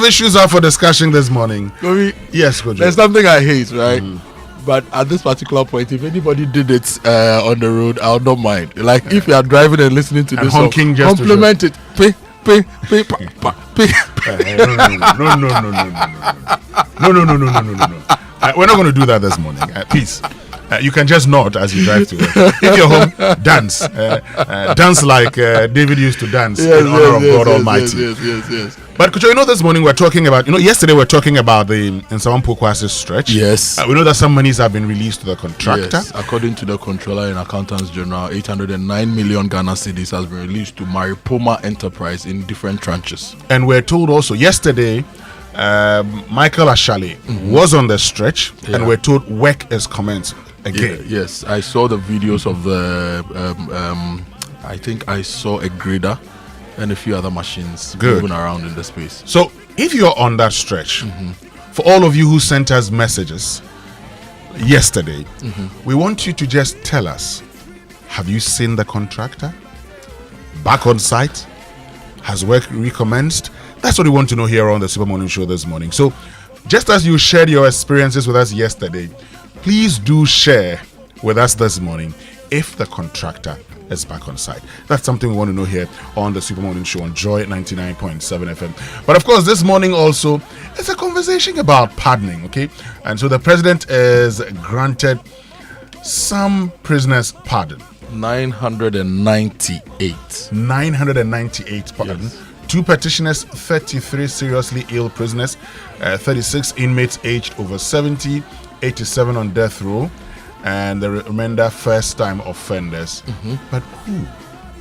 issues are for discussion this morning. Yes, Kojo. There's something I hate, right? But at this particular point, if anybody did it on the road, I'll not mind. Like if you are driving and listening to this song, compliment it. No. We're not going to do that this morning. Please. You can just nod as you drive to work. If you're home, dance. Dance like David used to dance in honor of God Almighty. Yes. But Kojo, this morning we're talking about, yesterday we're talking about the Nsawam-Pokuase stretch. Yes. We know that some monies have been released to the contractor. Yes. According to the Controller and Accountants General, 809 million Ghana cedis has been released to Maripoma Enterprise in different tranches. And we're told also yesterday, Michael Ashale was on the stretch, and we're told work is commenced again. Yes, I saw the videos of the I think I saw a grader and a few other machines moving around in the space. So if you're on that stretch, for all of you who sent us messages yesterday, we want you to just tell us, have you seen the contractor back on site? Has work recommenced? That's what we want to know here on the Super Morning Show this morning. So just as you shared your experiences with us yesterday, please do share with us this morning if the contractor is back on site. That's something we want to know here on the Super Morning Show on Joy 99.7 FM. But of course, this morning also, it's a conversation about pardoning, okay? And so the president is granted some prisoners pardon. 998 pardon. Yes. 2 petitioners, 33 seriously ill prisoners, 36 inmates aged over 70, 87 on death row, and the remainder first-time offenders. But who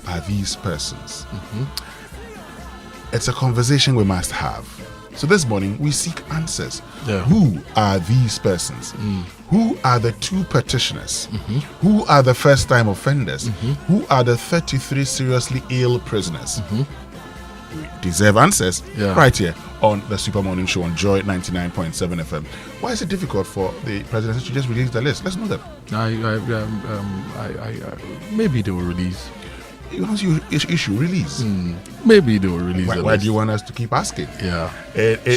are these persons? It's a conversation we must have. So this morning, we seek answers. Who are these persons? Who are the 2 petitioners? Who are the first-time offenders? Who are the 33 seriously ill prisoners? We deserve answers right here on the Super Morning Show on Joy 99.7 FM. Why is it difficult for the presidency to just release the list? Let's know them. Maybe they will release. Once you issue release, maybe they will release. Why do you want us to keep asking? So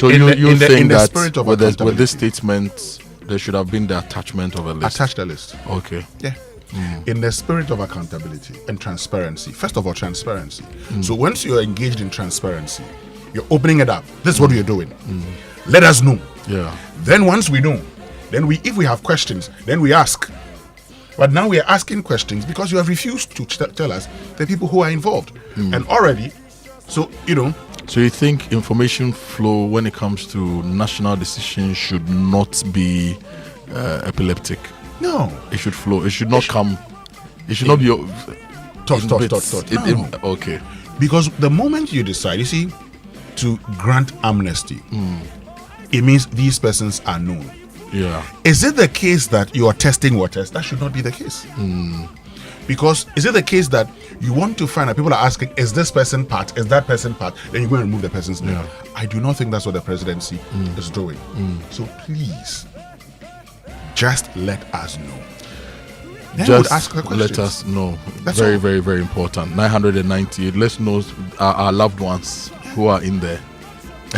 you think that with this statement, there should have been the attachment of a list? Attach the list. Okay. Yeah. In the spirit of accountability and transparency. First of all, transparency. So once you're engaged in transparency, you're opening it up. This is what you're doing. Let us know. Then once we know, then if we have questions, then we ask. But now we are asking questions because you have refused to tell us the people who are involved. And already, so you think information flow when it comes to national decisions should not be epileptic? No. It should flow. It should not come. It should not be. Okay. Because the moment you decide, you see, to grant amnesty, it means these persons are known. Is it the case that you are testing waters? That should not be the case. Because is it the case that you want to find out, people are asking, is this person part? Is that person part? Then you go and remove the person's name. I do not think that's what the presidency is doing. So please, just let us know. Then just ask the let us know. That's very, very, very important. 998. Let's know our loved ones who are in there.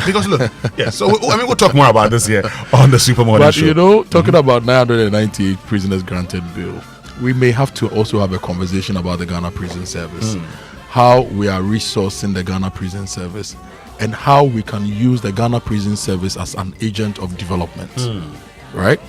Because look, so we'll talk more about this here on the Super Morning Show. But talking about 998 prisoners granted bail, we may have to also have a conversation about the Ghana Prison Service, how we are resourcing the Ghana Prison Service, and how we can use the Ghana Prison Service as an agent of development, right?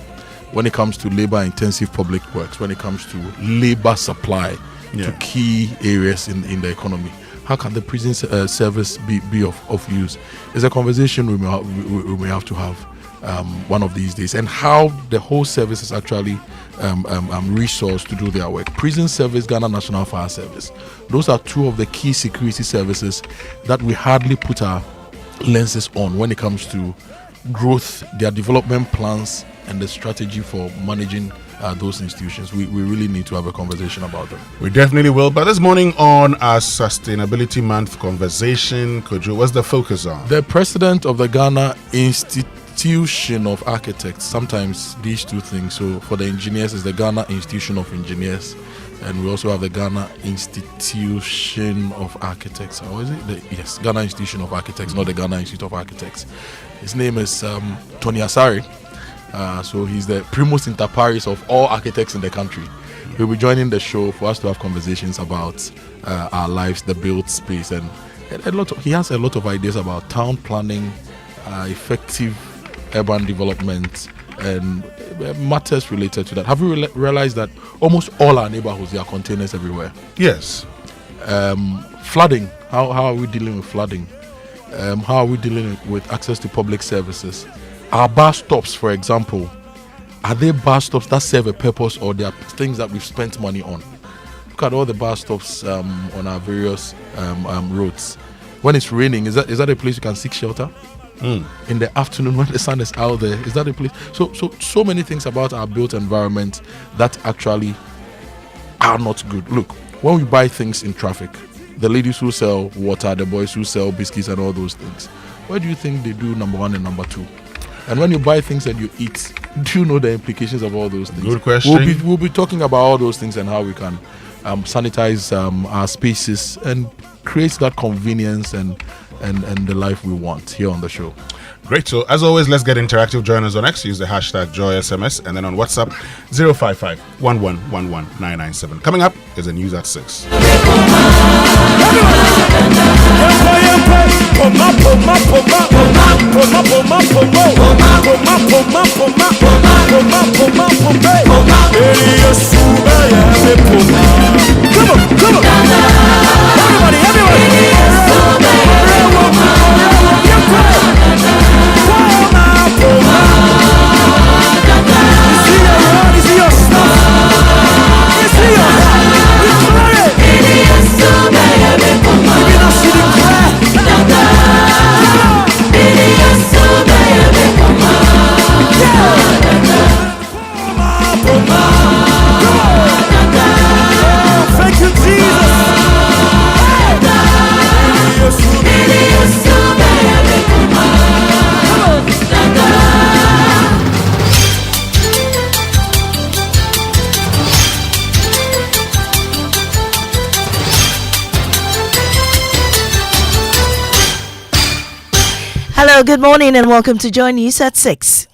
When it comes to labor-intensive public works, when it comes to labor supply to key areas in the economy, how can the prison service be of use? It's a conversation we may have to have one of these days, and how the whole service is actually resourced to do their work. Prison Service, Ghana National Fire Service. Those are 2 of the key security services that we hardly put our lenses on when it comes to growth, their development plans, and the strategy for managing those institutions. We really need to have a conversation about them. We definitely will. But this morning on our Sustainability Month conversation, Kojo, what's the focus on? The president of the Ghana Institution of Architects. Sometimes these 2 things. So for the engineers, it's the Ghana Institution of Engineers. And we also have the Ghana Institution of Architects. Or is it? Yes, Ghana Institution of Architects, not the Ghana Institute of Architects. His name is Tony Asari. So he's the primus inter pares of all architects in the country. He'll be joining the show for us to have conversations about our lives, the built space, and he has a lot of ideas about town planning, effective urban development, and matters related to that. Have you realized that almost all our neighborhoods, there are containers everywhere? Yes. Flooding. How are we dealing with flooding? How are we dealing with access to public services? Our bus stops, for example, are they bus stops that serve a purpose, or they are things that we've spent money on? Look at all the bus stops on our various roads. When it's raining, is that a place you can seek shelter? In the afternoon when the sun is out there, is that a place? So many things about our built environment that actually are not good. Look, when we buy things in traffic, the ladies who sell water, the boys who sell biscuits and all those things, where do you think they do number one and number two? And when you buy things and you eat, do you know the implications of all those things? Good question. We'll be talking about all those things and how we can sanitize our spaces and create that convenience and the life we want here on the show. Great. So as always, let's get interactive. Join us on X. Use the hashtag JoySMS, and then on WhatsApp 055-1111-997. Coming up is the news at 6. Come on. Everybody. Thank you, Jesus. Hello, good morning and welcome to Joy News at 6.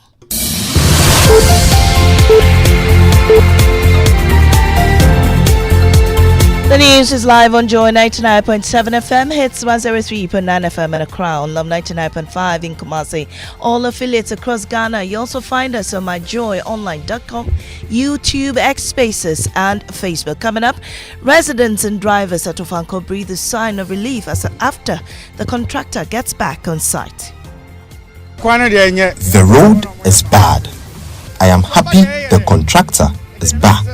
The news is live on Joy 99.7 FM, hits 103.9 FM and a Crown, Love 99.5 in Kumasi. All affiliates across Ghana. You also find us on myjoyonline.com, YouTube, X Spaces, and Facebook. Coming up, residents and drivers at Ofanko breathe a sign of relief after the contractor gets back on site. The road is bad. I am happy the contractor is back.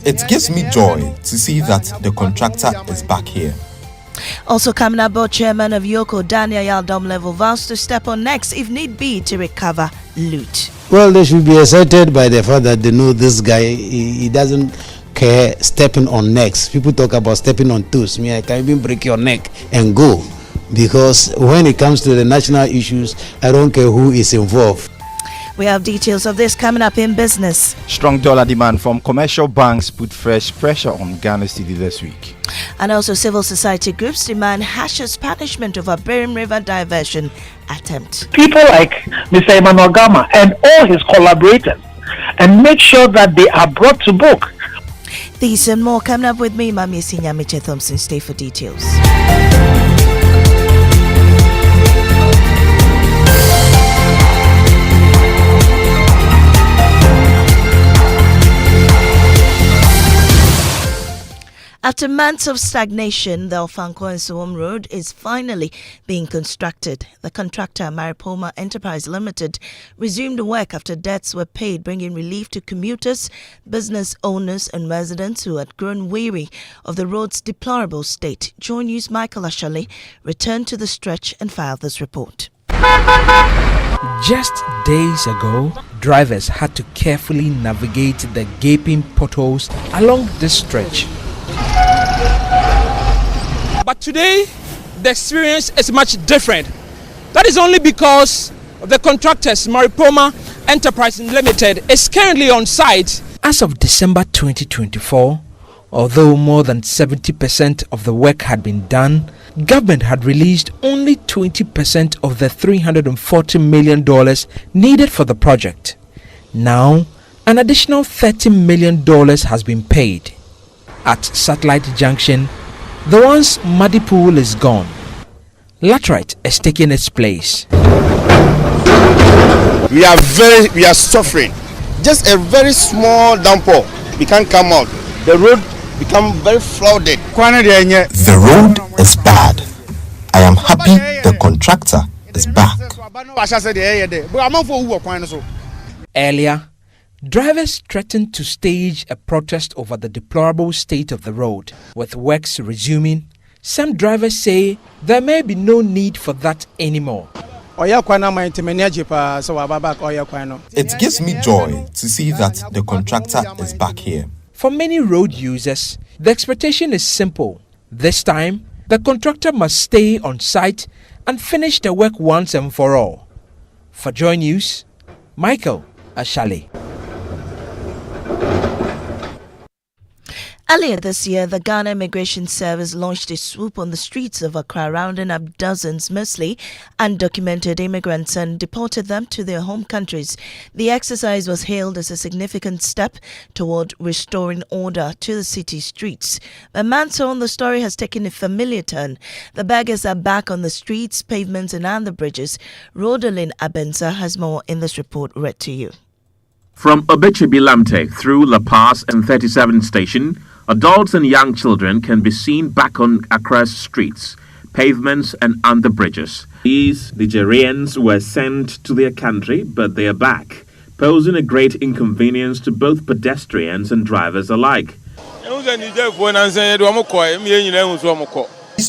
It gives me joy to see that the contractor is back here. Also coming up, board chairman of Yoko, Daniel Yaldom Level, vows to step on next if need be to recover loot. Well, they should be excited by the fact that they know this guy, he doesn't care stepping on necks. People talk about stepping on toes. Me, I can even break your neck and go. Because when it comes to the national issues, I don't care who is involved. We have details of this coming up in business. Strong dollar demand from commercial banks put fresh pressure on Ghana cedi this week. And also civil society groups demand harsher punishment of a Berim River diversion attempt. People like Mr. Emmanuel Gama and all his collaborators, and make sure that they are brought to book. These and more coming up with me, Mami Sinyamiche Thompson. Stay for details. After months of stagnation, the Ofanko and Nsawam Road is finally being constructed. The contractor, Maripoma Enterprise Limited, resumed work after debts were paid, bringing relief to commuters, business owners and residents who had grown weary of the road's deplorable state. Joy News' Michael Ashali returned to the stretch and filed this report. Just days ago, drivers had to carefully navigate the gaping potholes along this stretch. But today, the experience is much different. That is only because the contractors, Maripoma Enterprise Limited, is currently on site As of December 2024, although more than 70% of the work had been done, government had released only 20% of the $340 million needed for the project. Now, an additional $30 million has been paid. At Satellite Junction, the once muddy pool is gone. Laterite is taking its place. We are suffering. Just a very small downpour, we can't come out. The road become very flooded. The road is bad. I am happy the contractor is back. Earlier, drivers threatened to stage a protest over the deplorable state of the road. With works resuming, some drivers say there may be no need for that anymore. It gives me joy to see that the contractor is back here. For many road users, the expectation is simple. This time, the contractor must stay on site and finish the work once and for all. For Joy News, Michael Ashale. Earlier this year, the Ghana Immigration Service launched a swoop on the streets of Accra, rounding up dozens, mostly undocumented immigrants, and deported them to their home countries. The exercise was hailed as a significant step toward restoring order to the city streets. But Manso on the story has taken a familiar turn. The beggars are back on the streets, pavements, and under bridges. Rodolin Abenza has more in this report read to you. From Obeche-Bilamte through La Paz and 37th Station, adults and young children can be seen back on Accra's streets, pavements and under bridges. These Nigerians were sent to their country, but they are back, posing a great inconvenience to both pedestrians and drivers alike. These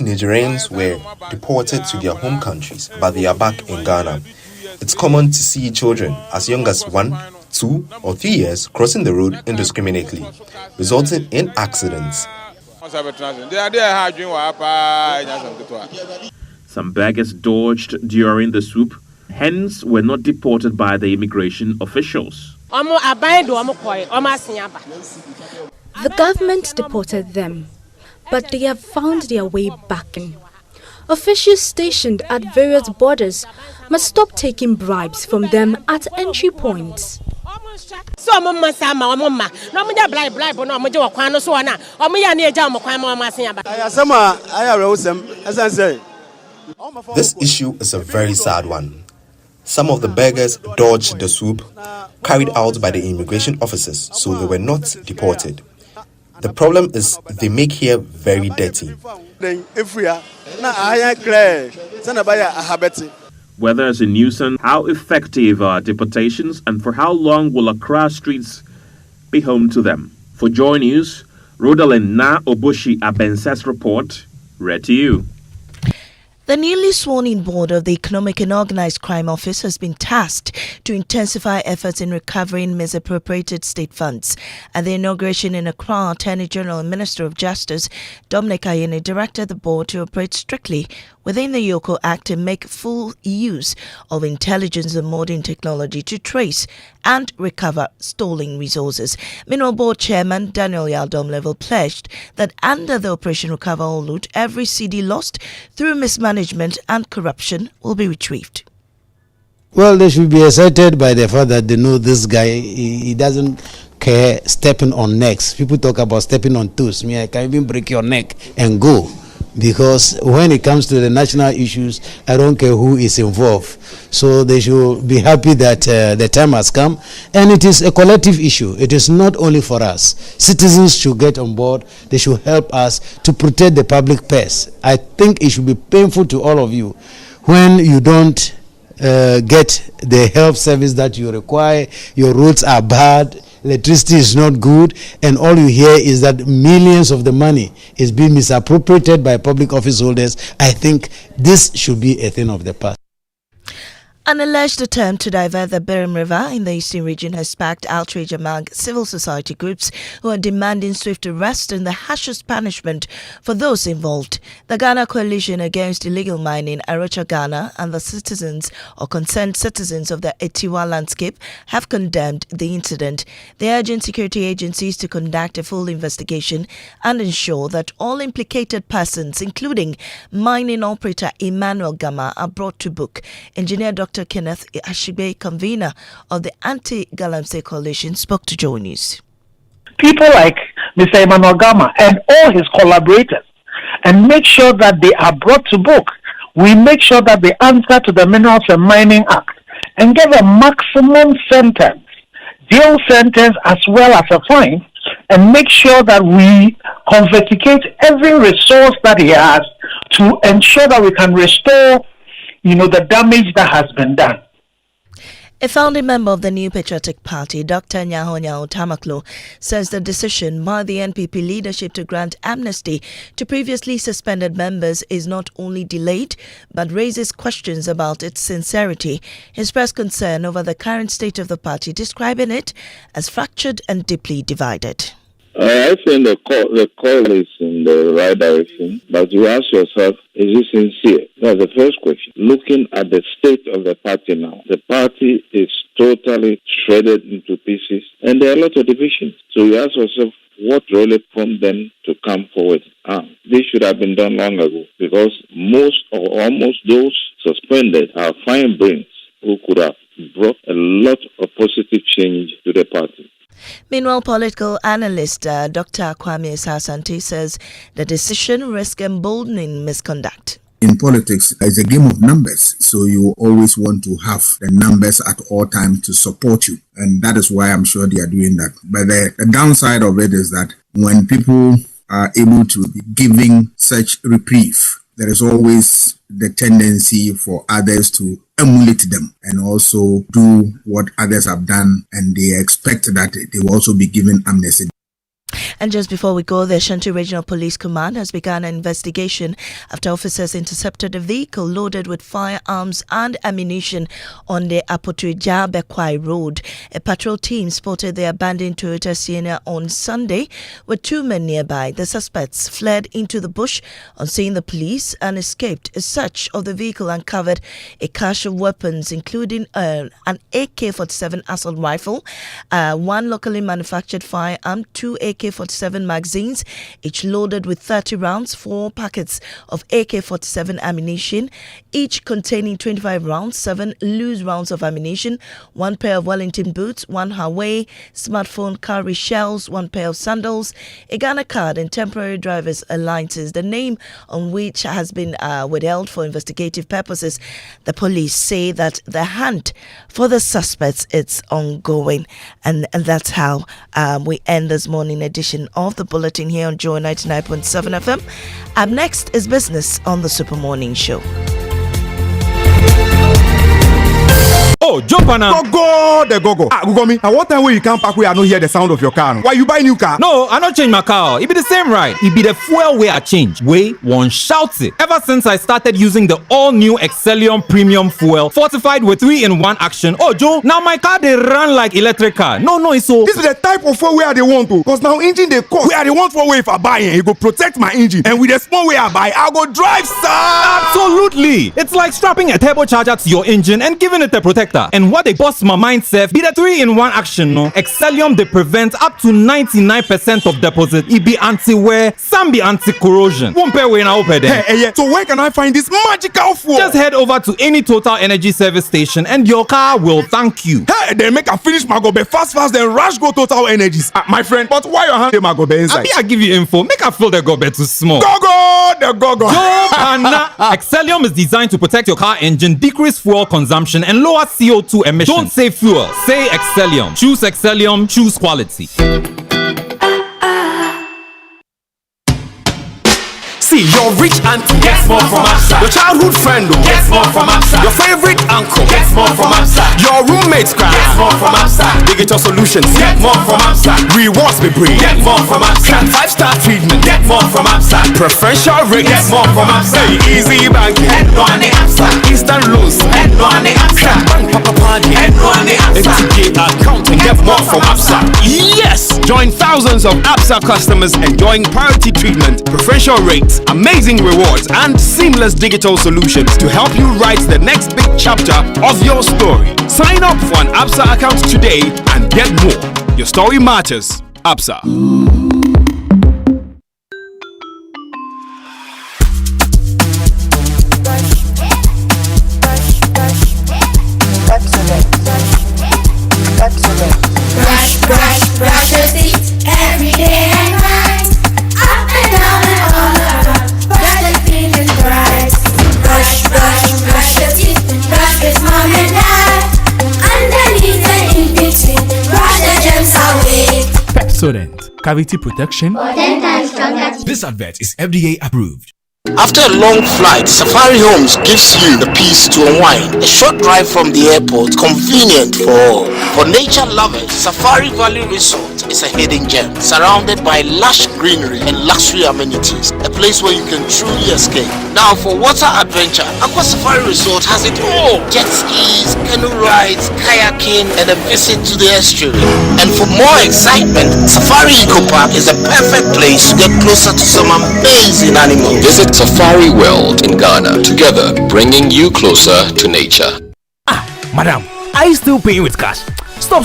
Nigerians were deported to their home countries, but they are back in Ghana. It's common to see children as young as 1, 2 or 3 years crossing the road indiscriminately, resulting in accidents. Some beggars dodged during the swoop, hence were not deported by the immigration officials. The government deported them, but they have found their way back in. Officials stationed at various borders must stop taking bribes from them at entry points. This issue is a very sad one. Some of the beggars dodged the swoop carried out by the immigration officers, so they were not deported. The problem is they make here very dirty. Whether as a nuisance, how effective are deportations, and for how long will Accra streets be home to them? For Joy News, Rodolin Na Obushi Abensa's report, read to you. The newly sworn-in board of the Economic and Organized Crime Office has been tasked to intensify efforts in recovering misappropriated state funds. At the inauguration in Accra, Attorney General and Minister of Justice Dominic Ayine directed the board to operate strictly within the Yoko Act and make full use of intelligence and modern technology to trace and recover stolen resources. Meanwhile, board chairman Daniel Yaldom-Level pledged that under the Operation Recover All Loot, every CD lost through mismanagement and corruption will be retrieved. Well, they should be excited by the fact that they know this guy, he doesn't care stepping on necks. People talk about stepping on toes. I can even break your neck and go. Because when it comes to the national issues, I don't care who is involved. So they should be happy that the time has come. And it is a collective issue. It is not only for us. Citizens should get on board. They should help us to protect the public purse. I think it should be painful to all of you when you don't get the health service that you require. Your roads are bad. Electricity is not good, and all you hear is that millions of the money is being misappropriated by public office holders. I think this should be a thing of the past. An alleged attempt to divert the Birim River in the eastern region has sparked outrage among civil society groups who are demanding swift arrest and the harshest punishment for those involved. The Ghana Coalition Against Illegal Mining, Arocha Ghana, and the citizens or concerned citizens of the Etiwa landscape have condemned the incident. They urge security agencies to conduct a full investigation and ensure that all implicated persons, including mining operator Emmanuel Gama, are brought to book. Engineer Dr. Kenneth Ashibe, convener of the Anti-Galamsey Coalition, spoke to Joy News. People like Mr. Emmanuel Gama and all his collaborators, and make sure that they are brought to book. We make sure that they answer to the Minerals and Mining Act and get a maximum sentence, jail sentence as well as a fine, and make sure that we confiscate every resource that he has to ensure that we can restore the damage that has been done. A founding member of the New Patriotic Party, Dr. Nyaho Tamaklo, says the decision by the NPP leadership to grant amnesty to previously suspended members is not only delayed, but raises questions about its sincerity. He expressed concern over the current state of the party, describing it as fractured and deeply divided. I think the call is in the right direction, but you ask yourself, is it sincere? That's the first question. Looking at the state of the party now, the party is totally shredded into pieces, and there are a lot of divisions. So you ask yourself, what really prompted them to come forward? This should have been done long ago, because most or almost those suspended are fine brains who could have brought a lot of positive change to the party. Meanwhile, political analyst Dr. Kwame Sasante says the decision risks emboldening misconduct. In politics, it's a game of numbers, so you always want to have the numbers at all times to support you, and that is why I'm sure they are doing that. But the downside of it is that when people are able to be giving such reprieve, there is always the tendency for others to emulate them and also do what others have done, and they expect that they will also be given amnesty. And just before we go, the Ashanti Regional Police Command has begun an investigation after officers intercepted a vehicle loaded with firearms and ammunition on the Apotuja-Bekwai Road. A patrol team spotted the abandoned Toyota Sienna on Sunday with two men nearby. The suspects fled into the bush on seeing the police and escaped. A search of the vehicle uncovered a cache of weapons, including an AK-47 assault rifle, one locally manufactured firearm, two AK-47 magazines, each loaded with 30 rounds, 4 packets of AK-47 ammunition, each containing 25 rounds, 7 loose rounds of ammunition, 1 pair of Wellington boots, 1 Huawei smartphone carry shells, 1 pair of sandals, a Ghana card and temporary driver's license, the name on which has been withheld for investigative purposes. The police say that the hunt for the suspects is ongoing, and that's how we end this morning edition of the Bulletin here on Joy 99.7 FM. Up next is Business on the Super Morning Show. Oh, jump on now. Go. Gugomi, at what time when you come back, we are not hear the sound of your car? Why you buy new car? No, I not change my car. It be the same ride. It be the fuel way I change. Way one shouts it. Ever since I started using the all-new Excellium Premium Fuel, fortified with 3-in-1 action. Oh, Joe, now my car they run like electric car. No, it's so. This is the type of fuel where they want to. Because now engine they cost. Where they want for way if I buy it, it go protect my engine. And with the small way I buy, I go drive, sir. Absolutely. It's like strapping a turbocharger to your engine and giving it a protector. And what they bust my mind self be the 3-in-1 action, no? Excellium they prevent up to 99% of deposit. It be anti-wear, some be anti-corrosion. Won't pay when I open them. Hey, so where can I find this magical fuel? Just head over to any Total Energy service station and your car will thank you. Hey, then make a finish my gobe fast, then rush go Total Energies. My friend, but why your hand my gobe inside? I give you info. Make a fill the gobe too small. Go. Excellium is designed to protect your car engine, decrease fuel consumption, and lower CO2 emissions. Don't say fuel, say Excellium. Choose Excellium, choose quality. See, your rich auntie gets more from Absa. Your childhood friend gets more from Absa. Your favorite uncle gets more from Absa. Your roommates cry gets more from Absa. Digital solutions get more from Absa. Rewards be bring get more from Absa. 5-star treatment get more from Absa. Preferential rate get more from Absa. Easy banking get more on the Absa. Instant loans get more on the Absa. more from APSA. Yes! Join thousands of APSA customers enjoying priority treatment, preferential rates, amazing rewards, and seamless digital solutions to help you write the next big chapter of your story. Sign up for an APSA account today and get more. Your story matters. APSA. Brush your teeth every day and night. Up and down and all around. Brush the clean and bright. Brush your teeth. Brush with mom and dad. Underneath and in between. Brush the germs away. Pepsodent Cavity Protection. For 10 times stronger. This advert is FDA approved. After a long flight, Safari Homes gives you the peace to unwind. A short drive from the airport, convenient for all. For nature lovers, Safari Valley Resort is a hidden gem, surrounded by lush greenery and luxury amenities. A place where you can truly escape. Now for water adventure, Aqua Safari Resort has it all. Jet skis, canoe rides, kayaking, and a visit to the estuary. And for more excitement, Safari Eco Park is a perfect place to get closer to some amazing animals. Visit Safari World in Ghana, together bringing you closer to nature. Madam, are you still paying with cash? Stop.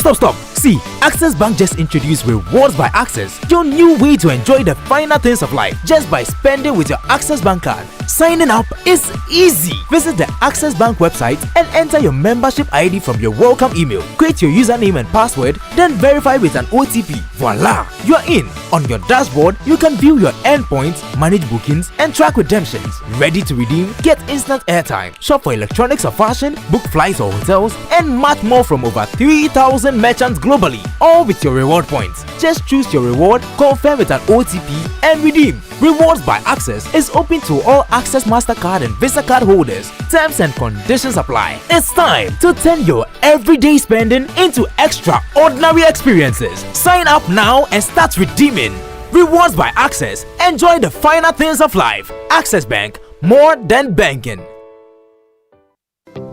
See, Access Bank just introduced Rewards by Access, your new way to enjoy the finer things of life just by spending with your Access Bank card. Signing up is easy. Visit the Access Bank website and enter your membership ID from your welcome email. Create your username and password, then verify with an OTP. Voila! You are in. On your dashboard, you can view your endpoints, manage bookings, and track redemptions. Ready to redeem? Get instant airtime, shop for electronics or fashion, book flights or hotels, and much more from over 3,000 merchants globally. All with your reward points. Just choose your reward, confirm with an OTP, and redeem. Rewards by Access is open to all Access MasterCard and Visa card holders. Terms and conditions apply. It's time to turn your everyday spending into extraordinary experiences. Sign up now and start redeeming. Rewards by Access. Enjoy the finer things of life. Access Bank, more than banking.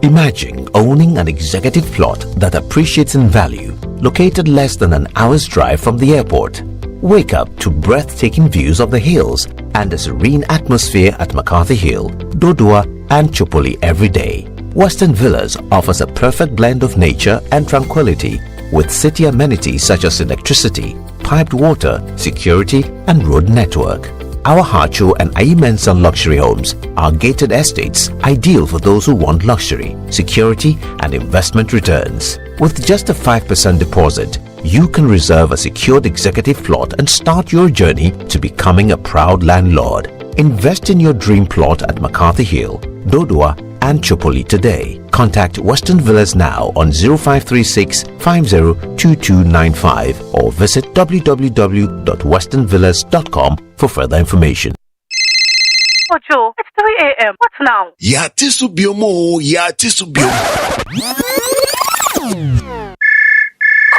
Imagine owning an executive plot that appreciates in value, located less than an hour's drive from the airport. Wake up to breathtaking views of the hills and a serene atmosphere at McCarthy Hill, Dodua, and Chupoli every day. Western Villas offers a perfect blend of nature and tranquility with city amenities such as electricity, piped water, security, and road network. Our Hacho and Aimensa luxury homes are gated estates ideal for those who want luxury, security, and investment returns. With just a 5% deposit, you can reserve a secured executive plot and start your journey to becoming a proud landlord. Invest in your dream plot at McCarthy Hill, Dodua, and Chupoli today. Contact Western Villas now on 0536 502295 or visit www.westernvillas.com for further information. Kojo, it's 3 a.m. What now?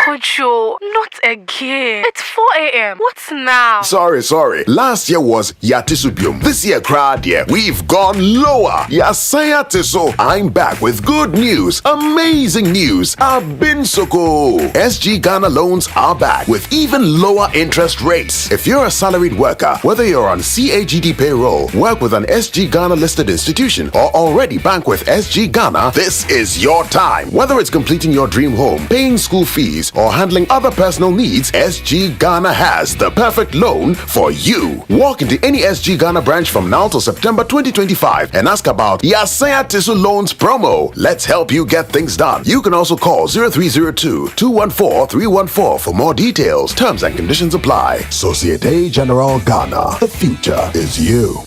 Kojo, not again. It's 4 a.m. What's now? Sorry. Last year was Yatisubium. This year, crowd, we've gone lower. Yasaya Tiso. I'm back with good news. Amazing news. I've been so cool. SG Ghana loans are back with even lower interest rates. If you're a salaried worker, whether you're on CAGD payroll, work with an SG Ghana listed institution, or already bank with SG Ghana, this is your time. Whether it's completing your dream home, paying school fees, or handling other personal needs, SG Ghana has the perfect loan for you. Walk into any SG Ghana branch from now till September 2025 and ask about Yasaya Tisu Loans promo. Let's help you get things done. You can also call 0302-214-314 for more details. Terms and conditions apply. Societe Generale Ghana. The future is you.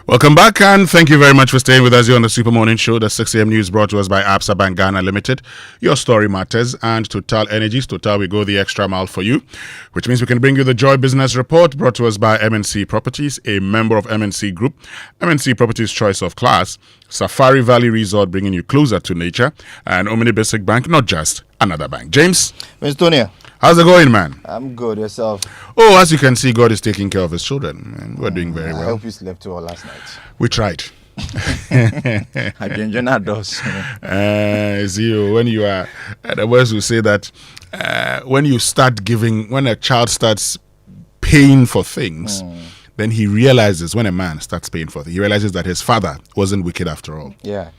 Welcome back, and thank you very much for staying with us here on the Super Morning Show. The 6 a.m. news brought to us by Absa Bank Ghana Limited. Your story matters, and Total Energies. Total, we go the extra mile for you, which means we can bring you the Joy Business Report brought to us by MNC Properties, a member of MNC Group. MNC Properties Choice of Class, Safari Valley Resort bringing you closer to nature, and Omni Basic Bank, not just another bank. James? Winston, how's it going, man? I'm good. Yourself? Oh, as you can see, God is taking care of his children. And we're doing very well. I hope you slept well last night. We tried. I can join that doors. See, when you are, the words will say that when a child starts paying for things, then he realizes, when a man starts paying for things, he realizes that his father wasn't wicked after all. Yeah.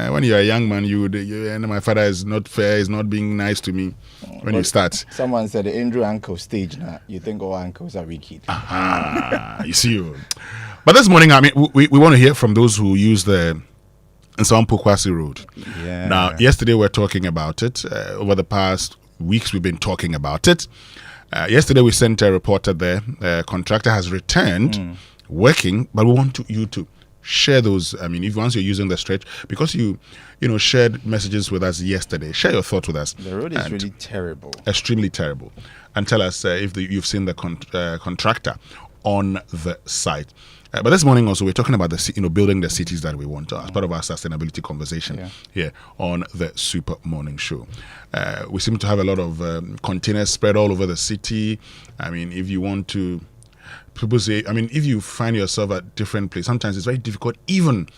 When you're a young man, and my father is not fair, is not being nice to me. When you start. Someone said the Andrew uncle stage now. You think all uncles are wicked. You see. But this morning, I mean, we want to hear from those who use the Nsawam-Pokuase road. Yeah. Now, yesterday we were talking about it. Over the past weeks, we've been talking about it. Yesterday, we sent a reporter there. Contractor has returned working, but we want you to share those. I mean, if once you're using the stretch, because you shared messages with us yesterday, share your thoughts with us. The road is really terrible. Extremely terrible. And tell us if you've seen the contractor on the site. But this morning also we're talking about building the cities that we want as part of our sustainability conversation here on the Super Morning Show. We seem to have a lot of containers spread all over the city. I mean, if you want to, people say, I mean, if you find yourself at different places, sometimes it's very difficult even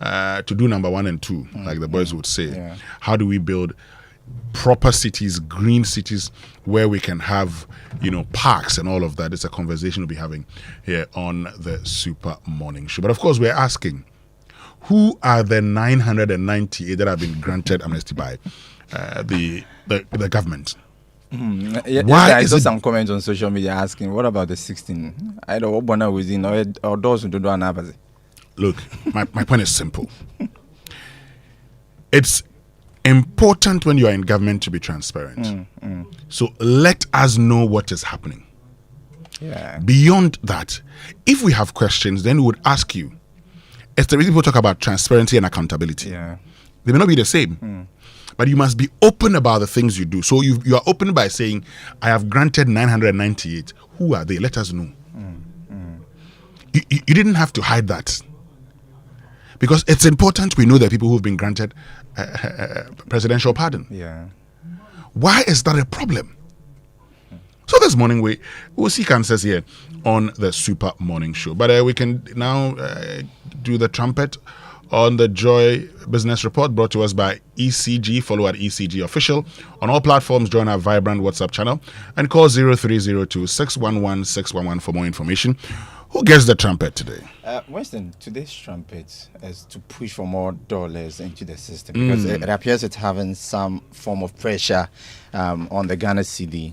to do number 1 and 2, like the boys would say. Yeah. How do we build proper cities, green cities, where we can have, parks and all of that? It's a conversation we'll be having here on the Super Morning Show. But of course, we're asking, who are the 998 that have been granted amnesty by the government? Why I saw some comments on social media asking, what about the 16? I don't know within or those who don't have. Look, my point is simple. It's important when you are in government to be transparent. So let us know what is happening. Yeah. Beyond that, if we have questions, then we would ask you. It's the reason people talk about transparency and accountability. Yeah. They may not be the same, but you must be open about the things you do. So you are open by saying, I have granted 998. Who are they? Let us know. You didn't have to hide that. Because it's important we know the people who have been granted presidential pardon. Yeah. Why is that a problem? So this morning we will seek answers here on the Super Morning Show. But we can now do the trumpet on the Joy Business Report brought to us by ECG. Follow at ECG Official. On all platforms, join our vibrant WhatsApp channel and call 0302 611 611 for more information. Who gets the trumpet today? Winston, today's trumpet is to push for more dollars into the system because it appears it's having some form of pressure on the Ghana cedi.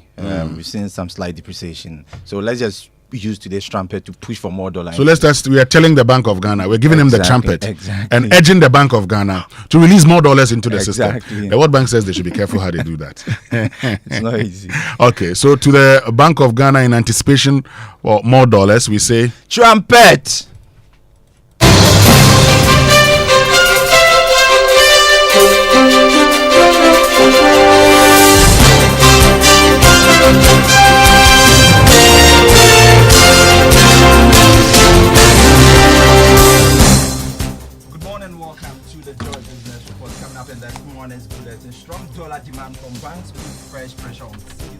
We've seen some slight depreciation. So let's just use today's trumpet to push for more dollars. So we are telling the Bank of Ghana, we're giving him the trumpet and urging the Bank of Ghana to release more dollars into the system. The World Bank says they should be careful how they do that. It's not easy. Okay, so to the Bank of Ghana, in anticipation for more dollars, we say trumpet. Strong dollar demand from banks with fresh pressure on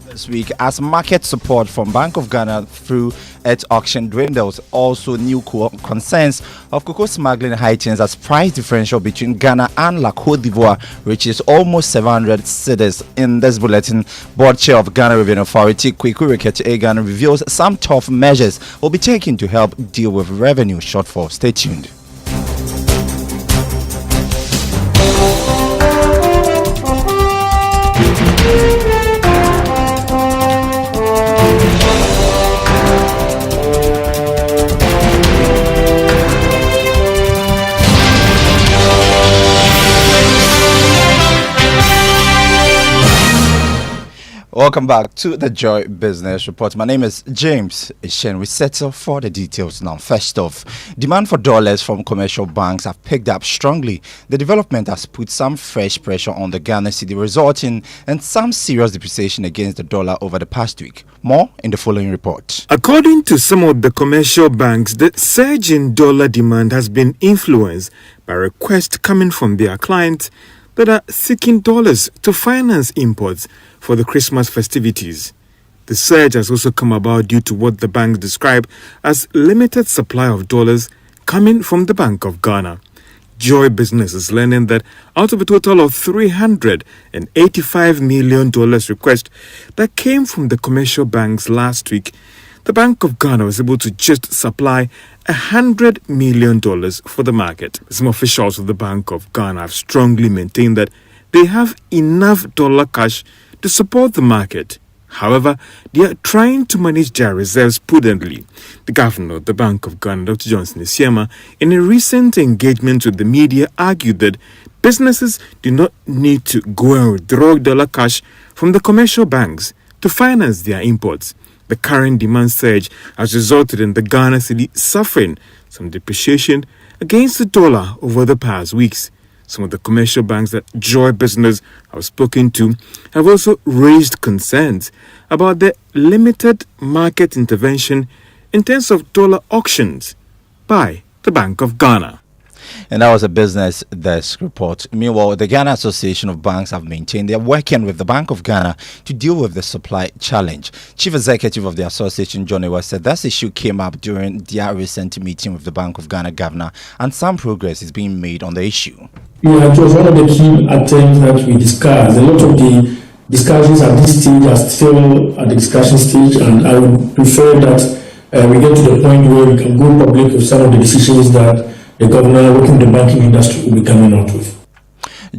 this week as market support from Bank of Ghana through its auction dwindles. Also, new concerns of cocoa smuggling heightens as price differential between Ghana and La Côte d'Ivoire reaches almost 700 cedis. In this bulletin, Board Chair of Ghana Revenue Authority Kweku Rekete Ghana reveals some tough measures will be taken to help deal with revenue shortfall. Stay tuned. Welcome back to the Joy Business Report. My name is James Ishen. We settle for the details now. First off, demand for dollars from commercial banks have picked up strongly. The development has put some fresh pressure on the Ghana cedi, resulting in some serious depreciation against the dollar over the past week. More in the following report. According to some of the commercial banks, the surge in dollar demand has been influenced by requests coming from their clients that are seeking dollars to finance imports for the Christmas festivities. The surge has also come about due to what the banks describe as limited supply of dollars coming from the Bank of Ghana. Joy Business is learning that out of a total of $385 million request that came from the commercial banks last week, the Bank of Ghana was able to just supply $100 million for the market. Some officials of the Bank of Ghana have strongly maintained that they have enough dollar cash to support the market. However, they are trying to manage their reserves prudently. The governor of the Bank of Ghana, Dr. Johnson Nsawam-Pokuase, in a recent engagement with the media, argued that businesses do not need to go and withdraw dollar cash from the commercial banks to finance their imports. The current demand surge has resulted in the Ghana cedi suffering some depreciation against the dollar over the past weeks. Some of the commercial banks that Joy Business have spoken to have also raised concerns about the limited market intervention in terms of dollar auctions by the Bank of Ghana. And that was a business desk report. Meanwhile, the Ghana Association of Banks have maintained they're working with the Bank of Ghana to deal with the supply challenge. Chief Executive of the association, John Amoah, said this issue came up during their recent meeting with the Bank of Ghana governor, and some progress is being made on the issue. Yeah, it was one of the key items that we discussed. A lot of the discussions at this stage are still at the discussion stage, and I would prefer that we get to the point where we can go public with some of the decisions that the governor working the banking industry will be coming out with.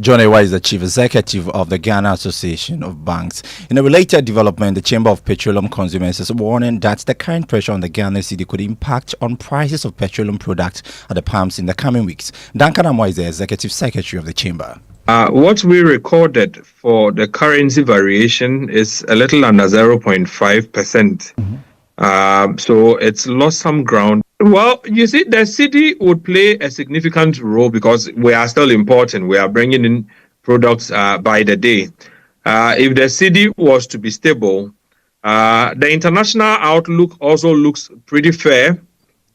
John Amoah is the Chief Executive of the Ghana Association of Banks. In a related development, the Chamber of Petroleum Consumers is warning that the current pressure on the Ghana cedi could impact on prices of petroleum products at the pumps in the coming weeks. Duncan Amoah is the Executive Secretary of the Chamber. What we recorded for the currency variation is a little under 0.5%. So it's lost some ground. Well, you see, the city would play a significant role because we are still importing. We are bringing in products by the day. If the city was to be stable, the international outlook also looks pretty fair.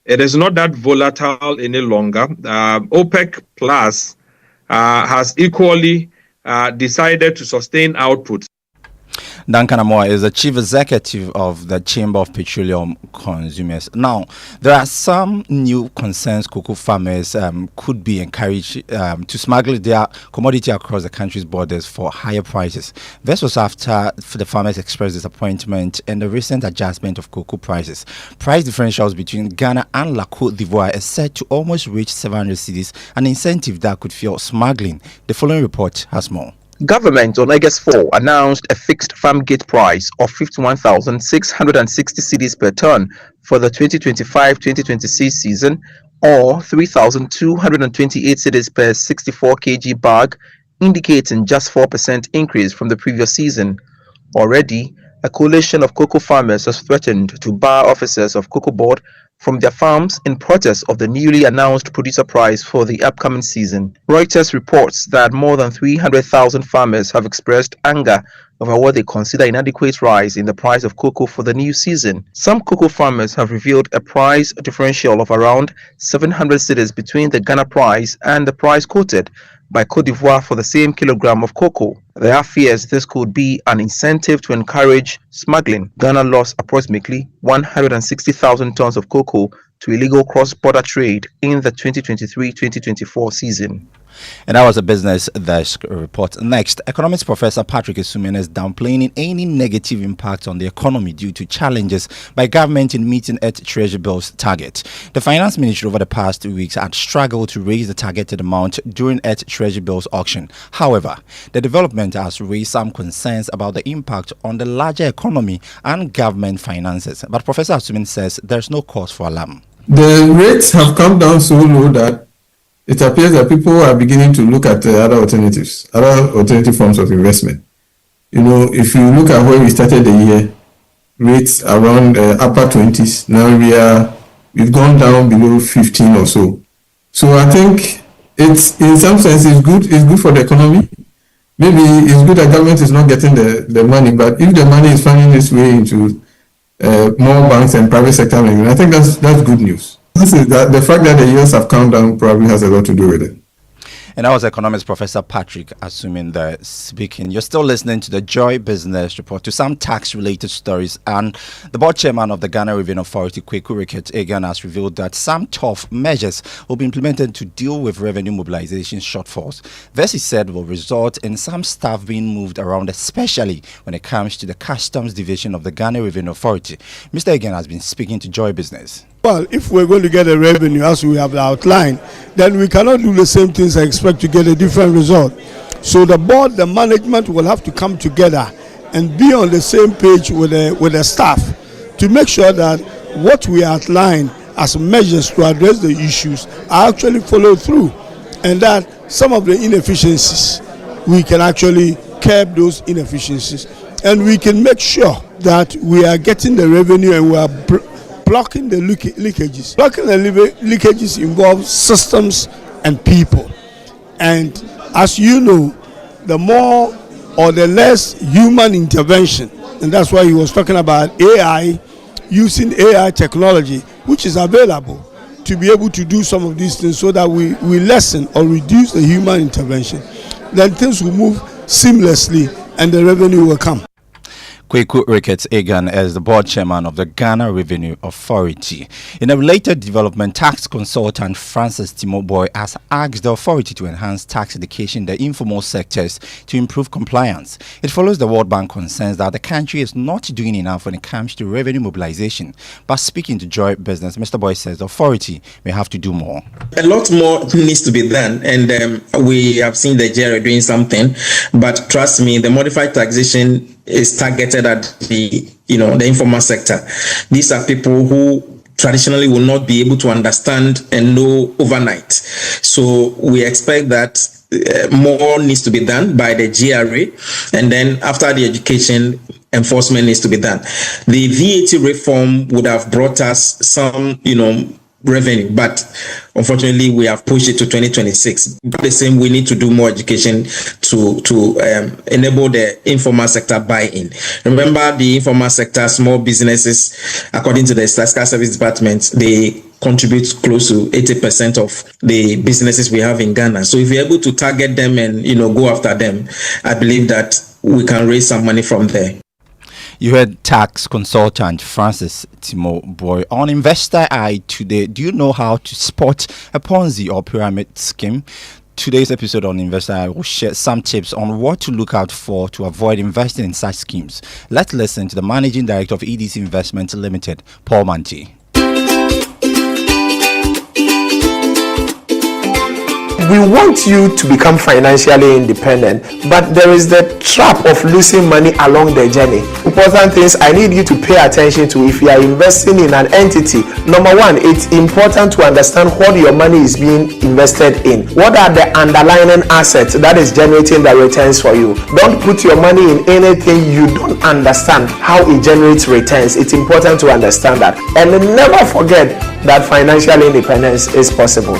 It is not that volatile any longer. OPEC Plus has equally decided to sustain output. Duncan Amoah is the Chief Executive of the Chamber of Petroleum Consumers. Now, there are some new concerns cocoa farmers could be encouraged to smuggle their commodity across the country's borders for higher prices. This was after the farmers expressed disappointment in the recent adjustment of cocoa prices. Price differentials between Ghana and La Côte d'Ivoire is set to almost reach 700 cedis, an incentive that could fuel smuggling. The following report has more. Government on August 4 announced a fixed farm gate price of 51,660 cedis per ton for the 2025-2026 season, or 3,228 cedis per 64 kg bag, indicating just 4% increase from the previous season. Already, a coalition of cocoa farmers has threatened to bar officers of Cocoa Board from their farms in protest of the newly announced producer price for the upcoming season. Reuters reports that more than 300,000 farmers have expressed anger over what they consider inadequate rise in the price of cocoa for the new season. Some cocoa farmers have revealed a price differential of around 700 cedis between the Ghana price and the price quoted by Côte d'Ivoire for the same kilogram of cocoa. There are fears this could be an incentive to encourage smuggling. Ghana lost approximately 160,000 tons of cocoa to illegal cross-border trade in the 2023-2024 season. And that was a business desk report. Next, economics professor Patrick Esumene is downplaying any negative impact on the economy due to challenges by government in meeting its Treasury Bill's target. The Finance Ministry over the past 2 weeks had struggled to raise the targeted amount during its Treasury Bill's auction. However, the development has raised some concerns about the impact on the larger economy and government finances. But Professor Esumene says there's no cause for alarm. The rates have come down so low that it appears that people are beginning to look at other alternative forms of investment. You know, if you look at where we started the year, rates around upper 20s. Now we've gone down below 15 or so. So I think it's, in some sense, it's good for the economy. Maybe it's good that government is not getting the money, but if the money is finding its way into more banks and private sector lending, I think that's good news. The fact that the yields have come down probably has a lot to do with it. And that was economics professor Patrick Assuming there speaking. You're still listening to the Joy Business Report, to some tax-related stories. And the board chairman of the Ghana Revenue Authority, Kojo Akoto, has revealed that some tough measures will be implemented to deal with revenue mobilization shortfalls. This, he said, will result in some staff being moved around, especially when it comes to the customs division of the Ghana Revenue Authority. Mr. Egan has been speaking to Joy Business. Well, if we're going to get a revenue as we have outlined, then we cannot do the same things and expect to get a different result. So the board, the management will have to come together and be on the same page with the staff to make sure that what we outline as measures to address the issues are actually followed through, and that some of the inefficiencies, we can actually curb those inefficiencies, and we can make sure that we are getting the revenue and we are blocking the leakages. Blocking the leakages involves systems and people. And as you know, the more or the less human intervention, and that's why he was talking about AI, using AI technology, which is available to be able to do some of these things so that we lessen or reduce the human intervention, then things will move seamlessly and the revenue will come. Kojo Akoto as the board chairman of the Ghana Revenue Authority. In a related development, tax consultant Francis Timoboy has asked the authority to enhance tax education in the informal sectors to improve compliance. It follows the World Bank concerns that the country is not doing enough when it comes to revenue mobilization. But speaking to Joy Business, Mr. Boy says the authority may have to do more. A lot more needs to be done, and we have seen the JRA doing something, but trust me, the modified taxation is targeted at the informal sector. These are people who traditionally will not be able to understand and know overnight. So we expect that more needs to be done by the GRA, and then after the education, enforcement needs to be done. The VAT reform would have brought us some, revenue, but unfortunately we have pushed it to 2026. The same, we need to do more education to enable the informal sector buy-in. Remember, the informal sector, small businesses, according to the Statistical Service Department, they contribute close to 80% of the businesses we have in Ghana. So if we're able to target them and go after them, I believe that we can raise some money from there. You heard tax consultant Francis Timoboy. On Investor Eye today, do you know how to spot a Ponzi or pyramid scheme? Today's episode on Investor Eye will share some tips on what to look out for to avoid investing in such schemes. Let's listen to the Managing Director of EDC Investment Limited, Paul Manti. We want you to become financially independent, but there is the trap of losing money along the journey. Important things I need you to pay attention to if you are investing in an entity. Number one, it's important to understand what your money is being invested in. What are the underlying assets that is generating the returns for you? Don't put your money in anything you don't understand how it generates returns. It's important to understand that. And never forget that financial independence is possible.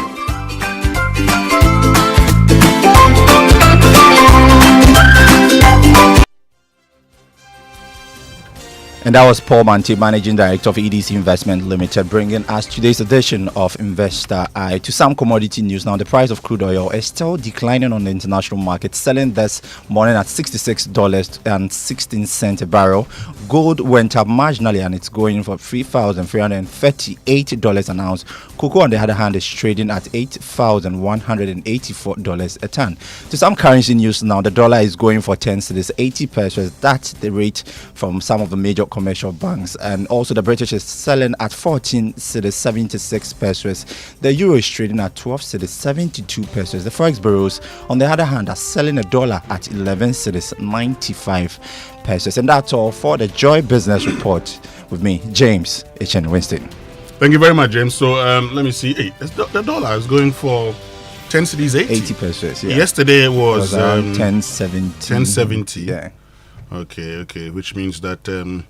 And that was Paul Manti, Managing Director of EDC Investment Limited, bringing us today's edition of Investor Eye. To some commodity news now, the price of crude oil is still declining on the international market, selling this morning at $66.16 a barrel. Gold went up marginally and it's going for $3,338 an ounce. Cocoa, on the other hand, is trading at $8,184 a ton. To some currency news now, the dollar is going for 10 cedis, 80 pesos. That's the rate from some of the major commercial banks. And also the British is selling at 14 cedis, 76 pesos. The euro is trading at 12 cedis, 72 pesos. The forex bureaus, on the other hand, are selling a dollar at 11 cedis, 95 pesos. And that's all for the Joy Business Report with me, James H.N. Winston. Thank you very much, James. So let me see. Hey, the dollar is going for 10 cedis, 80 pesos. Yeah. Yesterday it was 10.70. 10.70. Yeah. Okay. Which means that the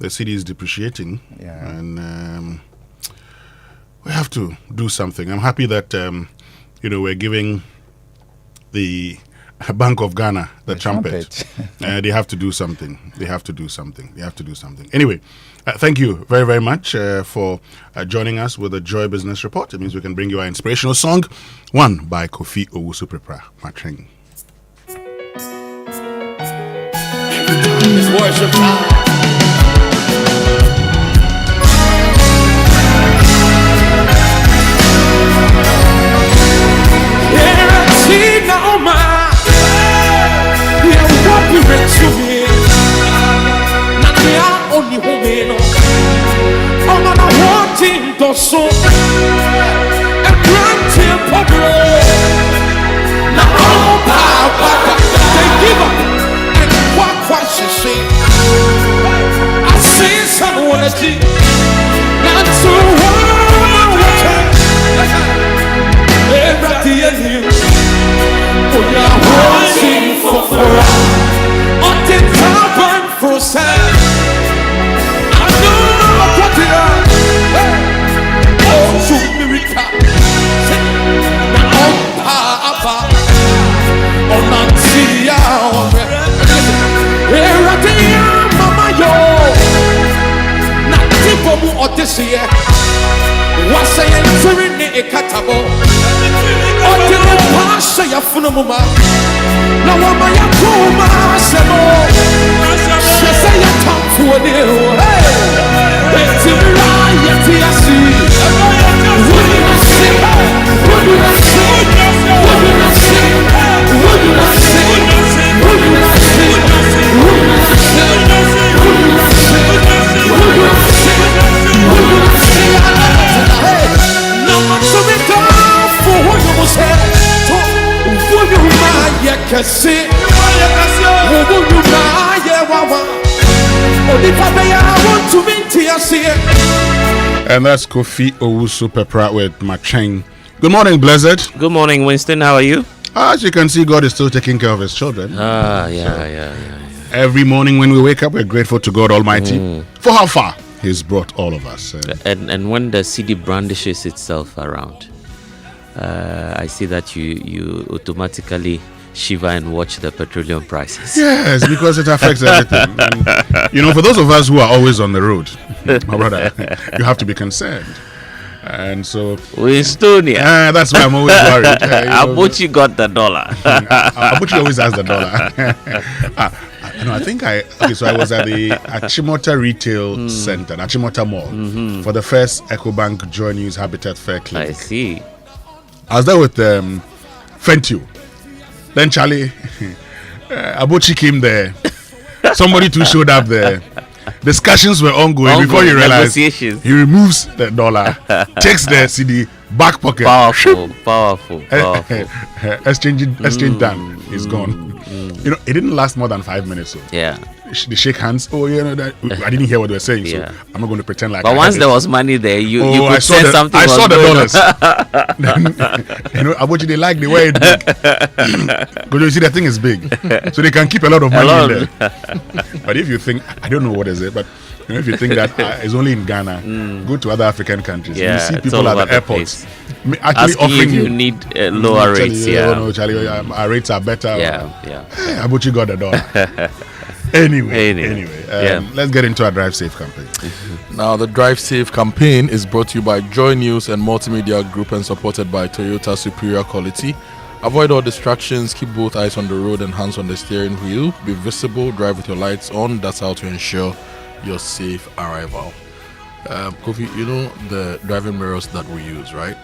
city is depreciating. Yeah. And we have to do something. I'm happy that we're giving the Bank of Ghana, the trumpet. They have to do something. Anyway, thank you very, very much for joining us with the Joy Business Report. It means we can bring you our inspirational song, one by Kofi Owusu-Prepra, Matring. It's worship time. And that's Kofi Owusu-Prepra with Macheng. Good morning, Blessed. Good morning, Winston. How are you? As you can see, God is still taking care of his children. Yeah. Every morning when we wake up, we're grateful to God Almighty for how far He's brought all of us. And when the city brandishes itself around, I see that you automatically shiver and watch the petroleum prices. Yes, because it affects everything. And, for those of us who are always on the road, my brother, you have to be concerned. And so Winstonia. That's why I'm always worried. Abuchi got the dollar. Abuchi always has the dollar. I think I was at the Achimota Retail Center, Achimota Mall, for the first EcoBank Joy News Habitat Fair Clinic. I see. I was there with Fentu. Then Charlie, Abuchi came there. Somebody too showed up there. Discussions were ongoing before you realize he removes the dollar, takes the CD, back pocket. Powerful. Exchange done. It's gone. It didn't last more than 5 minutes. So. Yeah. They shake hands. That I didn't hear what they were saying, so I'm not going to pretend like. But once there was money there, you could sense something. I saw the dollars. Abuchi, they like the way it's big. Because you see, the thing is big, so they can keep a lot of money in there. But if you think, I don't know what is it, but if you think that it's only in Ghana, go to other African countries. You see people at the airports actually offering you need lower rates. No, Charlie, our rates are better. Abuchi got the dollar. Anyway, let's get into our Drive Safe campaign. Now, the Drive Safe campaign is brought to you by Joy News and Multimedia Group and supported by Toyota Superior Quality. Avoid all distractions, keep both eyes on the road and hands on the steering wheel. Be visible, drive with your lights on. That's how to ensure your safe arrival. Kofi, the driving mirrors that we use, right?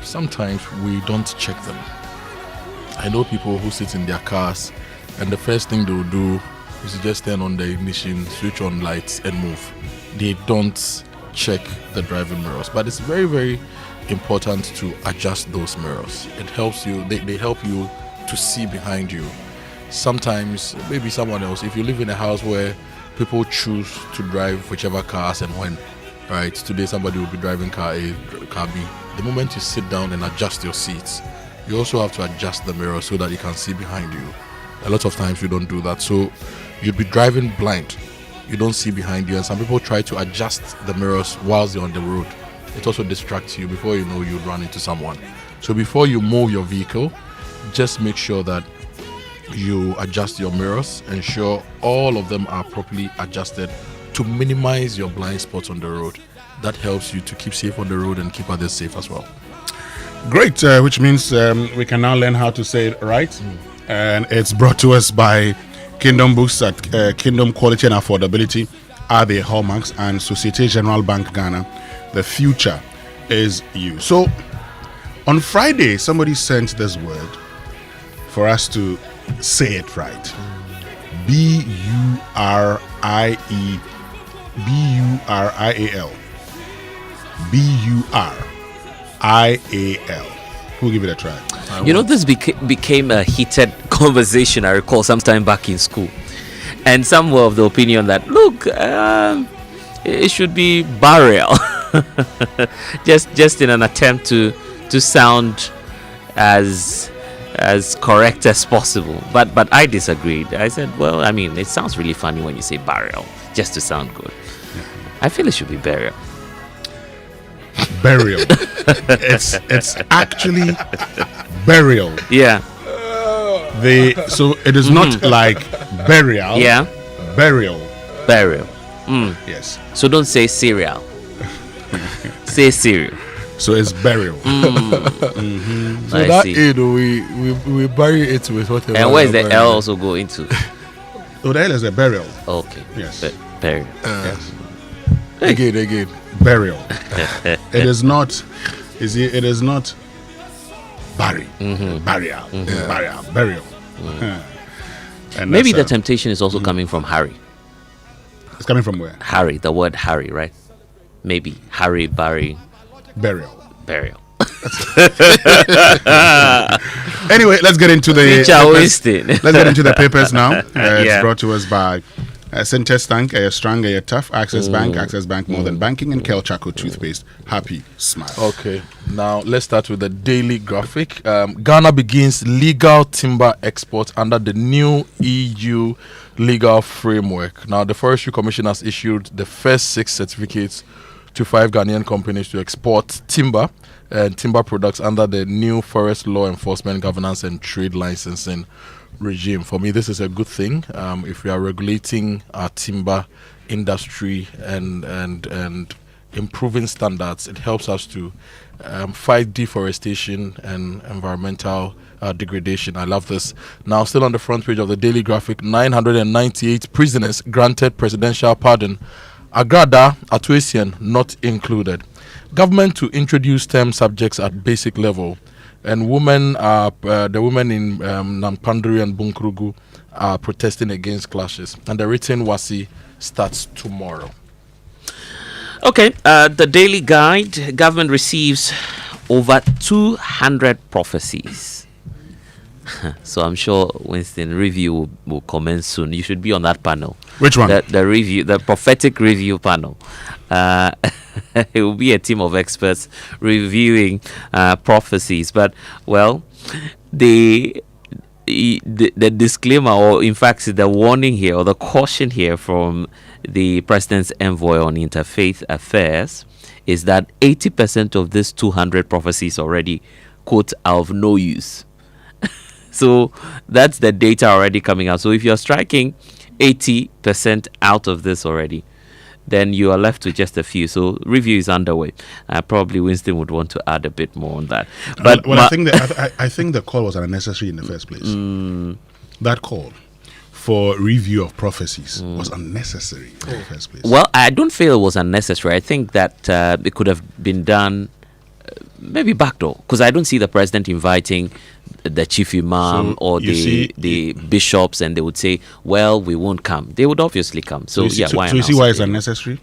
Sometimes we don't check them. I know people who sit in their cars and the first thing they'll do is to just turn on the ignition, switch on lights and move. They don't check the driving mirrors. But it's very, very important to adjust those mirrors. It helps you, they help you to see behind you. Sometimes, maybe someone else, if you live in a house where people choose to drive whichever cars and when, right? Today somebody will be driving car A, car B. The moment you sit down and adjust your seats, you also have to adjust the mirror so that you can see behind you. A lot of times you don't do that, so you'd be driving blind. You don't see behind you, and some people try to adjust the mirrors whilst you're on the road. It also distracts you. Before you know, you'd run into someone. So before you move your vehicle, just make sure that you adjust your mirrors, ensure all of them are properly adjusted to minimize your blind spots on the road. That helps you to keep safe on the road and keep others safe as well. Great, which means we can now learn how to say it right. And it's brought to us by Kingdom Books at Kingdom Quality and Affordability are the hallmarks, and Societe Generale Bank Ghana. The future is you. So on Friday, somebody sent this word for us to say it right. Burial. Burial. We'll give it a try. You know, this became a heated conversation, I recall, sometime back in school. And some were of the opinion that, look, it should be burial. just in an attempt to sound as correct as possible. But I disagreed. I said, well, I mean, it sounds really funny when you say burial, just to sound good. I feel it should be burial. Burial. It's actually burial. Yeah. So it is not like burial. Yeah. Burial. Yes. So don't say cereal. Say cereal. So it's burial. So that A, we bury it with whatever. And where is the L also go into? Oh, the L is a burial. Okay. Yes. Burial. Yes. Again. Burial. It is not. It is not. Burial. Burial. And maybe the temptation is also coming from Harry. It's coming from where? Harry, the word Harry, right? Maybe Harry, Barry, burial. Anyway, let's get into the papers. Let's get into the papers now. It's brought to us by Synthes Tank, Strong, Tough, Access Bank, More Than Banking, and Kel Chaco Toothpaste. Happy Smile. Okay, now let's start with the daily graphic. Ghana begins legal timber export under the new EU legal framework. Now, the Forestry Commission has issued the first 6 certificates to 5 Ghanaian companies to export timber and timber products under the new Forest Law Enforcement Governance and Trade Licensing regime. For me, this is a good thing. If we are regulating our timber industry and improving standards, it helps us to fight deforestation and environmental degradation. I love this. Now, still on the front page of the daily graphic, 998 prisoners granted presidential pardon. Agrada, Atuesian not included. Government to introduce STEM subjects at basic level. And the women in Nampanduri and Bunkrugu are protesting against clashes. And the written WASI starts tomorrow. Okay, the daily guide. Government receives over 200 prophecies. So I'm sure Winston review will commence soon. You should be on that panel. Which one? The review, the prophetic review panel. It will be a team of experts reviewing prophecies. But well, the disclaimer, or in fact the warning here, or the caution here from the president's envoy on interfaith affairs, is that 80% of these 200 prophecies already, quote, are of no use. So that's the data already coming out. So if you're striking 80% out of this already, then you are left with just a few. So review is underway. Probably Winston would want to add a bit more on that. But I think the call was unnecessary in the first place. That call for review of prophecies was unnecessary in the first place. Well, I don't feel it was unnecessary. I think that it could have been done maybe backdoor, because I don't see the president inviting the chief imam or the bishops, and they would say, well, we won't come. They would obviously come. So you see why it's unnecessary?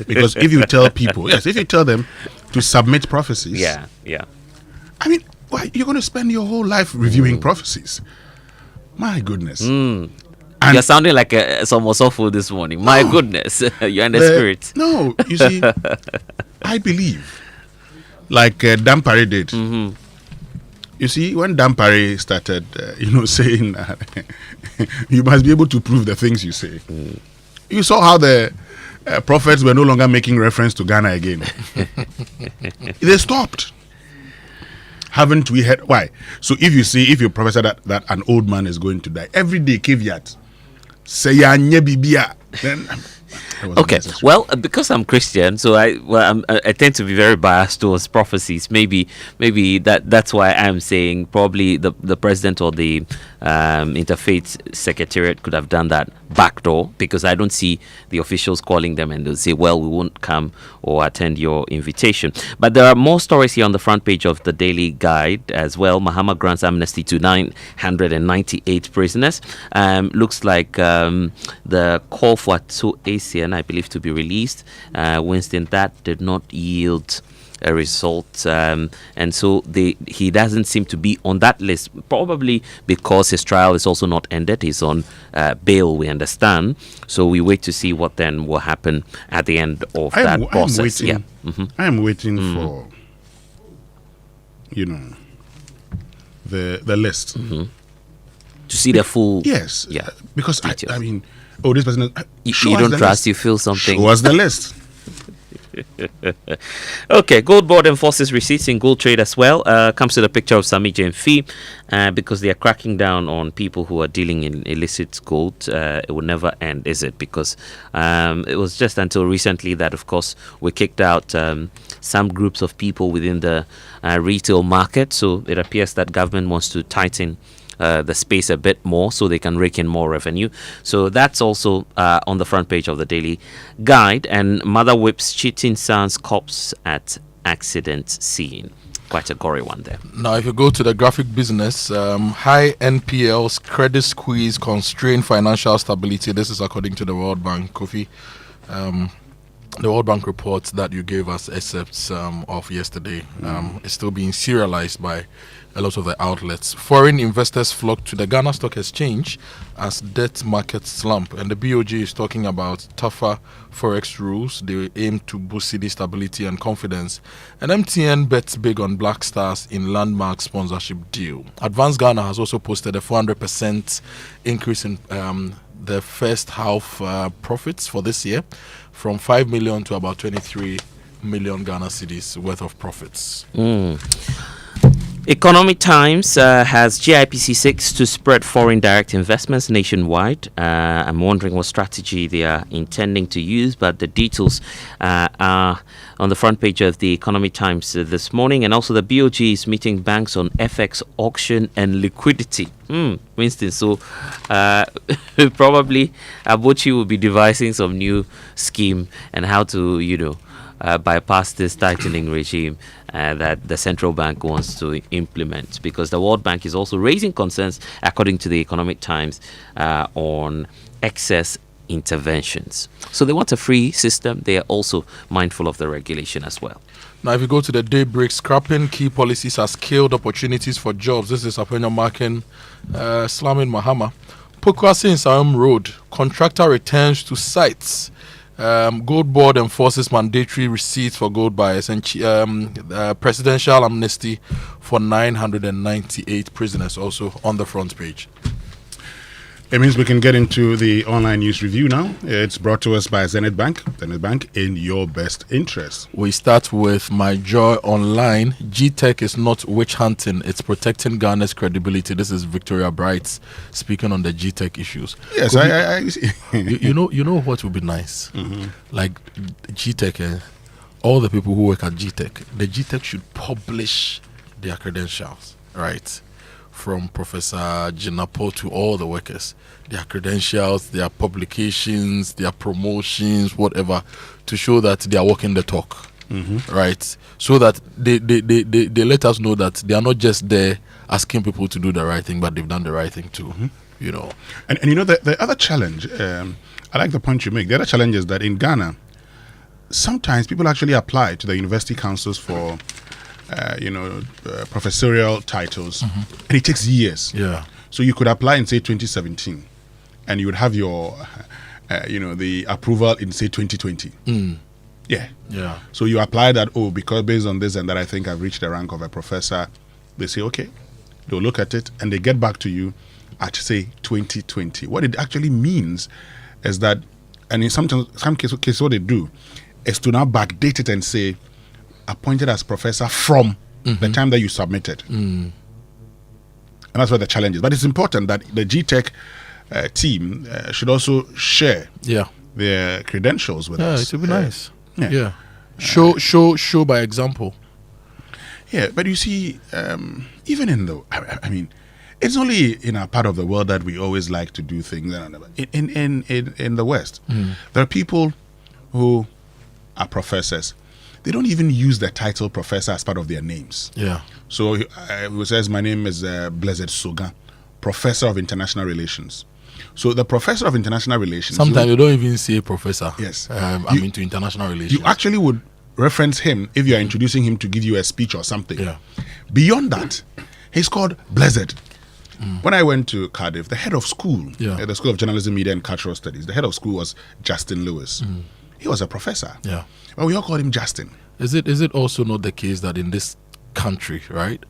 Because if you tell people, if you tell them to submit prophecies, I mean, why you're going to spend your whole life reviewing prophecies? My goodness. You're sounding like some Osofo this morning. My goodness, you're in the spirit. No, you see, I believe, like Dampare did. You see, when Dampare started, saying that you must be able to prove the things you say, you saw how the prophets were no longer making reference to Ghana again. They stopped. haven't we heard why? So if you prophesy that an old man is going to die every day, caveat, say then. Okay, well, because I'm Christian, so I tend to be very biased towards prophecies. Maybe that's why I'm saying probably the president or the interfaith secretariat could have done that backdoor, because I don't see the officials calling them and they'll say, well, we won't come or attend your invitation. But there are more stories here on the front page of the Daily Guide as well. Mahama grants amnesty to 998 prisoners. Looks like the call for ASEAN, I believe, to be released. Winston, that did not yield a result, and so he doesn't seem to be on that list, probably because his trial is also not ended. He's on bail, we understand, so we wait to see what then will happen at the end of that process. I am waiting for the list to see the full because I mean, this person you don't trust, you feel something. Show us the list. Okay, Gold Board enforces receipts in gold trade as well. Comes to the picture of Sami Jemfi, because they are cracking down on people who are dealing in illicit gold. It will never end, is it? Because it was just until recently that, of course, we kicked out some groups of people within the retail market. So it appears that government wants to tighten the space a bit more so they can rake in more revenue. So that's also on the front page of the Daily Guide. And mother whips cheating son's cops at accident scene. Quite a gory one there. Now, if you go to the graphic business, high NPLs, credit squeeze, constrain financial stability. This is according to the World Bank, Kofi. The World Bank report that you gave us excerpts of yesterday is still being serialized by a lot of the outlets. Foreign investors flock to the Ghana Stock Exchange as debt markets slump, and the BOG is talking about tougher forex rules. They aim to boost city stability and confidence. And MTN bets big on Black Stars in landmark sponsorship deal. Advanced Ghana has also posted a 400% increase in the first half profits for this year, from 5 million to about 23 million Ghana cedis worth of profits. Economic Times has GIPC 6 to spread foreign direct investments nationwide. I'm wondering what strategy they are intending to use, but the details are on the front page of the Economic Times this morning. And also the BOG is meeting banks on FX auction and liquidity. Winston, so probably Abochi will be devising some new scheme and how to, bypass this tightening regime that the central bank wants to implement, because the World Bank is also raising concerns, according to the Economic Times, on excess interventions. So they want a free system. They are also mindful of the regulation as well. Now, if you go to the Daybreak, scrapping key policies has killed opportunities for jobs. This is Apenya Marken slamming Mahama. Pokuase in Nsawam Road, contractor returns to sites. Gold Board enforces mandatory receipts for gold buyers, and presidential amnesty for 998 prisoners also on the front page. It means we can get into the online news review now. It's brought to us by Zenith Bank. Zenith Bank, in your best interest. We start with My Joy Online. G-Tech is not witch hunting, it's protecting Ghana's credibility. This is Victoria Bright speaking on the G-Tech issues. Yes, you know what would be nice? Like G-Tech, all the people who work at G-Tech, the G-Tech should publish their credentials, right? From Professor Jinapo to all the workers, their credentials, their publications, their promotions, whatever, to show that they are walking the talk, right? So that they let us know that they are not just there asking people to do the right thing, but they've done the right thing too, And the other challenge, I like the point you make. The other challenge is that in Ghana, sometimes people actually apply to the university councils for professorial titles, and it takes years. Yeah. So you could apply in, say, 2017, and you would have your, the approval in, say, 2020. Yeah. Yeah. So you apply that, because based on this and that, I think I've reached the rank of a professor. They say, okay. They'll look at it, and they get back to you at, say, 2020. What it actually means is that, and in some cases, what they do is to now backdate it and say, appointed as professor from the time that you submitted. And that's where the challenge is. But it's important that the GTech team should also share their credentials with us. Yeah, it would be nice. Yeah. Show by example. Yeah, but you see, even in the, I mean, it's only in a part of the world that we always like to do things. In the West, there are people who are professors. They don't even use the title professor as part of their names. Yeah. So who says, my name is Blessed Sogah, Professor of International Relations. So the Professor of International Relations. Sometimes you don't even say professor. Yes. I'm into international relations. You actually would reference him if you are introducing him to give you a speech or something. Yeah. Beyond that, he's called Blessed. When I went to Cardiff, the head of school, at the School of Journalism, Media and Cultural Studies, the head of school was Justin Lewis. He was a professor. Yeah. But we all called him Justin. Is it also not the case that in this country, right,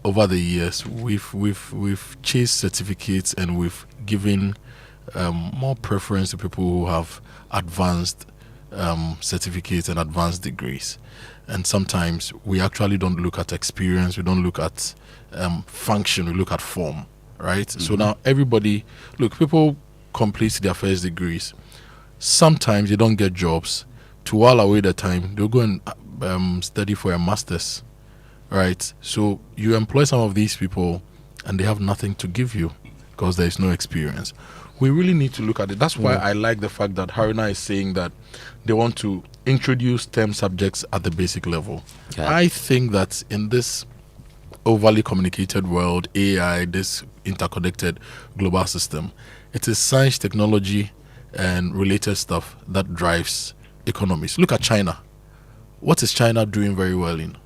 over the years, we've chased certificates and we've given more preference to people who have advanced certificates and advanced degrees, and sometimes we actually don't look at experience, we don't look at function, we look at form, right? So now everybody, people complete their first degrees, sometimes they don't get jobs. To while away the time, they'll go and study for a master's, right? So you employ some of these people and they have nothing to give you because there is no experience. We really need to look at it. That's why I like the fact that Haruna is saying that they want to introduce STEM subjects at the basic level. Yeah. I think that in this overly communicated world, AI, this interconnected global system, it is science, technology, and related stuff that drives economies. Look at China. What is China doing very well in?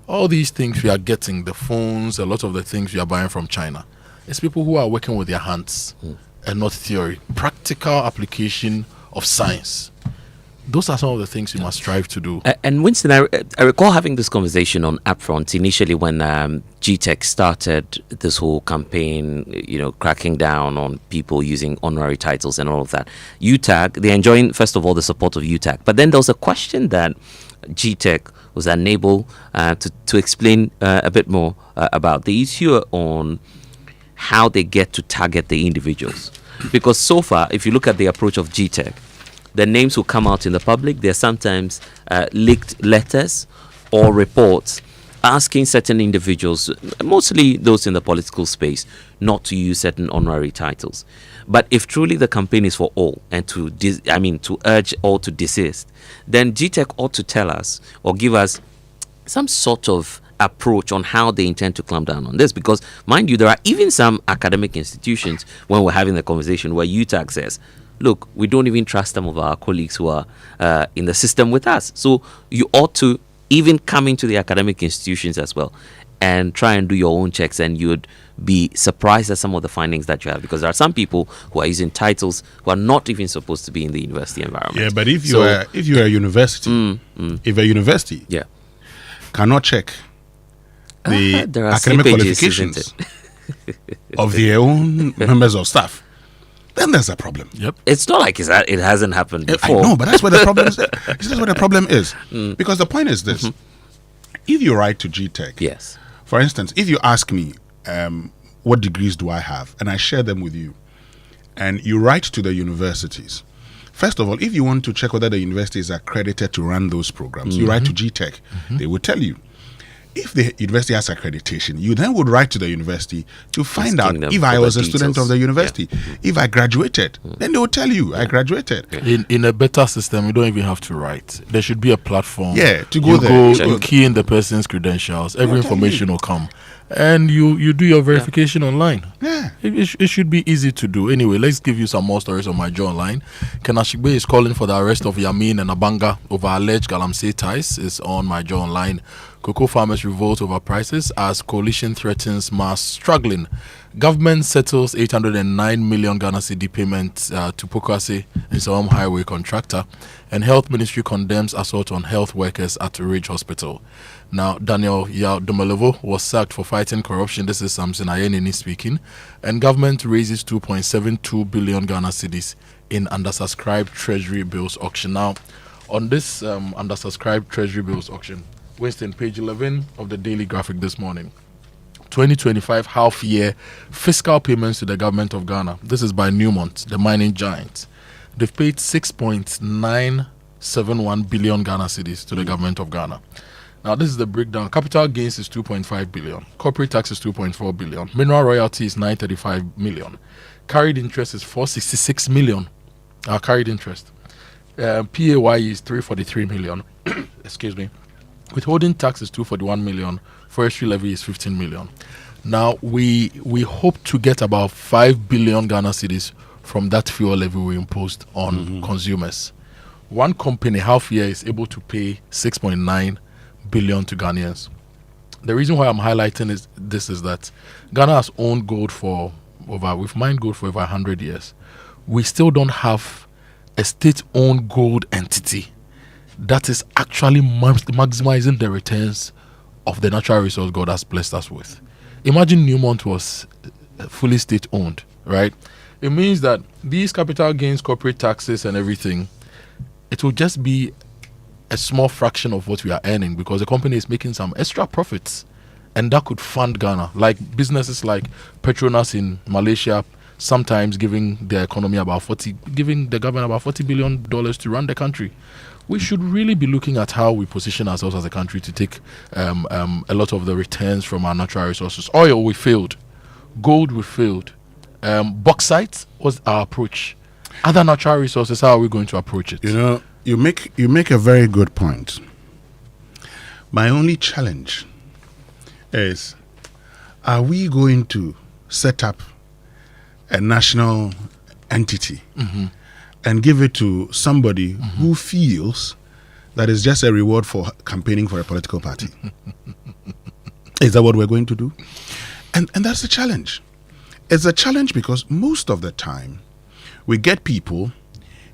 All these things we are getting, the phones, a lot of the things we are buying from China, it's people who are working with their hands and not theory. Practical application of science. Those are some of the things you must strive to do. And Winston, I recall having this conversation on Upfront initially when GTech started this whole campaign, cracking down on people using honorary titles and all of that. UTAG, they're enjoying, first of all, the support of UTAG. But then there was a question that GTech was unable to explain a bit more about the issue on how they get to target the individuals. Because so far, if you look at the approach of GTech, the names will come out in the public. They're sometimes leaked letters or reports asking certain individuals, mostly those in the political space, not to use certain honorary titles. But if truly the campaign is for all and to urge all to desist, then GTech ought to tell us or give us some sort of approach on how they intend to clamp down on this. Because, mind you, there are even some academic institutions, when we're having the conversation, where UTAG says, look, we don't even trust some of our colleagues who are in the system with us. So you ought to even come into the academic institutions as well and try and do your own checks, and you'd be surprised at some of the findings that you have, because there are some people who are using titles who are not even supposed to be in the university environment. Yeah, but if you are a university, if a university cannot check the academic qualifications of their own members of staff, then there's a problem. Yep. It's not like it hasn't happened before. I know, but that's where the problem is. That's where the problem is. Because the point is this. If you write to GTech, yes. For instance, if you ask me, what degrees do I have, and I share them with you, and you write to the universities, first of all, if you want to check whether the university is accredited to run those programs, you write to GTech. They will tell you. If the university has accreditation, you then would write to the university to find out if I was a student of the university. If I graduated, then they will tell you I graduated. In a better system, you don't even have to write. There should be a platform. Yeah, to go there. You key in the person's credentials. Every information will come. And you do your verification online. Yeah. It should be easy to do. Anyway, let's give you some more stories on My Joe Online. Kenashigbe is calling for the arrest of Yamin and Abanga over alleged Galamsey ties. It's on My Joe Online. Cocoa farmers revolt over prices as coalition threatens mass struggling. Government settles 809 million Ghana cedi payment to Pokuase Nsawam Highway contractor. And Health Ministry condemns assault on health workers at Ridge Hospital. Now, Daniel Yadomelevo was sacked for fighting corruption. This is Samson Ayenini speaking. And government raises 2.72 billion Ghana cedis in undersubscribed treasury bills auction. Now, on this undersubscribed treasury bills auction, Winston, page 11 of the Daily Graphic this morning. 2025 half-year fiscal payments to the government of Ghana. This is by Newmont, the mining giant. They've paid 6.971 billion Ghana cedis to the government of Ghana. Now, this is the breakdown. Capital gains is 2.5 billion. Corporate tax is 2.4 billion. Mineral royalty is 935 million. Carried interest is 466 million. Carried interest. PAYE is 343 million. Excuse me. Withholding tax is 241 million. Forestry levy is 15 million. Now, we hope to get about 5 billion Ghana cedis from that fuel levy we imposed on consumers. One company half year is able to pay 6.9 billion to Ghanaians. The reason why I'm highlighting this is that Ghana has owned gold we've mined gold for over 100 years. We still don't have a state-owned gold entity that is actually maximizing the returns of the natural resource God has blessed us with. Imagine Newmont was fully state-owned, right? It means that these capital gains, corporate taxes and everything, it will just be a small fraction of what we are earning because the company is making some extra profits, and that could fund Ghana. Like businesses like Petronas in Malaysia, sometimes giving the economy giving the government about $40 billion to run the country. We should really be looking at how we position ourselves as a country to take a lot of the returns from our natural resources. Oil, we failed. Gold, we failed. Bauxite was our approach. Other natural resources, how are we going to approach it? You know, you make a very good point. My only challenge is, are we going to set up a national entity and give it to somebody who feels that is just a reward for campaigning for a political party? Is that what we're going to do? And that's the challenge. It's a challenge because most of the time we get people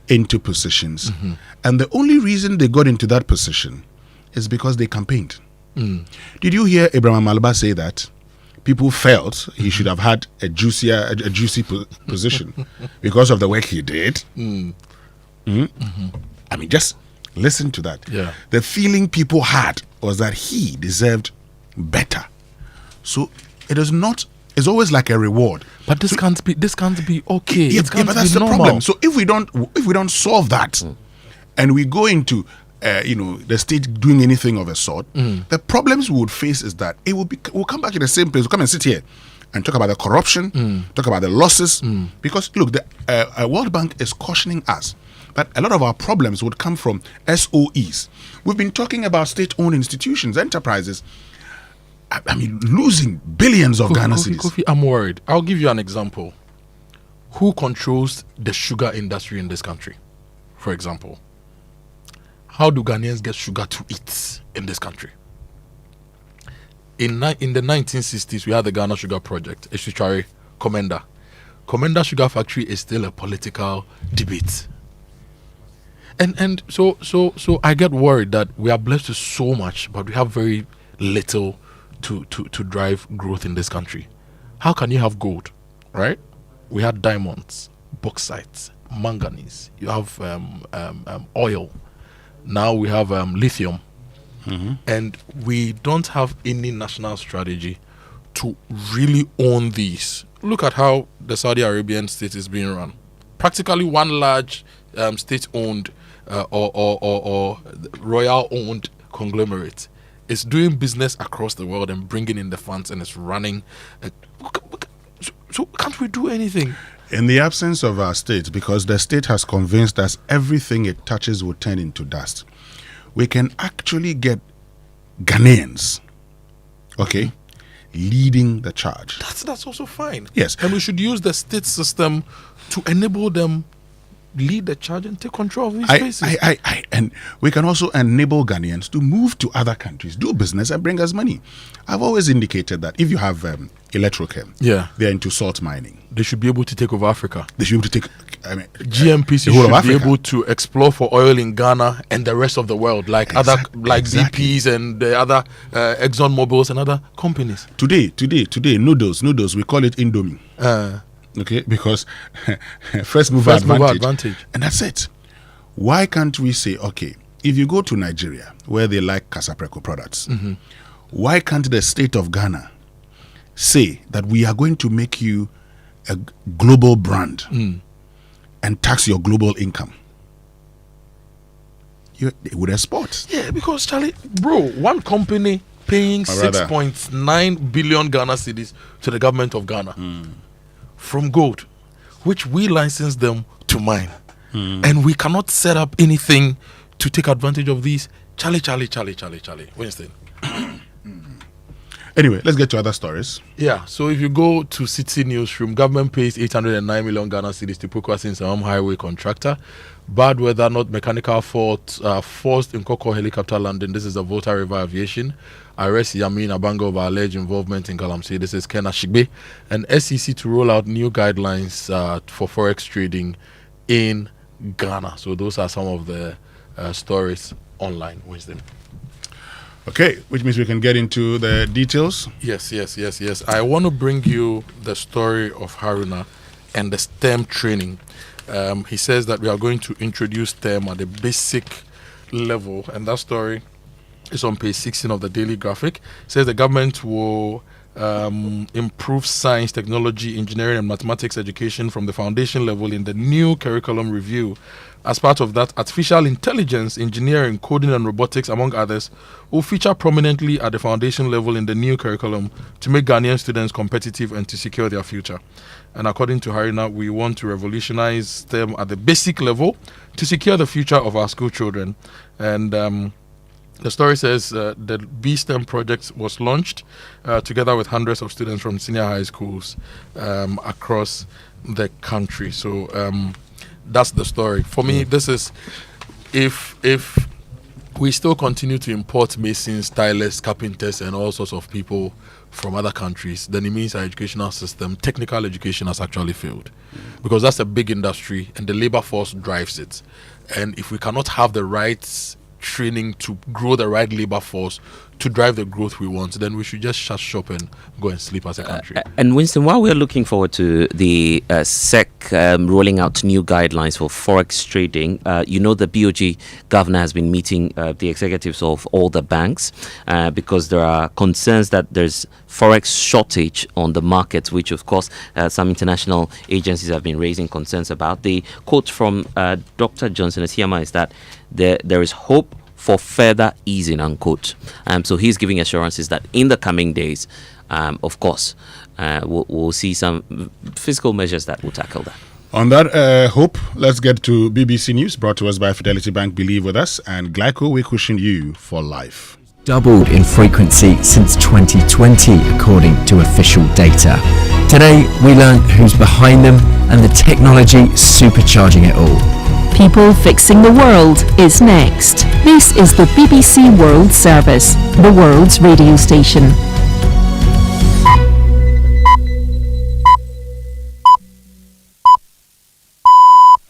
into positions and the only reason they got into that position is because they campaigned. Did you hear Abraham Malaba say that people felt he should have had a juicy position because of the work he did? I mean, just listen to that. Yeah. The feeling people had was that he deserved better. So it is not. It's always like a reward. But this can't be okay. Yeah, It can't but that's be the normal. problem. So if we don't solve that, and we go into the state doing anything of a sort, the problems we would face is that we'll come back in the same place. We'll come and sit here and talk about the corruption, talk about the losses. Because look, the World Bank is cautioning us that a lot of our problems would come from SOEs. We've been talking about state-owned institutions, enterprises. I mean, losing billions of Ghana cedis. Kofi, I'm worried. I'll give you an example. Who controls the sugar industry in this country, for example? How do Ghanaians get sugar to eat in this country? In the 1960s, we had the Ghana Sugar Project, Esuchari, Komenda. Komenda Sugar Factory is still a political debate. And so I get worried that we are blessed with so much, but we have very little to drive growth in this country. How can you have gold, right? We had diamonds, bauxite, manganese. You have oil. Now we have lithium. And we don't have any national strategy to really own these. Look at how the Saudi Arabian state is being run. Practically one large state-owned or royal-owned conglomerate is doing business across the world and bringing in the funds, and it's running. So can't we do anything? In the absence of our state, because the state has convinced us everything it touches will turn into dust, we can actually get Ghanaians, leading the charge. That's also fine. Yes. And we should use the state system to enable them lead the charge and take control of these spaces. And we can also enable Ghanaians to move to other countries, do business, and bring us money. I've always indicated that if you have Electrochem, they're into salt mining. They should be able to take over Africa. They should be able to take GMPC should be able to explore for oil in Ghana and the rest of the world, like BPs and the other Exxon Mobils and other companies. Today, noodles, we call it Indomie. Because first mover advantage. And that's it. Why can't we say, if you go to Nigeria, where they like Casapreco products, why can't the state of Ghana say that we are going to make you a global brand and tax your global income? They would export. Yeah, because Charlie, bro, one company paying 6.9 billion Ghana cedis to the government of Ghana from gold, which we license them to mine, and we cannot set up anything to take advantage of these. Charlie, Winston. Anyway, let's get to other stories. Yeah, so if you go to City Newsroom, government pays 809 million Ghana cedis to Pokuase Nsawam highway contractor. Bad weather, not mechanical fault, forced in Nkoko helicopter landing. This is the Volta River Aviation. Arrest Yamin Abango over alleged involvement in Galamsey. This is Ken Ashigbe. And SEC to roll out new guidelines for forex trading in Ghana. So those are some of the stories online. Wisdom. Okay, which means we can get into the details. Yes. I want to bring you the story of Haruna and the STEM training. He says that we are going to introduce STEM at the basic level, and that story is on page 16 of the Daily Graphic. It says the government will improve science, technology, engineering, and mathematics education from the foundation level in the new curriculum review. As part of that, artificial intelligence, engineering, coding, and robotics, among others, will feature prominently at the foundation level in the new curriculum to make Ghanaian students competitive and to secure their future. And according to Haruna, we want to revolutionize STEM at the basic level to secure the future of our school children. And the story says the B-STEM project was launched together with hundreds of students from senior high schools across the country. So that's the story. For me, this is if we still continue to import masons, stylists, carpenters, and all sorts of people from other countries, then it means our educational system, technical education, has actually failed. Because that's a big industry and the labor force drives it. And if we cannot have the right training to grow the right labor force to drive the growth we want, then we should just shut shop and go and sleep as a country. And Winston, while we're looking forward to the SEC rolling out new guidelines for forex trading, the BOG governor has been meeting the executives of all the banks because there are concerns that there's forex shortage on the markets, which of course some international agencies have been raising concerns about. The quote from Dr. Johnson Asiama is that there is hope for further easing, unquote. So he's giving assurances that in the coming days, of course, we'll see some fiscal measures that will tackle that. On that hope, let's get to BBC News, brought to us by Fidelity Bank. Believe with us, and Glyco, we cushion you for life. Doubled in frequency since 2020, according to official data. Today, we learn who's behind them and the technology supercharging it all. People Fixing the World is next. This is the BBC World Service, the world's radio station.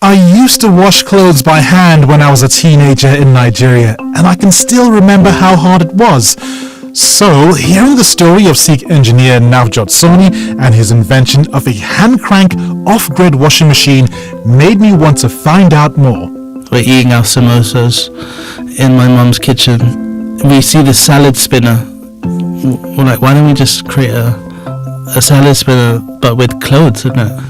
I used to wash clothes by hand when I was a teenager in Nigeria, and I can still remember how hard it was. So, hearing the story of Sikh engineer Navjot Soni and his invention of a hand-crank off-grid washing machine made me want to find out more. We're eating our samosas in my mum's kitchen. We see the salad spinner. We're like, why don't we just create a salad spinner but with clothes in it?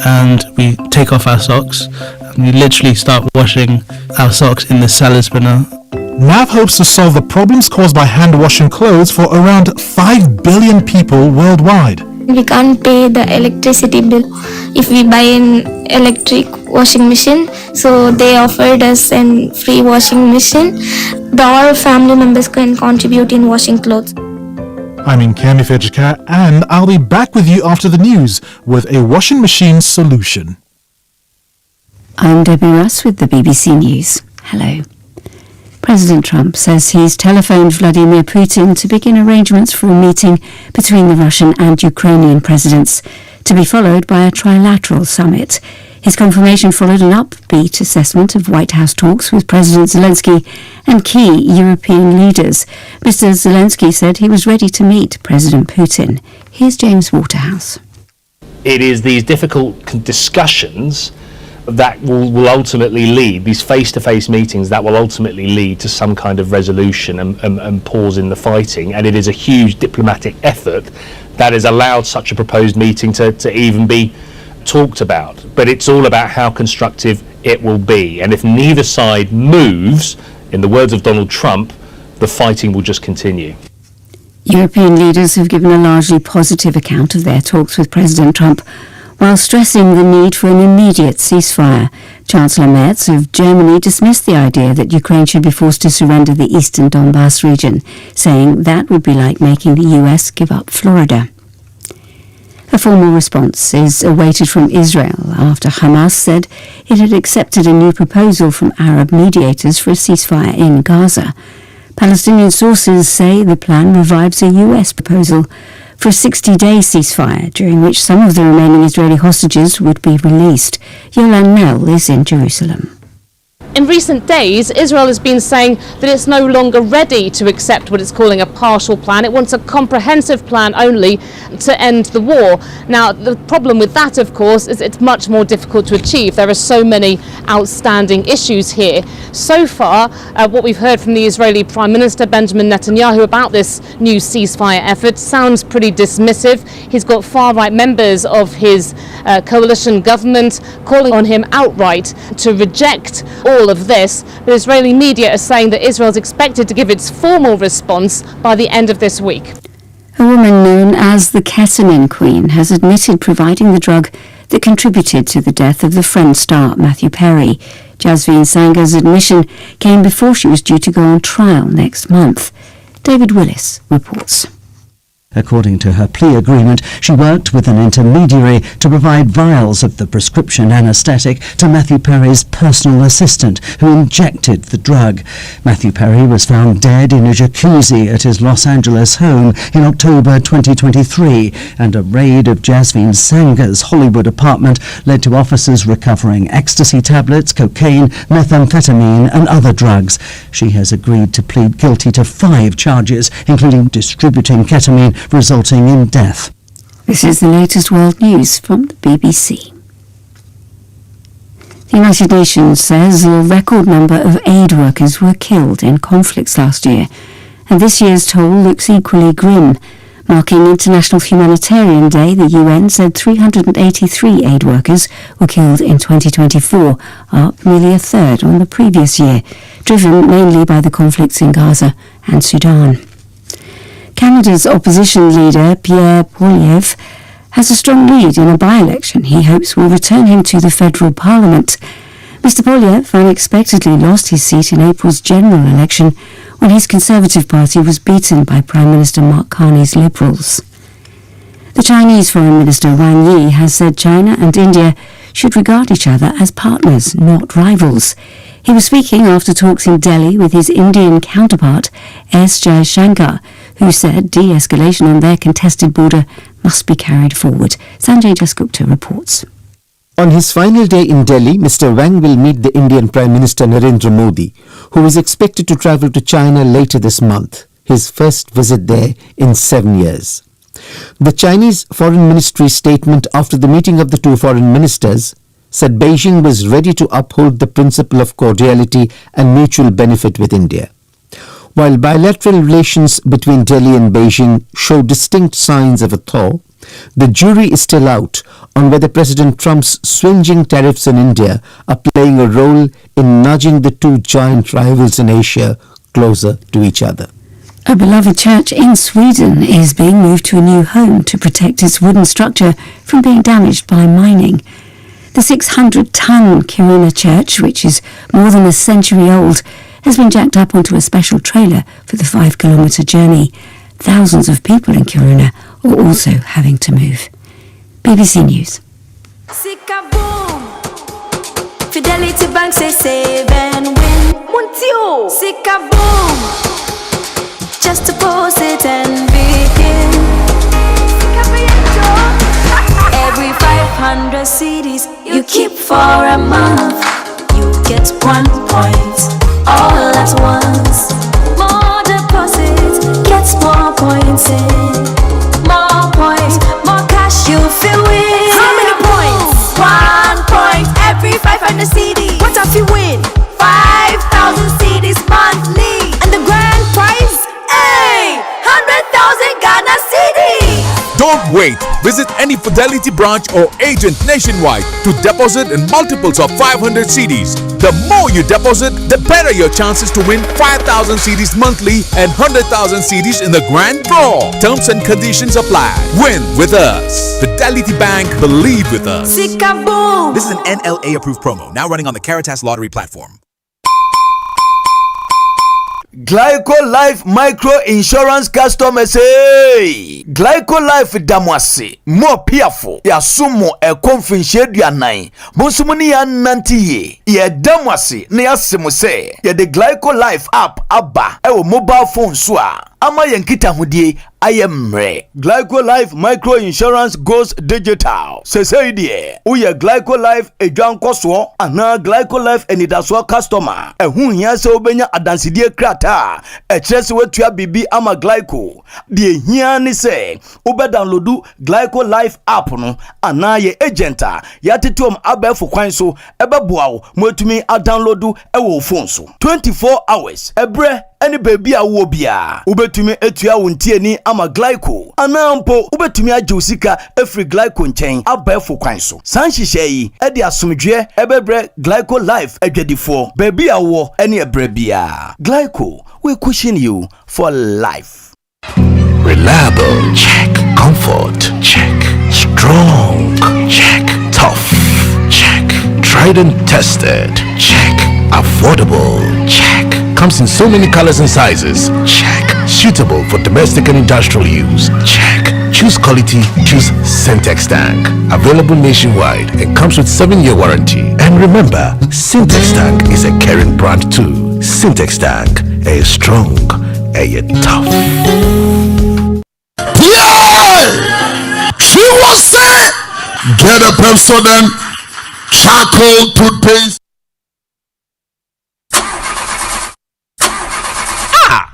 And we take off our socks and we literally start washing our socks in the salad spinner. Nav hopes to solve the problems caused by hand-washing clothes for around 5 billion people worldwide. We can't pay the electricity bill if we buy an electric washing machine, so they offered us a free washing machine. All family members can contribute in washing clothes. I'm Nkemi Fejika, and I'll be back with you after the news with a washing machine solution. I'm Debbie Russ with the BBC News. Hello. President Trump says he's telephoned Vladimir Putin to begin arrangements for a meeting between the Russian and Ukrainian presidents, to be followed by a trilateral summit. His confirmation followed an upbeat assessment of White House talks with President Zelensky and key European leaders. Mr. Zelensky said he was ready to meet President Putin. Here's James Waterhouse. It is these difficult discussions that will ultimately lead, these face-to-face meetings, that will ultimately lead to some kind of resolution and pause in the fighting. And it is a huge diplomatic effort that has allowed such a proposed meeting to even be talked about. But it's all about how constructive it will be. And if neither side moves, in the words of Donald Trump, the fighting will just continue. European leaders have given a largely positive account of their talks with President Trump, while stressing the need for an immediate ceasefire. Chancellor Merz of Germany dismissed the idea that Ukraine should be forced to surrender the eastern Donbass region, saying that would be like making the US give up Florida. A formal response is awaited from Israel after Hamas said it had accepted a new proposal from Arab mediators for a ceasefire in Gaza. Palestinian sources say the plan revives a US proposal for a 60-day ceasefire, during which some of the remaining Israeli hostages would be released. Yolan Nell is in Jerusalem. In recent days, Israel has been saying that it's no longer ready to accept what it's calling a partial plan. It wants a comprehensive plan only to end the war. Now, the problem with that, of course, is it's much more difficult to achieve. There are so many outstanding issues here. So far, what we've heard from the Israeli Prime Minister Benjamin Netanyahu about this new ceasefire effort sounds pretty dismissive. He's got far-right members of his coalition government calling on him outright to reject all of this, but Israeli media are saying that Israel is expected to give its formal response by the end of this week. A woman known as the Ketamine Queen has admitted providing the drug that contributed to the death of the Friends star Matthew Perry. Jasveen Sangar's admission came before she was due to go on trial next month. David Willis reports. According to her plea agreement, she worked with an intermediary to provide vials of the prescription anaesthetic to Matthew Perry's personal assistant, who injected the drug. Matthew Perry was found dead in a jacuzzi at his Los Angeles home in October 2023, and a raid of Jasveen Sangar's Hollywood apartment led to officers recovering ecstasy tablets, cocaine, methamphetamine and other drugs. She has agreed to plead guilty to 5 charges, including distributing ketamine, resulting in death. This is the latest world news from the BBC. The United Nations says a record number of aid workers were killed in conflicts last year, and this year's toll looks equally grim. Marking International Humanitarian Day, the UN said 383 aid workers were killed in 2024, up nearly a third on the previous year, driven mainly by the conflicts in Gaza and Sudan. Canada's opposition leader, Pierre Poilievre, has a strong lead in a by-election he hopes will return him to the federal parliament. Mr Poilievre unexpectedly lost his seat in April's general election when his Conservative Party was beaten by Prime Minister Mark Carney's Liberals. The Chinese Foreign Minister Wang Yi has said China and India should regard each other as partners, not rivals. He was speaking after talks in Delhi with his Indian counterpart, S. Jaishankar, who said de-escalation on their contested border must be carried forward. Sanjay Dasgupta reports. On his final day in Delhi, Mr. Wang will meet the Indian Prime Minister Narendra Modi, who is expected to travel to China later this month, his first visit there in 7 years. The Chinese Foreign Ministry statement after the meeting of the two foreign ministers said Beijing was ready to uphold the principle of cordiality and mutual benefit with India. While bilateral relations between Delhi and Beijing show distinct signs of a thaw, the jury is still out on whether President Trump's swinging tariffs on India are playing a role in nudging the two giant rivals in Asia closer to each other. A beloved church in Sweden is being moved to a new home to protect its wooden structure from being damaged by mining. The 600-ton Kiruna church, which is more than a century old, has been jacked up onto a special trailer for the 5-kilometre journey. Thousands of people in Kiruna are also having to move. BBC News. Fidelity Bank say save and win. Montio. Sika boom. Just deposit and begin. Every 500 CDs you keep for a month, you get 1 point all at once. More deposits, gets more points in. More points, more cash you feel with. How many points? 1 point every 500. 500 CDs. What if you win? 5,000 CDs monthly. And the grand prize? Hey! 100,000 Ghana CDs. Don't wait. Visit any Fidelity branch or agent nationwide to deposit in multiples of 500 CDs. The more you deposit, the better your chances to win 5,000 CDs monthly and 100,000 CDs in the grand draw. Terms and conditions apply. Win with us. Fidelity Bank, believe with us. This is an NLA approved promo, now running on the Caritas Lottery platform. Glyco Life Micro Insurance customers, hey! Glyco Life damwase more piafo ya sumo e konfinhye duanan monsumuni ya nantiye ye damwase na yasemo se ye the Glyco Life app aba e wo mobile phone so a ama yankita hudie ayemre. Glyco Life Micro Insurance goes digital. Say die uye Glyco Life edwankoso ana Glyco Life enidaso customer ehun hia se obenya adansidie krata ekyerese wetua bibi ama Glyco die hia ni se ube downloadu Glyco Life app no ana ye agenta ya tetom abefo kwan so ebeboa wo mwetumi a downloadu ewo phone so 24 hours ebre any baby a wo bia ubetumi etua wontie ni ama Glyco anampo ubetumi ajeusika efri Glyco nchen abefo kwan so sanhihye yi e de asomdwe ebebre Glyco Life adwadifo baby a wo any ebre bia Glyco we cushion you for life. Reliable, check. Comfort, check. Strong, check. Tough, check. Tried and tested, check. Affordable, check. Comes in so many colors and sizes, check. Suitable for domestic and industrial use, check. Choose quality, choose Syntex Tank. Available nationwide and comes with 7-year warranty. And remember, Syntex Tank is a caring brand too. Syntex Tank, a strong, a tough. Yeah! She was saying, get a Pepsodent charcoal toothpaste.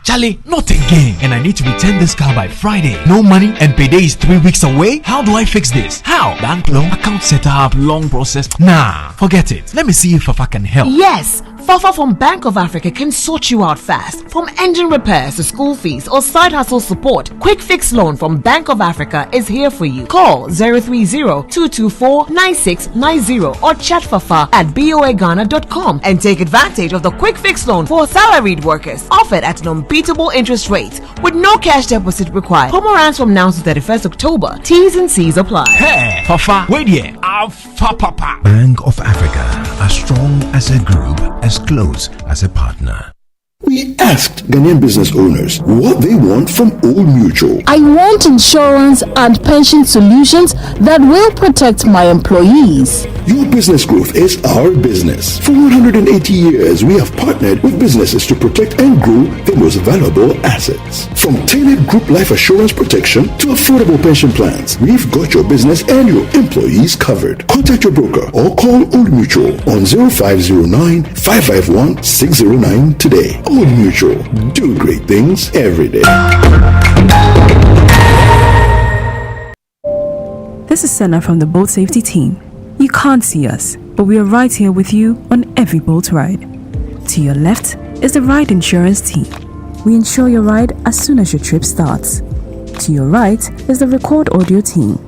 Charlie, not again. And I need to return this car by Friday. No money and payday is 3 weeks away. How do I fix this? How? Bank loan, account setup, long process. Nah, forget it. Let me see if Fafa can help. Yes, Fafa from Bank of Africa can sort you out fast. From engine repairs to school fees or side hustle support, Quick Fix Loan from Bank of Africa is here for you. Call 030-224-9690 or chat Fafa at boaghana.com and take advantage of the Quick Fix Loan for salaried workers offered at an unbeatable interest rate with no cash deposit required. Promo runs from now to 31st October. T's and C's apply. Hey, Fafa, wait here. Papa. Bank of Africa, as strong as a group, as close as a partner. We asked Ghanaian business owners what they want from Old Mutual. I want insurance and pension solutions that will protect my employees. Your business growth is our business. For 180 years, we have partnered with businesses to protect and grow their most valuable assets. From tailored group life assurance protection to affordable pension plans, we've got your business and your employees covered. Contact your broker or call Old Mutual on 0509 551 609 today. Old Mutual, do great things every day. This is Senna from the boat safety team. You can't see us, but we are right here with you on every boat ride. To your left is the ride insurance team. We insure your ride as soon as your trip starts. To your right is the record audio team.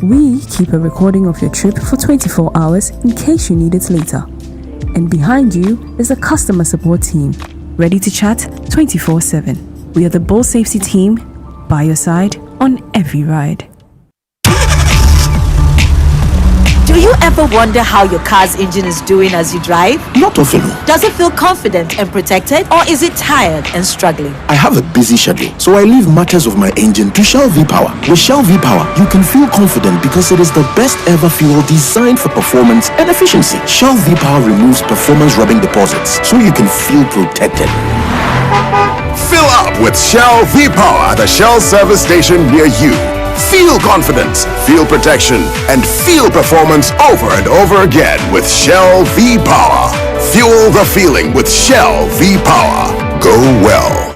We keep a recording of your trip for 24 hours in case you need it later. And behind you is the customer support team, ready to chat 24/7. We are the boat safety team, by your side on every ride. Do you ever wonder how your car's engine is doing as you drive? Not often. Does it feel confident and protected, or is it tired and struggling? I have a busy schedule, so I leave matters of my engine to Shell V-Power. With Shell V-Power, you can feel confident because it is the best ever fuel designed for performance and efficiency. Shell V-Power removes performance rubbing deposits, so you can feel protected. Fill up with Shell V-Power at the Shell service station near you. Feel confidence, feel protection, and feel performance over and over again with Shell V-Power. Fuel the feeling with Shell V-Power. Go well.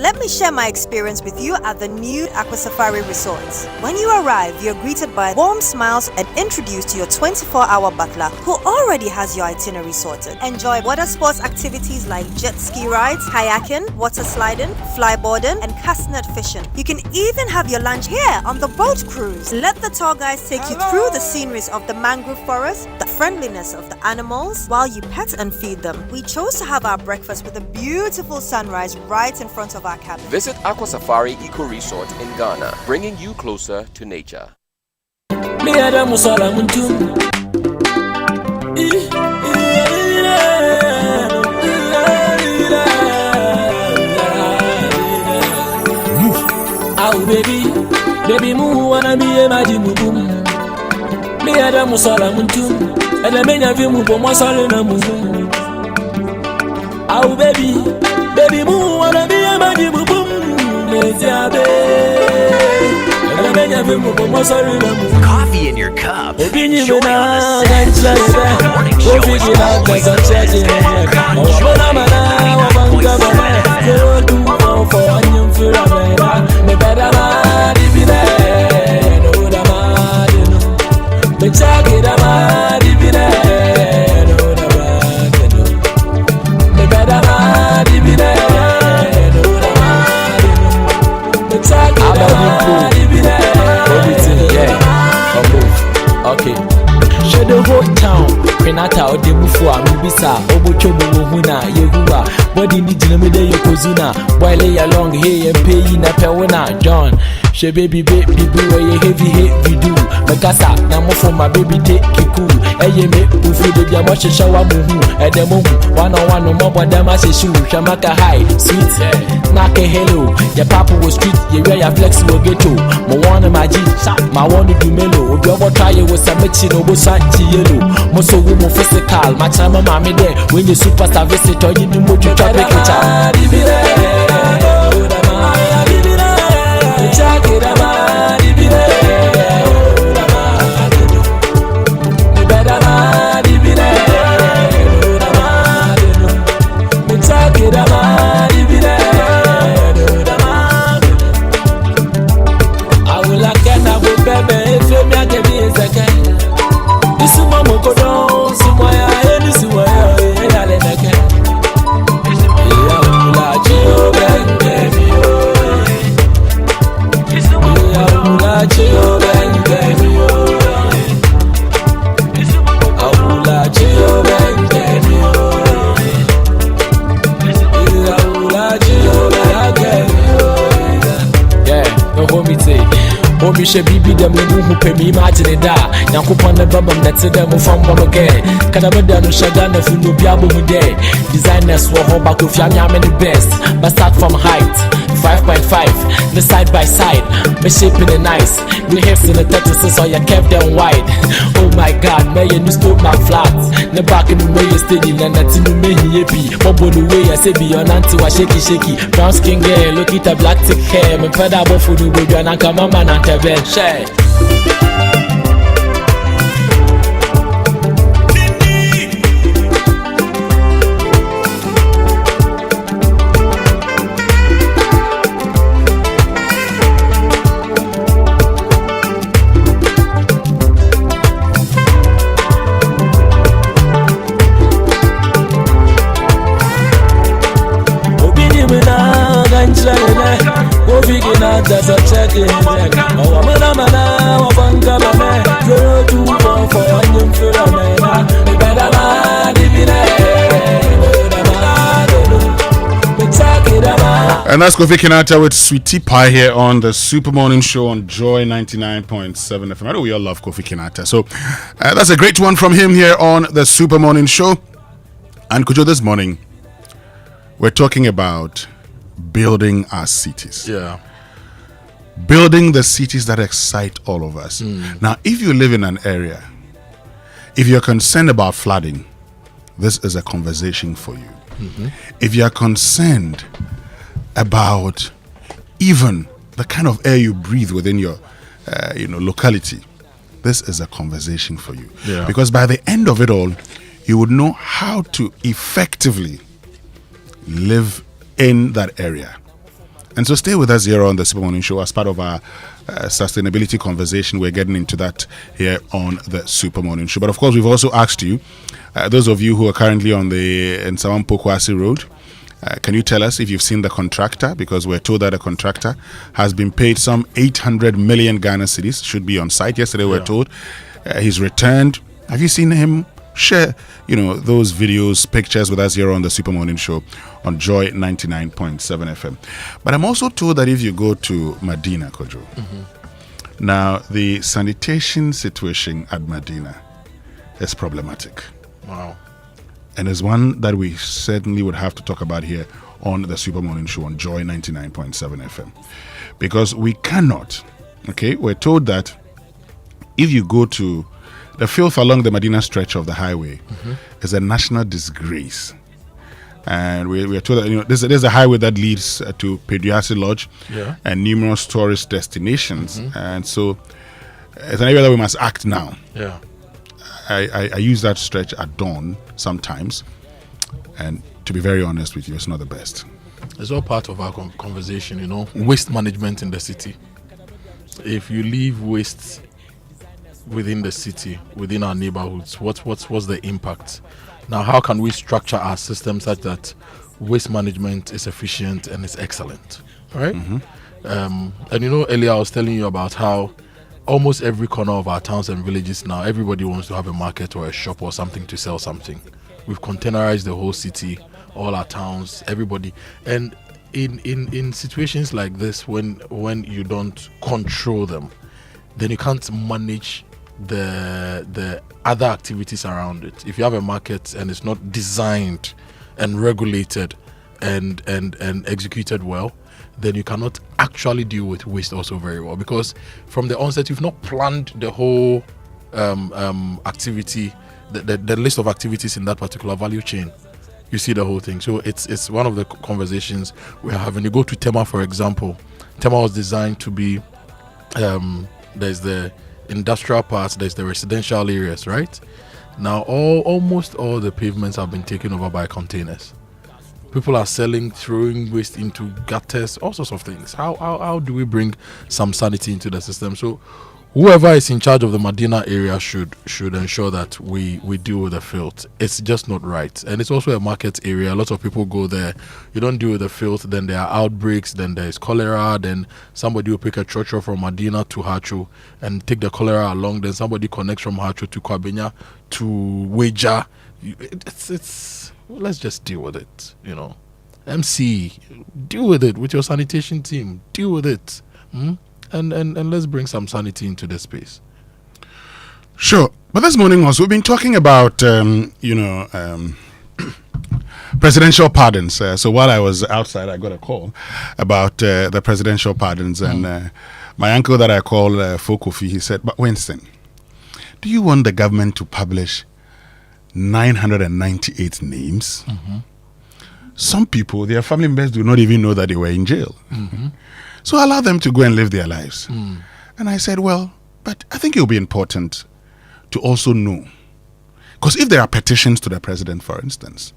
Let me share my experience with you at the new Aqua Safari Resort. When you arrive, you're greeted by warm smiles and introduced to your 24-hour butler who already has your itinerary sorted. Enjoy water sports activities like jet ski rides, kayaking, water sliding, flyboarding, and castnet fishing. You can even have your lunch here on the boat cruise. Let the tour guides take you through the sceneries of the mangrove forest, the friendliness of the animals, while you pet and feed them. We chose to have our breakfast with a beautiful sunrise right in front of our cabin. Visit Aqua Safari Eco Resort in Ghana, bringing you closer to nature. Baby move wanna be a magic boom. Me ada musala muntu, and I menya vi mu pomo sala na mu. Au baby move wanna be a magic boom. Me jabe, and I menya vi mu pomo sala na mu. Coffee in your cup. Join on the Sunday morning show is always a pleasure. Okay. Share the whole town. Penata or the bufua, Mubisa, Obochobo, Huna, Yehuba, body need to me de Yokozuna, boy lay along here and pay in a pewena, John. She baby boo, a heavy hit we do. Makasa, now for my baby take Kiku, Ayame, Bufu de Yamasha Shawa Muhu, at the moment, 1 on 1 more than my shoe, Shamaka High, sweet, Naka hello, your papa was street, you wear your flexible ghetto, Moana Maji, my one to do mellow, if you ever try it with some mixing over Santi yellow, Moso woman physical, my time, mammy there, when you superstar visitor, you do what you try to get out. Omi she bibi dem no hu pe mi imagine da Yakupon na babam na te dem from bom again Kada beda no shaga na fu no bia bo mu there Designers wo ho back of yam the best but start from height 5.5 the side by side me shaping it nice we hips in the 36 so you kept them wide oh my god me you stop my flats the back in the way you steady na nothing me hippie bobo the way I say be your auntie wa shaky brown skin girl look at the black thick hair me peda bo fu do go na kama man and bed share And that's Kofi Kinata with Sweetie Pie here on the Super Morning Show on Joy 99.7 FM. I know we all love Kofi Kinata. So that's a great one from him here on the Super Morning Show. And Kojo, this morning, we're talking about building our cities. Yeah. Building the cities that excite all of us. Now, if you live in an area, if you're concerned about flooding, this is a conversation for you. If you're concerned about even the kind of air you breathe within your locality, this is a conversation for you. Yeah. Because by the end of it all, you would know how to effectively live in that area. And so stay with us here on the Super Morning Show as part of our sustainability conversation. We're getting into that here on the Super Morning Show. But of course, we've also asked you, those of you who are currently on the Nsawam-Pokuase road, can you tell us if you've seen the contractor? Because we're told that the contractor has been paid some 800 million Ghana cedis, should be on site. Yesterday we're told he's returned. Have you seen him share, those videos, pictures with us here on the Super Morning Show on Joy 99.7 FM? But I'm also told that if you go to Medina, Kojo, now the sanitation situation at Medina is problematic. Wow. And is one that we certainly would have to talk about here on the Super Morning Show on Joy 99.7 FM. Because we cannot, we're told that if you go to the filth along the Medina stretch of the highway is a national disgrace. And we are told that there's a highway that leads to Peduasi Lodge and numerous tourist destinations. And so it's an area that we must act now. Yeah. I use that stretch at dawn sometimes, and to be very honest with you, it's not the best. It's all part of our conversation, waste management in the city. If you leave waste within the city, within our neighborhoods, what's the impact? Now, how can we structure our system such that waste management is efficient and is excellent, right? And earlier I was telling you about how almost every corner of our towns and villages now, everybody wants to have a market or a shop or something to sell something. We've containerized the whole city, all our towns, everybody. And in situations like this, when you don't control them, then you can't manage the other activities around it. If you have a market and it's not designed and regulated and executed well, then you cannot actually deal with waste also very well, because from the onset you've not planned the whole activity, the list of activities in that particular value chain. You see the whole thing. So it's one of the conversations we're having. You go to Tema, for example. Tema was designed to be there's the industrial parts, there's the residential areas, right? Now almost all the pavements have been taken over by containers. People are selling, throwing waste into gutters, all sorts of things. How do we bring some sanity into the system? So whoever is in charge of the Medina area should ensure that we deal with the filth. It's just not right. And it's also a market area. A lot of people go there. You don't deal with the filth, then there are outbreaks, then there's cholera, then somebody will pick a trotro from Medina to Hacho and take the cholera along, then somebody connects from Hacho to Kwabenya to Weja. Let's just deal with it, MC, deal with it with your sanitation team. Deal with it. And let's bring some sanity into this space. Sure. But this morning also, we've been talking about, presidential pardons. So while I was outside, I got a call about the presidential pardons. And my uncle that I call Fokofi, he said, but Winston, do you want the government to publish 998 names? Some people, their family members do not even know that they were in jail. So allow them to go and live their lives. And I said, well, but I think it will be important to also know. Because if there are petitions to the president, for instance,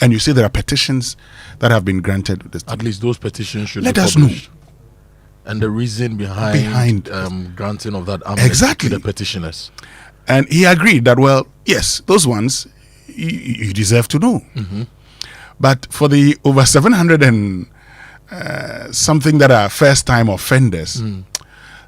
and you say there are petitions that have been granted, at least those petitions should let be us know. And the reason behind granting of that exactly to the petitioners. And he agreed that, well, yes, those ones you deserve to know. But for the over 700 and something that are first-time offenders,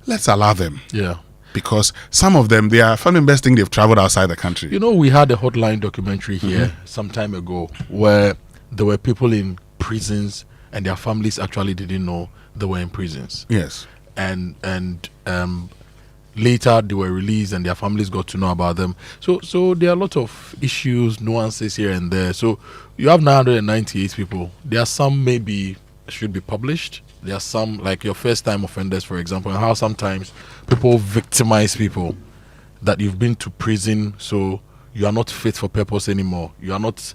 let's allow them. Yeah. Because some of them, they are family members think they've traveled outside the country. We had a hotline documentary here some time ago where there were people in prisons and their families actually didn't know they were in prisons. Yes. And later they were released and their families got to know about them. So there are a lot of issues, nuances here and there. So you have 998 people. There are some maybe should be published. There are some, like your first time offenders, for example, and how sometimes people victimize people, that you've been to prison, so you are not fit for purpose anymore. You are not,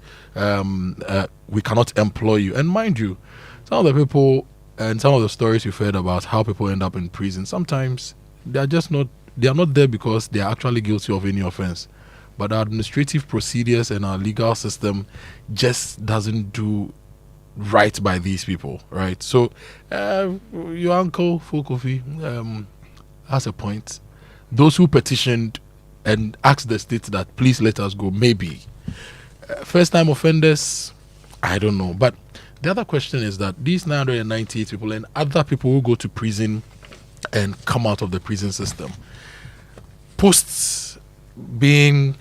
we cannot employ you. And mind you, some of the people and some of the stories you've heard about how people end up in prison, sometimes they are not there because they are actually guilty of any offense. But our administrative procedures and our legal system just doesn't do right by these people, right? So your uncle Fukofi has a point. Those who petitioned and asked the state that please let us go, maybe. First-time offenders, I don't know. But the other question is that these 998 people and other people who go to prison and come out of the prison system, posts being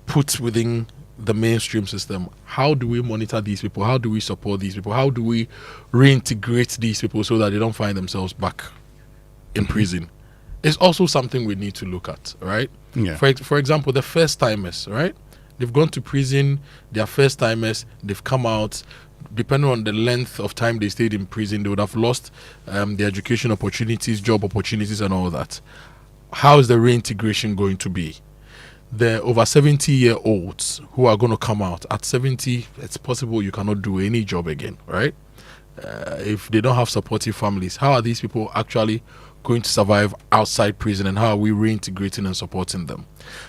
put within the mainstream system, how do we monitor these people? How do we support these people? How do we reintegrate these people so that they don't find themselves back in prison? It's also something we need to look at, right? Yeah. For example, the first timers, right? They've gone to prison, they are first timers, they've come out. Depending on the length of time they stayed in prison, they would have lost their education opportunities, job opportunities, and all that. How is the reintegration going to be? The over 70-year-olds who are going to come out at 70, it's possible you cannot do any job again, right? If they don't have supportive families, how are these people actually going to survive outside prison, and how are we reintegrating and supporting them?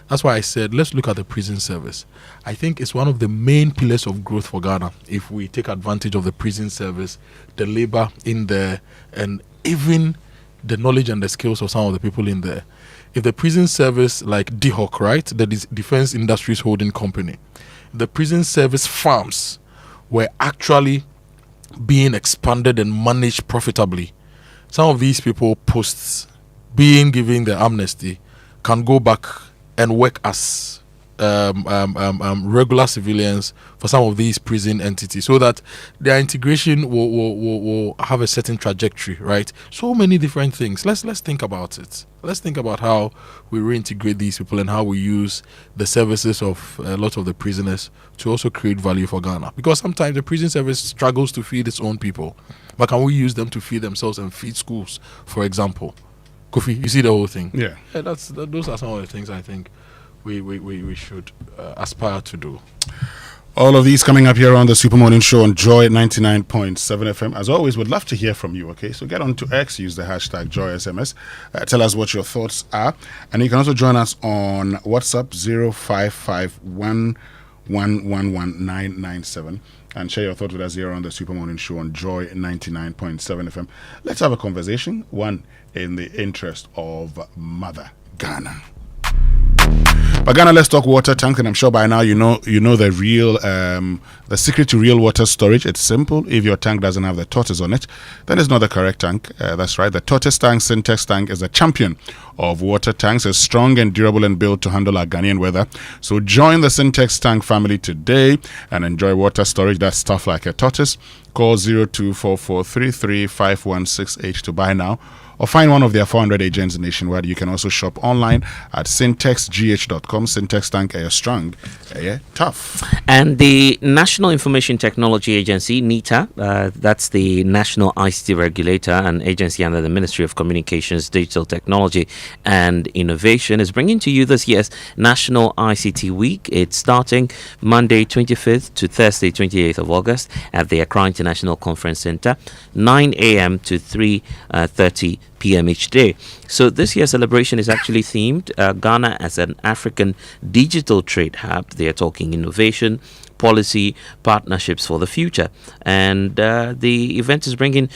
That's why I said let's look at the prison service. I think it's one of the main pillars of growth for Ghana if we take advantage of the prison service, the labor in there, and even the knowledge and the skills of some of the people in there. If the prison service, like DHOC, right, the Defense Industries Holding Company, the prison service farms were actually being expanded and managed profitably, some of these people, posts being given the amnesty, can go back and work as regular civilians for some of these prison entities, so that their integration will have a certain trajectory, right? So many different things. Let's think about it. Let's think about how we reintegrate these people and how we use the services of a lot of the prisoners to also create value for Ghana. Because sometimes the prison service struggles to feed its own people, but can we use them to feed themselves and feed schools, for example? Kofi, you see the whole thing. Yeah, those are some of the things I think we should aspire to do. All of these coming up here on the Super Morning Show on Joy 99.7 FM. As always, would love to hear from you, okay? So get on to X, use the hashtag JoySMS. Tell us what your thoughts are. And you can also join us on WhatsApp 0551111997 and share your thoughts with us here on the Super Morning Show on Joy 99.7 FM. Let's have a conversation, one in the interest of Mother Ghana. But Ghana, let's talk water tank, and I'm sure by now you know the real the secret to real water storage. It's simple. If your tank doesn't have the tortoise on it, then it's not the correct tank. That's right. The tortoise tank, Syntex tank, is the champion of water tanks. It's strong and durable and built to handle our Ghanaian weather. So join the Syntex tank family today and enjoy water storage that's tough like a tortoise. Call 0244335168 to buy now, or find one of their 400 agents nationwide. You can also shop online at syntexgh.com. Syntex tank air strong, air tough. And the National Information Technology Agency, NITA, that's the National ICT Regulator and agency under the Ministry of Communications, Digital Technology and Innovation, is bringing to you this year's National ICT Week. It's starting Monday 25th to Thursday 28th of August at the Accra International Conference Center, 9 a.m. to 3:30 p.m. each day. So this year's celebration is actually themed Ghana as an African digital trade hub. They are talking innovation, policy, partnerships for the future. And the event is bringing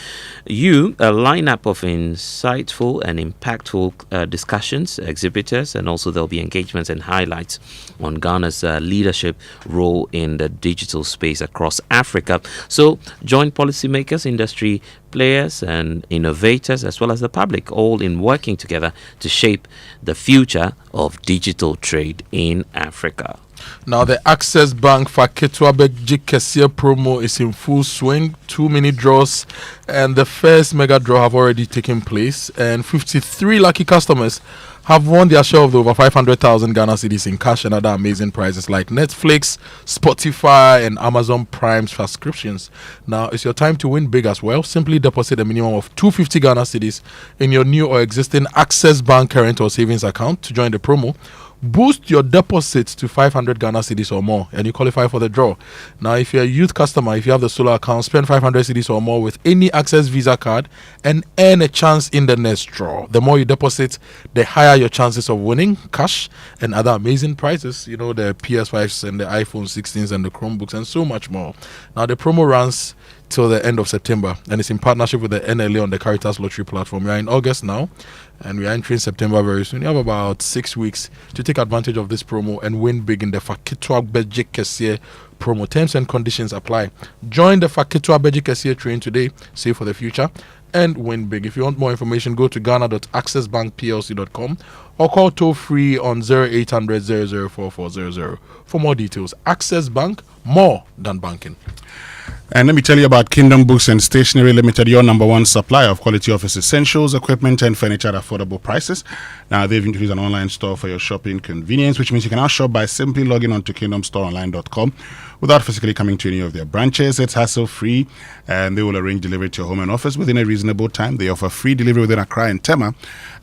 you a lineup of insightful and impactful discussions, exhibitors, and also there'll be engagements and highlights on Ghana's leadership role in the digital space across Africa. So join policymakers, industry players and innovators, as well as the public, all in working together to shape the future of digital trade in Africa. Now, the Access Bank Faketua Begji Kesia promo is in full swing. 2 mini draws, and the first mega draw have already taken place, and 53 lucky customers have won their share of the over 500,000 Ghana cedis in cash and other amazing prizes like Netflix, Spotify, and Amazon Prime subscriptions. Now, it's your time to win big as well. Simply deposit a minimum of 250 Ghana cedis in your new or existing Access Bank current or savings account to join the promo. Boost your deposit to 500 Ghana cedis or more, and you qualify for the draw. Now, if you're a youth customer, if you have the Solar account, spend 500 cedis or more with any Access Visa card and earn a chance in the next draw. The more you deposit, the higher higher your chances of winning cash and other amazing prizes. You know, the PS5s and the iPhone 16s and the Chromebooks and so much more. Now, the promo runs till the end of September, and it's in partnership with the NLA on the Caritas Lottery platform. We are in August now, and we are entering September very soon. You have about 6 weeks to take advantage of this promo and win big in the Fakitwa Beji Kesie promo. Terms and conditions apply. Join the Fakitwa Beji Kesie train today, save for the future, and win big. If you want more information, go to ghana.accessbankplc.com or call toll free on 0800 004400 for more details. Access Bank, more than banking. And let me tell you about Kingdom Books and Stationery Limited, your number one supplier of quality office essentials, equipment, and furniture at affordable prices. Now, they've introduced an online store for your shopping convenience, which means you can now shop by simply logging on to kingdomstoreonline.com without physically coming to any of their branches. It's hassle-free, and they will arrange delivery to your home and office within a reasonable time. They offer free delivery within Accra and Tema,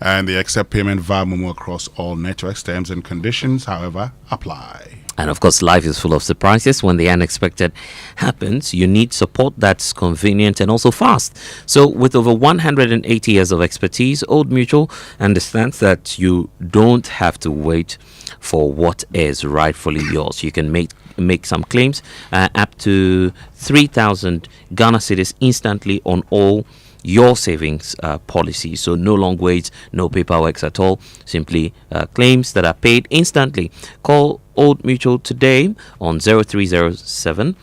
and they accept payment via Momo across all networks. Terms and conditions, however, apply. And of course, life is full of surprises. When the unexpected happens, you need support that's convenient and also fast. So with over 180 years of expertise, Old Mutual understands that you don't have to wait for what is rightfully yours. You can make some claims up to 3,000 Ghana cedis instantly on all your savings policy. So no long waits, no paperwork at all. Simply claims that are paid instantly. Call Old Mutual today on 0307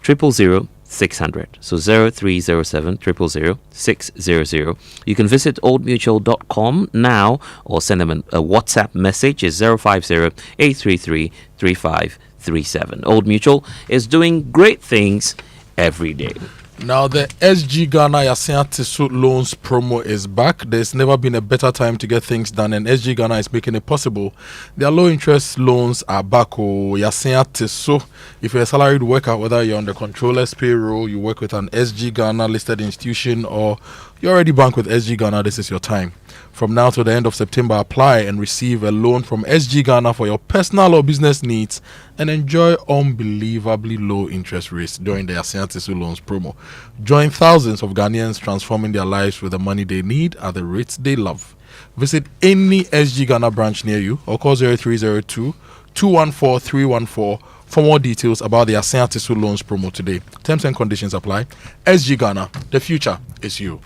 000 600. So 0307 000 600. You can visit oldmutual.com now or send them a WhatsApp message. It's 050 833 3537. Old Mutual is doing great things every day. Now, the SG Ghana Yasia Tisu loans promo is back. There's never been a better time to get things done, and SG Ghana is making it possible. Their low interest loans are back. Yasia Tisu. If you're a salaried worker, whether you're on the controller's payroll, you work with an SG Ghana listed institution, or you already bank with SG Ghana, this is your time. From now to the end of September, apply and receive a loan from SG Ghana for your personal or business needs and enjoy unbelievably low interest rates during the Asiantisu loans promo. Join thousands of Ghanaians transforming their lives with the money they need at the rates they love. Visit any SG Ghana branch near you or call 0302 214 314 for more details about the Asiantisu loans promo today. Terms and conditions apply. SG Ghana, the future is you.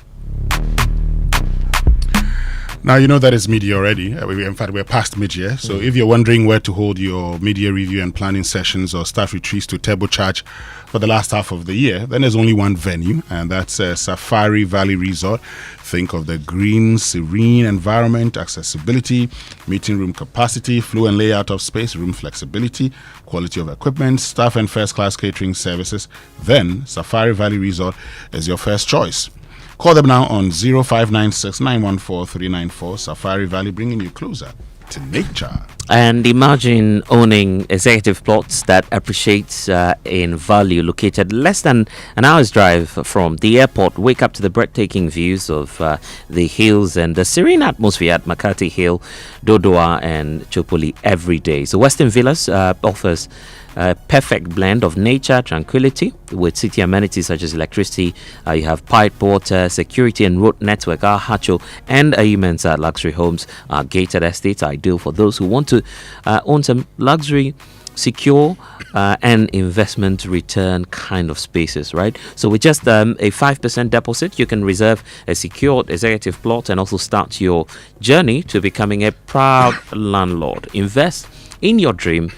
Now, you know that is mid-year already. In fact, we're past mid-year. So if you're wondering where to hold your mid-year review and planning sessions or staff retreats to turbocharge for the last half of the year, then there's only one venue, and that's Safari Valley Resort. Think of the green, serene environment, accessibility, meeting room capacity, flow and layout of space, room flexibility, quality of equipment, staff and first-class catering services. Then Safari Valley Resort is your first choice. Call them now on 0596 914 394. Safari Valley, bringing you closer to nature. And imagine owning executive plots that appreciates in value, located less than an hour's drive from the airport. Wake up to the breathtaking views of the hills and the serene atmosphere at Makati Hill, Dodoa and Chopoli every day. So Western Villas offers a perfect blend of nature, tranquility, with city amenities such as electricity. You have piped water, security and road network. Our Hacho and Ayumensa luxury homes are gated estates, ideal for those who want to own some luxury, secure and investment return kind of spaces, right? So with just a 5% deposit, you can reserve a secured executive plot and also start your journey to becoming a proud landlord. Invest in your dream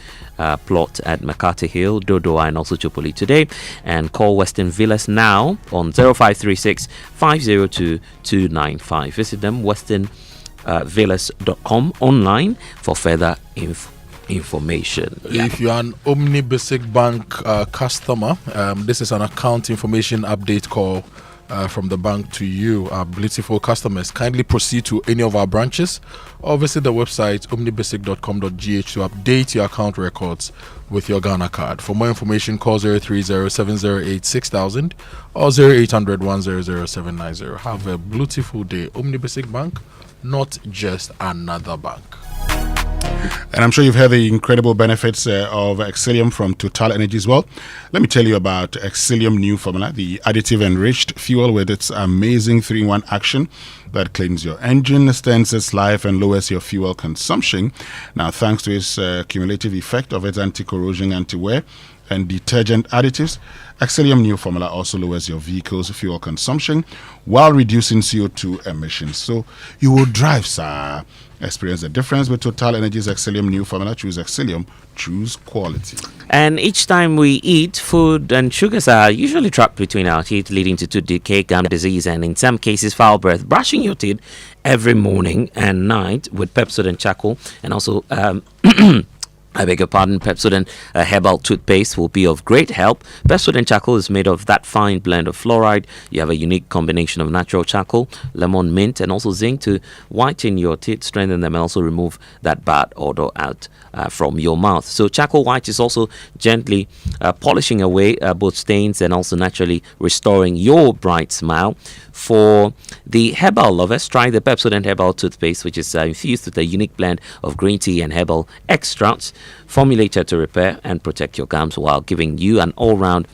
plot at Makati Hill, Dodoa and also Chopoli today, and call Western Villas now on 0536 502 295. Visit them, westernvillas.com online for further information. If you are an Omni Basic Bank customer, this is an account information update call from the bank to you, our beautiful customers. Kindly proceed to any of our branches or visit the website omnibasic.com.gh to update your account records with your Ghana card. For more information, call 030-708-6000 or 0800-100-790. Have a beautiful day. Omni Basic Bank, not just another bank. And I'm sure you've heard the incredible benefits of Exilium from Total Energy as well. Let me tell you about Exilium new formula, the additive enriched fuel with its amazing 3-in-1 action that cleans your engine, extends its life, and lowers your fuel consumption. Now, thanks to its cumulative effect of its anti-corrosion, anti-wear, and detergent additives, Exilium new formula also lowers your vehicle's fuel consumption while reducing CO2 emissions. So you will drive, sir. Experience the difference with Total Energy's Exilium new formula. Choose Exilium, choose quality. And each time we eat, food and sugars are usually trapped between our teeth, leading to tooth decay, gum disease, and in some cases foul breath. Brushing your teeth every morning and night with Pepsodent charcoal and also I beg your pardon, Pepsodent herbal toothpaste will be of great help. Pepsodent charcoal is made of that fine blend of fluoride. You have a unique combination of natural charcoal, lemon, mint, and also zinc to whiten your teeth, strengthen them, and also remove that bad odor out from your mouth. So charcoal white is also gently polishing away both stains and also naturally restoring your bright smile. For the herbal lovers, try the Pepsodent herbal toothpaste, which is infused with a unique blend of green tea and herbal extracts, formulated to repair and protect your gums while giving you an all-round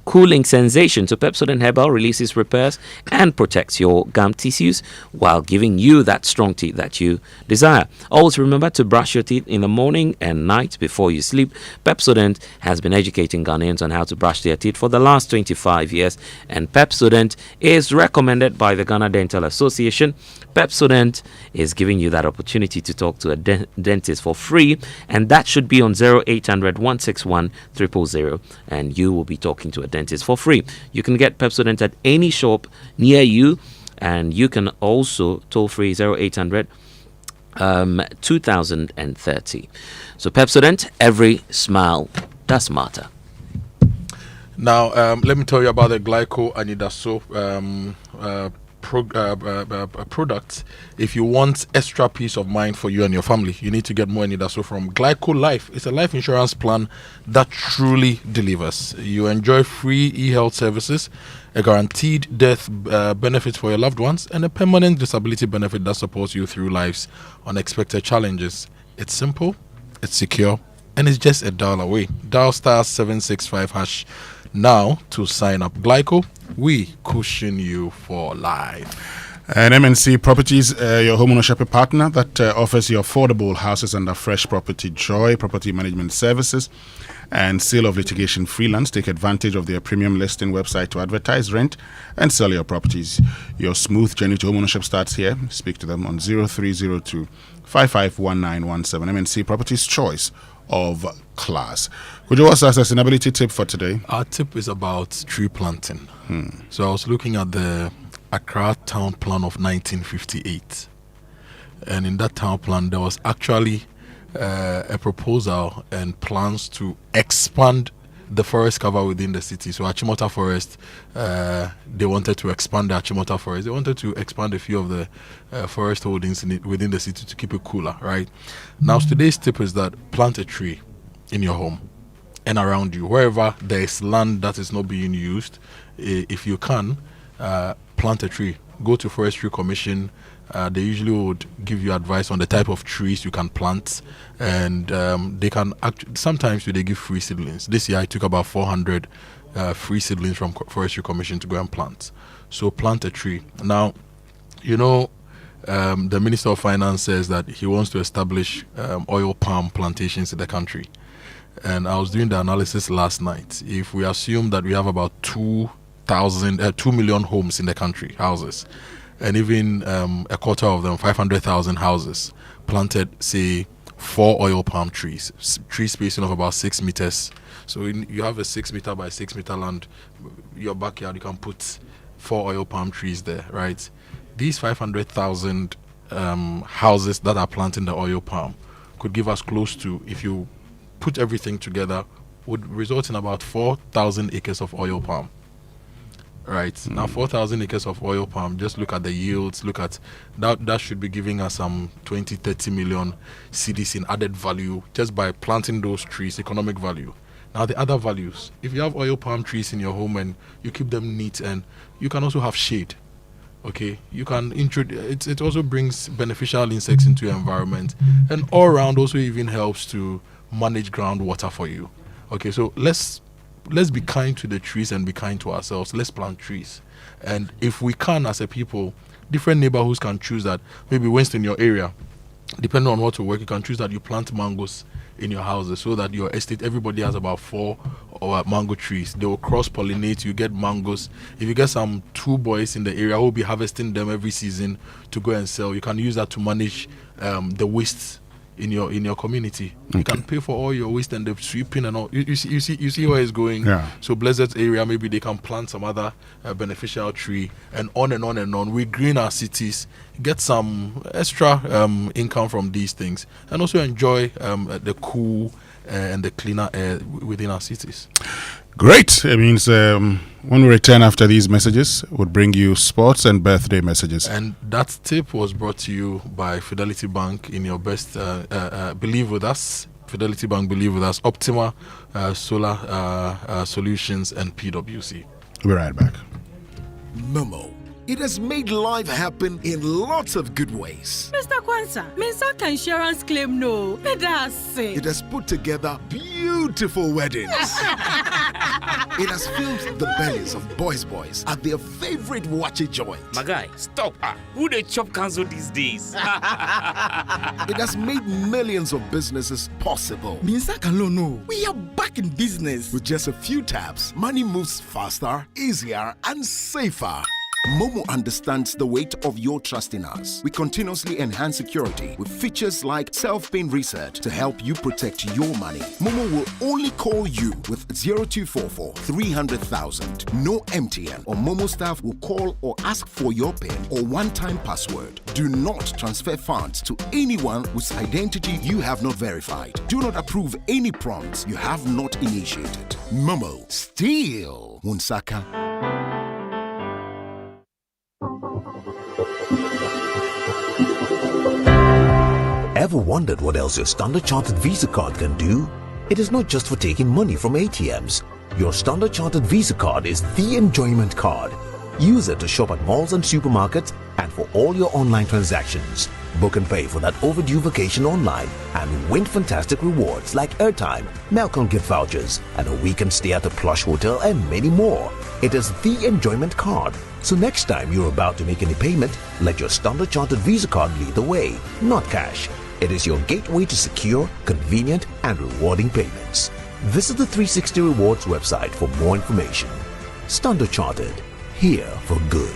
cooling sensation. So Pepsodent Herbal releases, repairs, and protects your gum tissues while giving you that strong teeth that you desire. Always remember to brush your teeth in the morning and night before you sleep. Pepsodent has been educating Ghanaians on how to brush their teeth for the last 25 years, and Pepsodent is recommended by the Ghana Dental Association. Pepsodent is giving you that opportunity to talk to a dentist for free, and that should be on 0800 161 000, and you will be talking to a dentist for free. You can get Pepsodent at any shop near you, and you can also toll free 0800 2030. So Pepsodent, every smile does matter. Now, let me tell you about the Glyco Anidaso product. If you want extra peace of mind for you and your family, you need to get more Anidaso from Glyco Life. It's a life insurance plan that truly delivers. You enjoy free e-health services, a guaranteed death benefit for your loved ones, and a permanent disability benefit that supports you through life's unexpected challenges. It's simple, it's secure, and it's just a dial away. Dial *765# now to sign up. Glyco, we cushion you for life. And MNC Properties, your home ownership partner that offers you affordable houses under Fresh Property Joy, property management services, and sale of litigation freelance. Take advantage of their premium listing website to advertise, rent, and sell your properties. Your smooth journey to home ownership starts here. Speak to them on 0302 551917. MNC Properties, choice of class. Could you also ask a sustainability tip for today? Our tip is about tree planting. So I was looking at the Accra town plan of 1958, and in that town plan there was actually a proposal and plans to expand the forest cover within the city. So Achimota Forest, they wanted to expand the Achimota Forest. They wanted to expand a few of the forest holdings within the city to keep it cooler, right? Now, today's tip is that plant a tree in your home and around you. Wherever there is land that is not being used, if you can, plant a tree. Go to Forestry Commission. They usually would give you advice on the type of trees you can plant, and they can sometimes they give free seedlings. This year I took about 400 free seedlings from Forestry Commission to go and plant. So plant a tree. Now, you know, the Minister of Finance says that he wants to establish oil palm plantations in the country, and I was doing the analysis last night. If we assume that we have about 2 million homes in the country, houses, and even a quarter of them, 500,000 houses, planted, say, 4 oil palm trees, tree spacing of about 6 meters. So you have a 6 meter by 6 meter land, your backyard, you can put 4 oil palm trees there, right? These 500,000 houses that are planting the oil palm could give us close to, if you put everything together, would result in about 4,000 acres of oil palm. Right. Now 4,000 acres of oil palm, just look at the yields, look at that should be giving us some 20-30 million cedis in added value just by planting those trees, economic value. Now the other values, if you have oil palm trees in your home and you keep them neat, and you can also have shade. Okay, you can introduce it also brings beneficial insects into your environment, and all around also even helps to manage groundwater for you. Okay, so let's be kind to the trees and be kind to ourselves. Let's plant trees. And if we can, as a people, different neighborhoods can choose that. Maybe Winston, in your area, depending on what to work, you can choose that you plant mangoes in your houses, so that your estate, everybody has about 4 mango trees. They will cross-pollinate. You get mangoes. If you get some 2 boys in the area who will be harvesting them every season to go and sell, you can use that to manage the waste in your community. You can pay for all your waste and the sweeping and all. You see where it's going. Yeah. So Blessed area, maybe they can plant some other beneficial tree, and on and on and on. We green our cities, get some extra income from these things, and also enjoy the cool and the cleaner air within our cities. Great. It means when we return after these messages, we'll bring you sports and birthday messages. And that tip was brought to you by Fidelity Bank in your best Believe With Us. Fidelity Bank, Believe With Us, Optima Solar Solutions, and PwC. We'll be right back. Momo. It has made life happen in lots of good ways. Mr. Kwanzaa, Minsaka insurance claim no. It has put together beautiful weddings. It has filled the bellies of boys at their favorite watchy joint. My guy, stop. Who they chop cancel these days? It has made millions of businesses possible. Minsaka no. We are back in business. With just a few taps, money moves faster, easier, and safer. Momo understands the weight of your trust in us. We continuously enhance security with features like self-paying reset to help you protect your money. Momo will only call you with 0244 300,000. No MTN or Momo staff will call or ask for your PIN or one-time password. Do not transfer funds to anyone whose identity you have not verified. Do not approve any prompts you have not initiated. Momo, still Munsaka. Ever wondered what else your Standard Chartered Visa card can do? It is not just for taking money from ATMs. Your Standard Chartered Visa card is the enjoyment card. Use it to shop at malls and supermarkets and for all your online transactions. Book and pay for that overdue vacation online and win fantastic rewards like airtime, Melcon gift vouchers, and a weekend stay at a plush hotel and many more. It is the enjoyment card. So next time you're about to make any payment, let your Standard Chartered Visa card lead the way, not cash. It is your gateway to secure, convenient, and rewarding payments. Visit the 360 Rewards website for more information. Standard Chartered, here for good.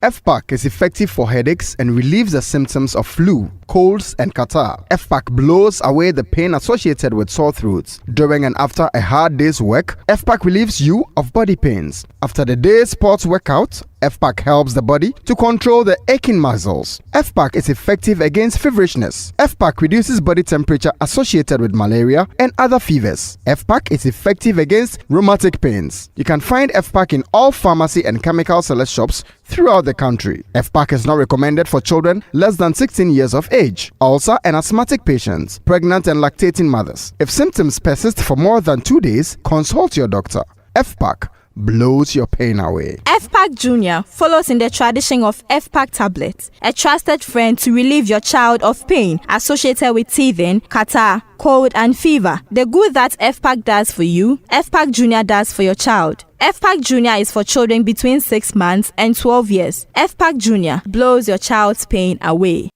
FPAC is effective for headaches and relieves the symptoms of flu, colds, and catarrh. FPAC blows away the pain associated with sore throats. During and after a hard day's work, FPAC relieves you of body pains. After the day's sports workout, FPAC helps the body to control the aching muscles. FPAC is effective against feverishness. FPAC reduces body temperature associated with malaria and other fevers. FPAC is effective against rheumatic pains. You can find FPAC in all pharmacy and chemical select shops throughout the country. FPAC is not recommended for children less than 16 years of age, ulcer and asthmatic patients, pregnant and lactating mothers. If symptoms persist for more than 2 days, consult your doctor. FPAC blows your pain away. FPAC Junior follows in the tradition of FPAC tablets, a trusted friend to relieve your child of pain associated with teething, catarrh, cold and fever. The good that FPAC does for you, FPAC Junior does for your child. FPAC Junior is for children between 6 months and 12 years. FPAC Junior blows your child's pain away.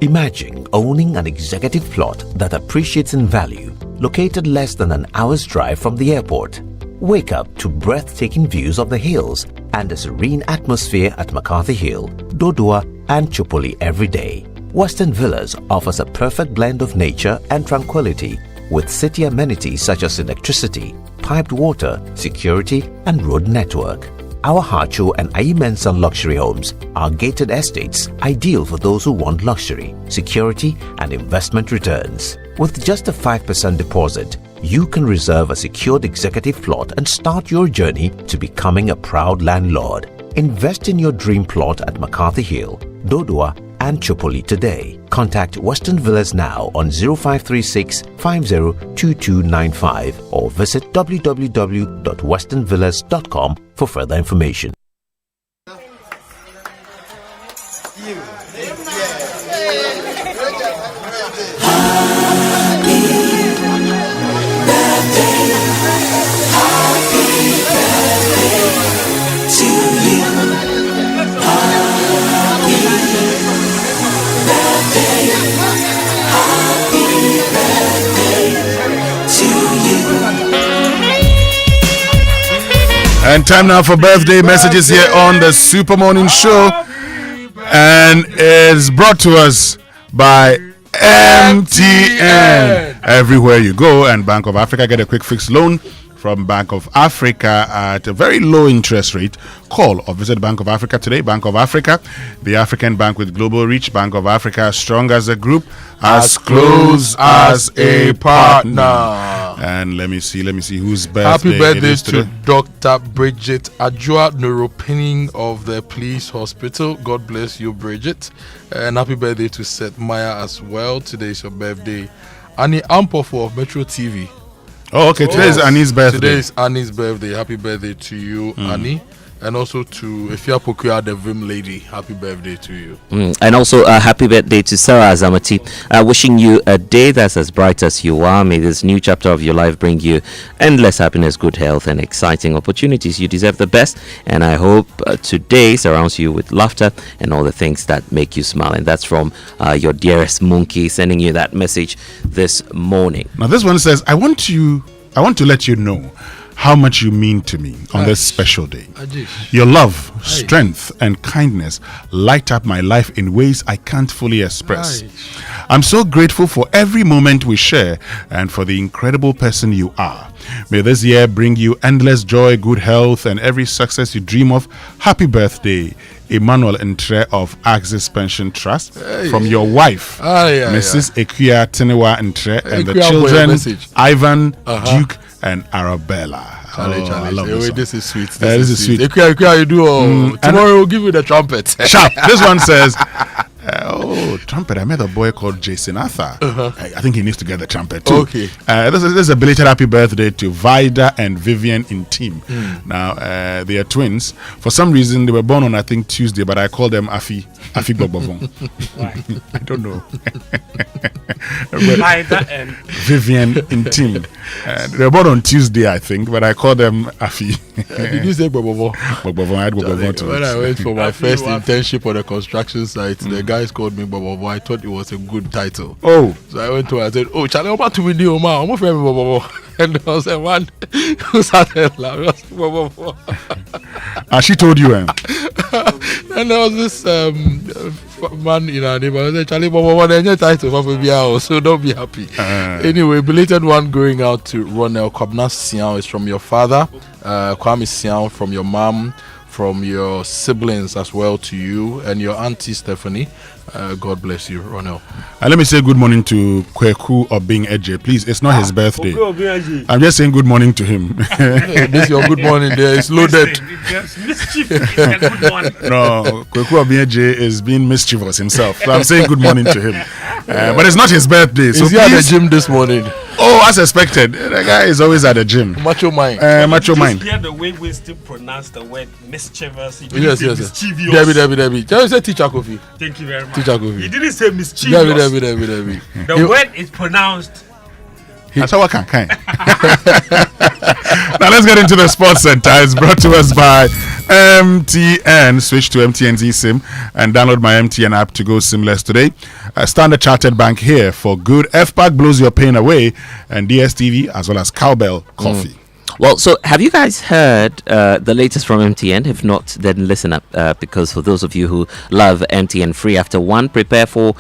Imagine owning an executive plot that appreciates in value, located less than an hour's drive from the airport. Wake up to breathtaking views of the hills and a serene atmosphere at McCarthy Hill, Dodua, and Chupoli every day. Western Villas offers a perfect blend of nature and tranquility with city amenities such as electricity, piped water, security, and road network. Our Hacho and Aimensa luxury homes are gated estates ideal for those who want luxury, security, and investment returns. With just a 5% deposit, you can reserve a secured executive plot and start your journey to becoming a proud landlord. Invest in your dream plot at McCarthy Hill, Dodua, and Chupoli today. Contact Western Villas now on 0536 502295 or visit www.westernvillas.com for further information. And time now for birthday messages here on the Super Morning Show, and it's brought to us by MTN. Everywhere you go, and Bank of Africa, get a quick fix loan from Bank of Africa at a very low interest rate. Call or visit Bank of Africa today. Bank of Africa, the African bank with global reach. Bank of Africa, strong as a group, as close as a partner. And let me see whose birthday. Happy birthday it is to today. Dr. Bridget Ajua, neuropinning of the police hospital. God bless you, Bridget. And happy birthday to Seth Meyer as well. Today is your birthday. Annie Ampofo of Metro TV. Oh, okay. Today is Annie's birthday. Today is Annie's birthday. Happy birthday to you, Annie. And also to Nsawam-Pokuase, the Vim lady. Happy birthday to you. And also happy birthday to Sarah Azamati. Wishing you a day that's as bright as you are. May this new chapter of your life bring you endless happiness, good health, and exciting opportunities. You deserve the best. And I hope today surrounds you with laughter and all the things that make you smile. And that's from your dearest monkey, sending you that message this morning. Now this one says, I want to let you know how much you mean to me on this special day. Your love, strength, and kindness light up my life in ways I can't fully express. I'm so grateful for every moment we share and for the incredible person you are. May this year bring you endless joy, good health, and every success you dream of. Happy birthday, Emmanuel Entre of Axis Pension Trust, from your wife, Mrs. Ekuya Tenewa Entre, and the children, Ivan, Duke, and Arabella. Charlie. I love this one. This is sweet. This is sweet. Ekuya, you do. Tomorrow we'll give you the trumpet. Sharp. This one says, trumpet. I met a boy called Jason Arthur. I think he needs to get the trumpet too. Okay. This is a belated happy birthday to Vida and Vivian in team. Now, they are twins. For some reason, they were born on, I think, Tuesday, but I call them Afi Bobovon. I don't know. Vida and Vivian in team. They were born on Tuesday, I think, but I call them Afi. Did you say Bobovon? Bobovon. I had Bobovon too. When I went for my first internship on the construction site, the guys called me Bobovon. I thought it was a good title. Oh. So I went to her and said, Charlie, I'm about to win you, man. I'm not from Bobovon. And I was like, man, who started laughing? I was like, Bobovon. She told you, And there was this man in our neighborhood. I said, Charlie, Bobovon, there's no title for me, so don't be happy. Anyway, belated one going out to Ronel Kwabna Sian is from your father, Kwame Sian from your mom, from your siblings as well to you, and your auntie Stephanie. God bless you, Ronel. Let me say good morning to Kweku Obing Eje. Please, it's not his birthday. I'm just saying good morning to him. This your good morning there is loaded. No, Kweku Obing Eje is being mischievous himself. So I'm saying good morning to him. But it's not his birthday. So is he at the gym this morning? Oh, as expected. The guy is always at the gym. Macho mind. Macho mind. Hear the way we still pronounce the word mischievous. Yes. Mischievous. Debbie. Tell me say teacher Kofi. Thank you very much. Teacher Kofi. He didn't say mischievous. Debbie. The word is pronounced. That's how I can. Now let's get into the sports center. It's brought to us by MTN. Switch to MTN's eSIM and download my MTN app to go SIMless today. Standard Chartered Bank here for good. FPAC blows your pain away, and DSTV as well as Cowbell Coffee. Well, so have you guys heard the latest from MTN? If not, then listen up, because for those of you who love MTN Free After One, prepare for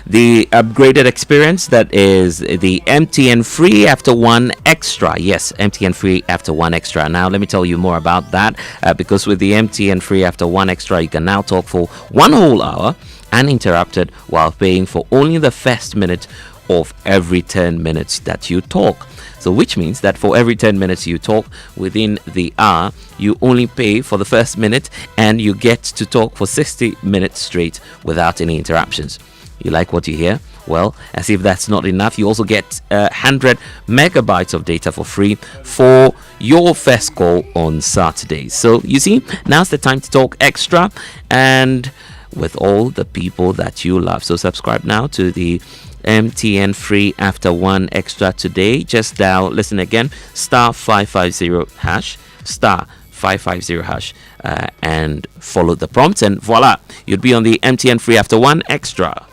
the upgraded experience that is the MTN Free After One Extra. Yes, MTN Free After One Extra. Now, let me tell you more about that, because with the MTN Free After One Extra, you can now talk for 1 whole hour uninterrupted while paying for only the first minute of every 10 minutes that you talk. So which means that for every 10 minutes you talk within the hour, you only pay for the first minute and you get to talk for 60 minutes straight without any interruptions. You like what you hear? Well, as if that's not enough, you also get 100 megabytes of data for free for your first call on Saturdays. So you see, now's the time to talk extra and with all the people that you love. So subscribe now to the MTN free after 1 extra today. Just dial, listen again, star 550 hash, star 550 hash, and follow the prompts, and voila, you'll be on the MTN free after 1 extra.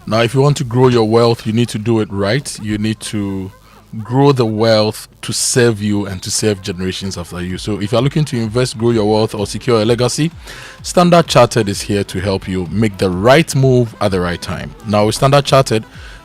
Now, if you want to grow your wealth, you need to do it right. You need to grow the wealth to serve you and to serve generations after you. So if you're looking to invest, grow your wealth, or secure a legacy, Standard Chartered is here to help you make the right move at the right time. Now, with Standard Chartered,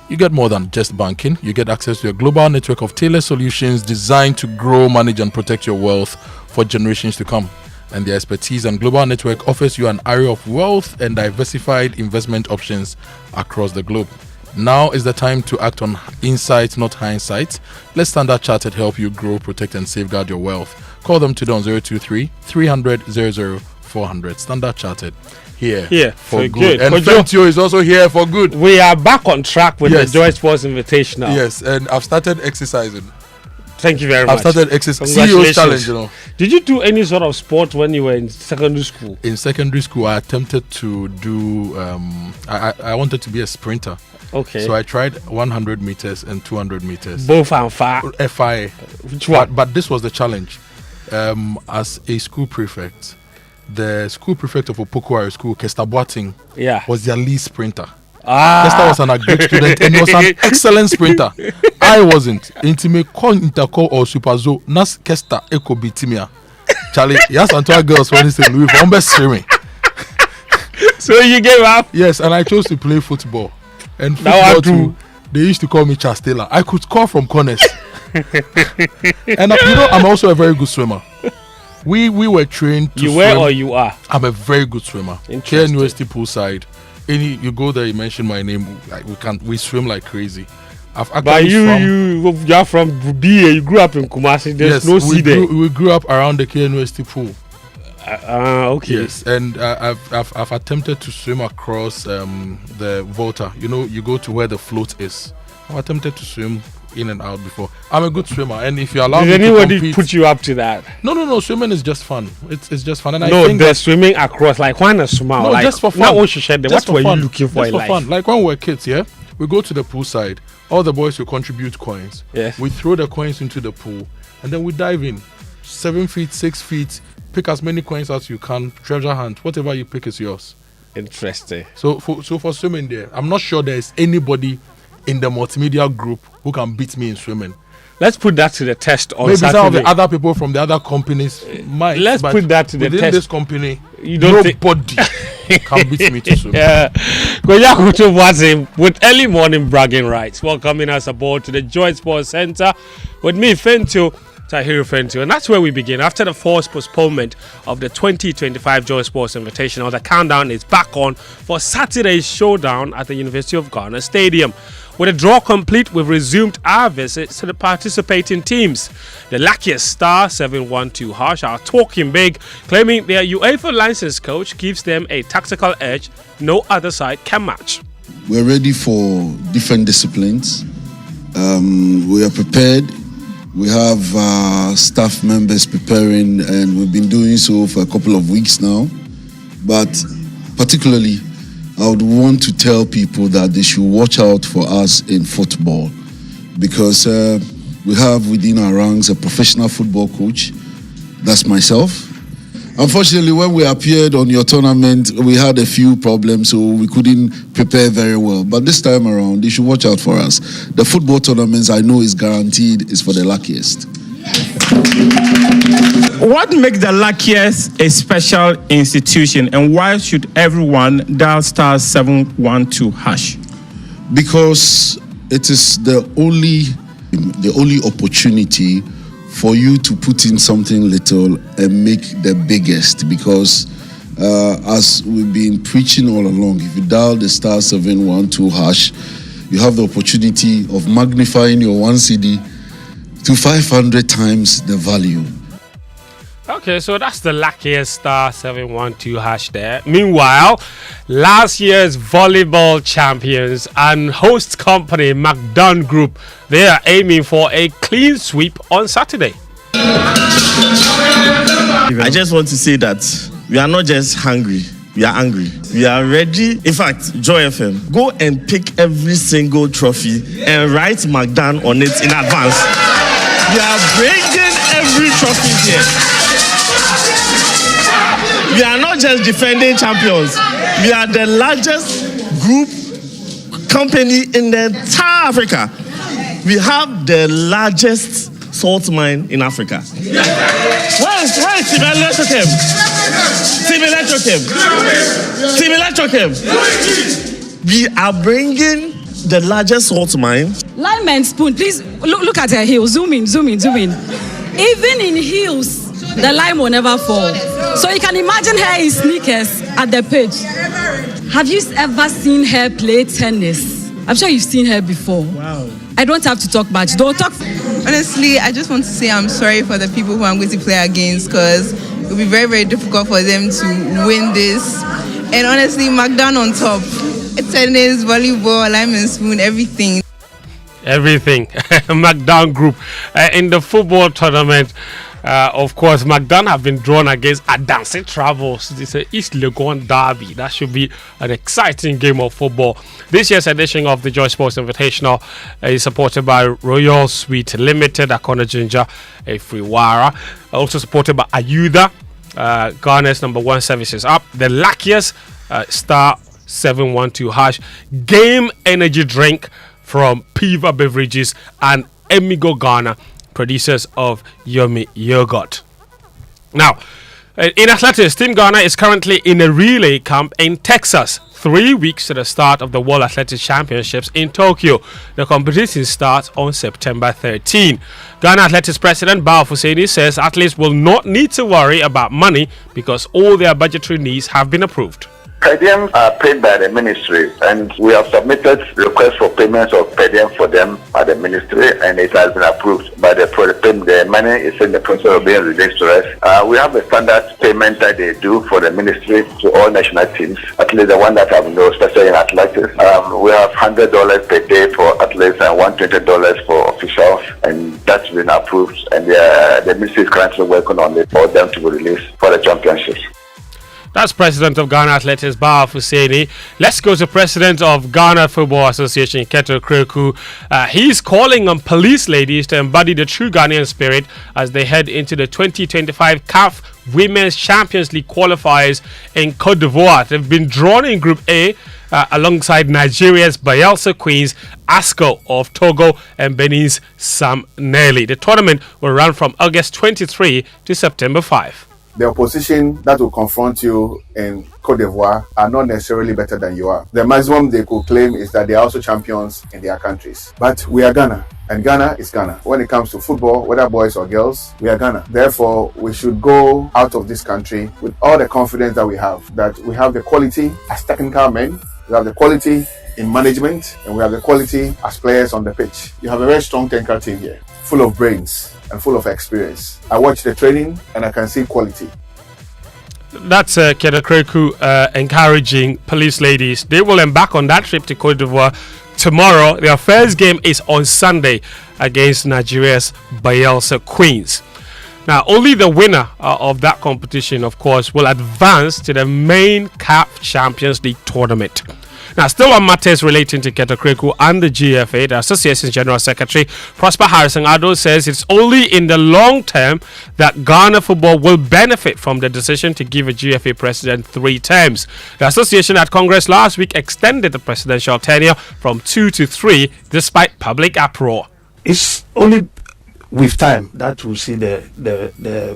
you get more than just banking. You get access to a global network of tailored solutions designed to grow, manage, and protect your wealth for generations to come. And their expertise and global network offers you an array of wealth and diversified investment options across the globe. Now is the time to act on insight, not hindsight. Let Standard Chartered help you grow, protect, and safeguard your wealth. Call them today on 023 300 00 Standard Chartered. Here for good. And Fentio is also here for good. We are back on track with the Joy Sports Invitational. Yes, and I've started exercising. Thank you very much. I've started exercising. CEO's challenge, you know. Did you do any sort of sport when you were in secondary school? In secondary school, I attempted to do. I wanted to be a sprinter. Okay. So I tried 100 meters and 200 meters. Both and far. FIA. Which one? But this was the challenge. As a school prefect, the school prefect of Opokuare School, Kojo Boateng, was their lead sprinter. Kester was an great student and was an excellent sprinter. I wasn't. Intime call intercall or superzo. Nas Kester eko bitimia. Charlie, yes, and 2 girls when he said Louis from best swimming. So you gave up? Yes, and I chose to play football. And football too. They used to call me Chastela. I could score from corners. And I'm also a very good swimmer. We were trained to swim. You were or you are? I'm a very good swimmer. Care University poolside. You go there, you mention my name, we swim like crazy. But you are from BA, you grew up in Kumasi, there's no sea there. We grew up around the Care University pool. Okay. Yes, and I've attempted to swim across the Volta. You go to where the float is. I've attempted to swim in and out before. I'm a good swimmer, and if you allow me to compete... Did anybody put you up to that? No. Swimming is just fun. It's just fun, and I think the swimming across, like why not swim? No, like, just for fun. What were you looking for in life? Fun. Like when we were kids, we go to the poolside. All the boys will contribute coins. Yes. We throw the coins into the pool, and then we dive in. 7 feet, 6 feet. Pick as many coins as you can. Treasure hunt. Whatever you pick is yours. Interesting. So for swimming there, I'm not sure there is anybody in the multimedia group who can beat me in swimming. Let's put that to the test on Maybe Saturday. Some of the other people from the other companies might. Let's put that to the test. Within this company, nobody can beat me to swim. Kojo Akoto Boateng with early morning bragging rights. Welcoming us aboard to the Joy Sports Center with me, Fentio. And that's where we begin. After the forced postponement of the 2025 Joy Sports Invitational, the countdown is back on for Saturday's showdown at the University of Ghana Stadium. With a draw complete, we've resumed our visits to the participating teams. The luckiest Star 712 Harsh are talking big, claiming their UEFA licensed coach gives them a tactical edge no other side can match. We're ready for different disciplines. We are prepared. We have staff members preparing, and we've been doing so for a couple of weeks now. But particularly, I would want to tell people that they should watch out for us in football, because we have within our ranks a professional football coach. That's myself. Unfortunately, when we appeared on your tournament, we had a few problems, so we couldn't prepare very well. But this time around, they should watch out for us. The football tournaments, I know, is guaranteed is for the luckiest. What makes the luckiest a special institution, and why should everyone dial star 712 hash? Because it is the only opportunity for you to put in something little and make the biggest. Because as we've been preaching all along, if you dial the star 712 hash, you have the opportunity of magnifying your 1 CD to 500 times the value. Okay, so that's the luckiest star 712 hash there. Meanwhile, last year's volleyball champions and host company McDonald Group, they are aiming for a clean sweep on Saturday. I just want to say that we are not just hungry, we are angry. We are ready. In fact, Joy FM, go and pick every single trophy and write McDonald on it in advance. We are bringing every trophy here. We are not just defending champions. We are the largest group company in the entire Africa. We have the largest salt mine in Africa. Where is Team Electrochem? We are bringing the largest salt mine. Lineman Spoon, please look at her heels. Zoom in. Even in heels, the line will never fall. So you can imagine her in sneakers at the pitch. Have you ever seen her play tennis? I'm sure you've seen her before. Wow. I don't have to talk much. Don't talk. Honestly, I just want to say I'm sorry for the people who I'm going to play against, because it will be very, very difficult for them to win this. And honestly, McDonald on top. Tennis, volleyball, lineman spoon, everything. McDonald Group in the football tournament. Of course, McDonald have been drawn against Adanse Travels. This is East Legon Derby. That should be an exciting game of football. This year's edition of the Joy Sports Invitational is supported by Royal Suite Limited, Akona Ginger, Friwara. Also supported by Ayuda, Ghana's #1 services up. The luckiest star 712 hash game energy drink from Piva Beverages and Emigo Ghana, producers of Yummy Yogurt. Now, in athletics, Team Ghana is currently in a relay camp in Texas, 3 weeks to the start of the World Athletics Championships in Tokyo. The competition starts on September 13. Ghana Athletics President Bao Fuseni says athletes will not need to worry about money because all their budgetary needs have been approved. Per diem are paid by the ministry, and we have submitted requests for payments of per diem for them at the ministry, and it has been approved by the money is in the process of being released to us. We have a standard payment that they do for the ministry to all national teams, at least the one that have no, especially in athletics. We have $100 per day for athletes and $120 for officials, and that's been approved, and the ministry is currently working on it for them to be released for the championships. That's President of Ghana Athletics, Bao Fuseni. Let's go to President of Ghana Football Association, Keto Kreku. He's calling on police ladies to embody the true Ghanaian spirit as they head into the 2025 CAF Women's Champions League qualifiers in Cote d'Ivoire. They've been drawn in Group A alongside Nigeria's Bayelsa Queens, ASCO of Togo, and Benin's Sam Nelly. The tournament will run from August 23 to September 5. The opposition that will confront you in Cote d'Ivoire are not necessarily better than you are. The maximum they could claim is that they are also champions in their countries. But we are Ghana, and Ghana is Ghana. When it comes to football, whether boys or girls, we are Ghana. Therefore, we should go out of this country with all the confidence that we have the quality as technical men, we have the quality in management, and we have the quality as players on the pitch. You have a very strong technical team here, full of brains and full of experience. I watch the training and I can see quality. That's Keto Kreku encouraging police ladies. They will embark on that trip to Cote d'Ivoire tomorrow. Their first game is on Sunday against Nigeria's Bayelsa Queens. Now, only the winner of that competition, of course, will advance to the main CAF Champions League tournament. Now, still on matters relating to Keto Kreku and the GFA, the Association's General Secretary, Prosper Harrison-Addo, says it's only in the long term that Ghana football will benefit from the decision to give a GFA president 3 terms. The Association at Congress last week extended the presidential tenure from 2 to 3 despite public uproar. It's only with time that we'll see the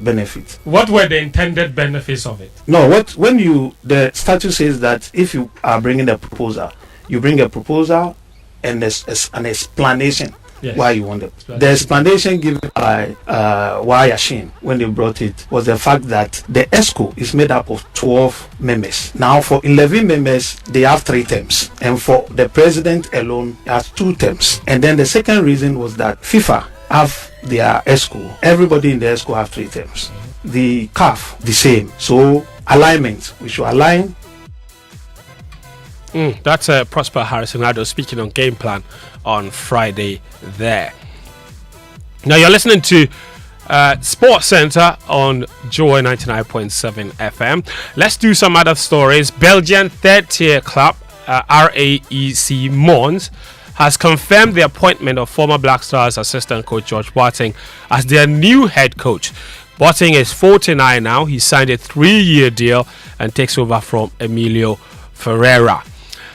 benefit. What were the intended benefits of it? No, the statute says that if you are bringing a proposal, you bring a proposal and there's an explanation why you want it. The explanation given by Yashin when they brought it was the fact that the ESCO is made up of 12 members. Now for 11 members, they have 3 terms. And for the president alone, he has 2 terms. And then the second reason was that FIFA have their ESCO. Everybody in the ESCO have 3 terms. the CAF the same. So alignment, we should align. That's Prosper Harrison-Ado speaking on game plan on Friday there. Now you're listening to Sports Center on Joy 99.7 FM. Let's do some other stories. Belgian third-tier club RAEC Mons has confirmed the appointment of former Black Stars assistant coach Kojo Boateng as their new head coach. Boateng is 49 now. He signed a 3-year deal and takes over from Emilio Ferreira.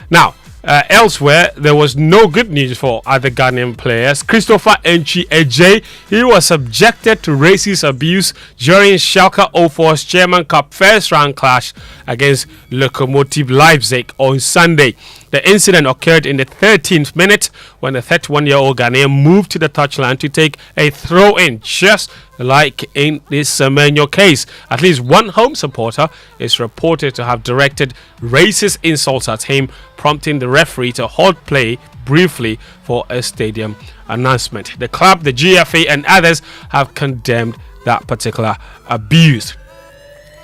Now, elsewhere, there was no good news for other Ghanaian players. Christopher Enchi Ejay, he was subjected to racist abuse during Schalke 04's German Cup first-round clash against Lokomotiv Leipzig on Sunday. The incident occurred in the 13th minute when the 31-year-old Ghanaian moved to the touchline to take a throw-in, just like in this Semenyo case. At least one home supporter is reported to have directed racist insults at him, prompting the referee to halt play briefly for a stadium announcement. The club, the GFA and others have condemned that particular abuse.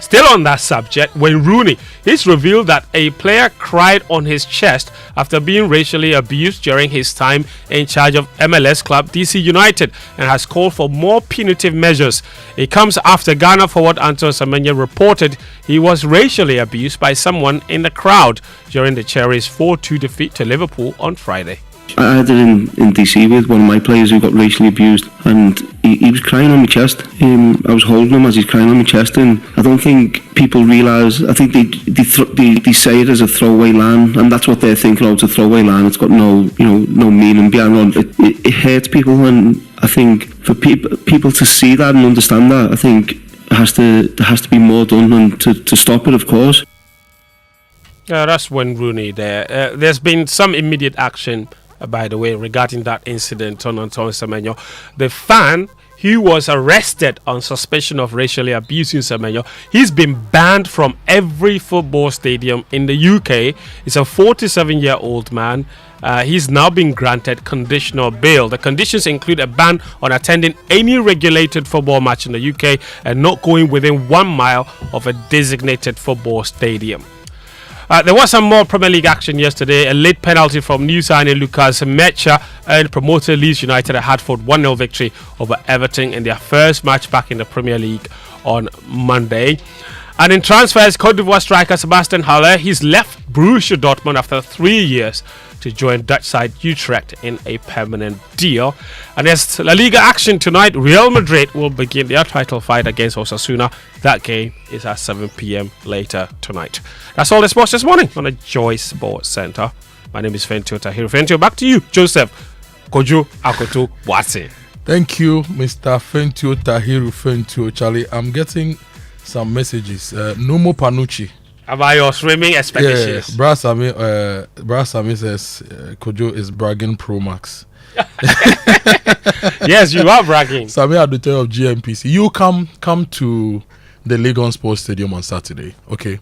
Still on that subject, Wayne Rooney, he's revealed that a player cried on his chest after being racially abused during his time in charge of MLS club DC United and has called for more punitive measures. It comes after Ghana forward Anton Semenyo reported he was racially abused by someone in the crowd during the Cherries' 4-2 defeat to Liverpool on Friday. I had it in DC with one of my players who got racially abused, and he was crying on my chest. I was holding him as he's crying on my chest, and I don't think people realise. I think they say it as a throwaway line, and that's what they're thinking. Oh, it's a throwaway line. It's got no meaning behind it. It hurts people, and I think for people to see that and understand that, I think there has to be more done and to stop it, of course. That's Wayne Rooney there. There's been some immediate action, by the way, regarding that incident on Anton Semenyo. The fan who was arrested on suspicion of racially abusing Semenyo, he's been banned from every football stadium in the UK. He's a 47-year-old man. He's now been granted conditional bail. The conditions include a ban on attending any regulated football match in the UK and not going within 1 mile of a designated football stadium. There was some more Premier League action yesterday. A late penalty from new signing Lucas Mecha earned promoter Leeds United a Hartford 1-0 victory over Everton in their first match back in the Premier League on Monday. And in transfers, Cote d'Ivoire striker Sebastian Haller, he's left Borussia Dortmund after 3 years to join Dutch side Utrecht in a permanent deal. And there's La Liga action tonight. Real Madrid will begin their title fight against Osasuna. That game is at 7 p.m. later tonight. That's all the sports this morning on the Joy Sports Center. My name is Fentio Tahiru Fentio. Back to you, Joseph Kojo Akoto Boateng. Thank you, Mr. Fentio Tahiru Fentio. Charlie, I'm getting some messages. Nomo Panucci. About your swimming expeditions. Yeah, Brasami says Kojo is bragging Pro Max. Yes, you are bragging. Sami Adutoye of GMPC. You come to the Legon Sports Stadium on Saturday. Okay.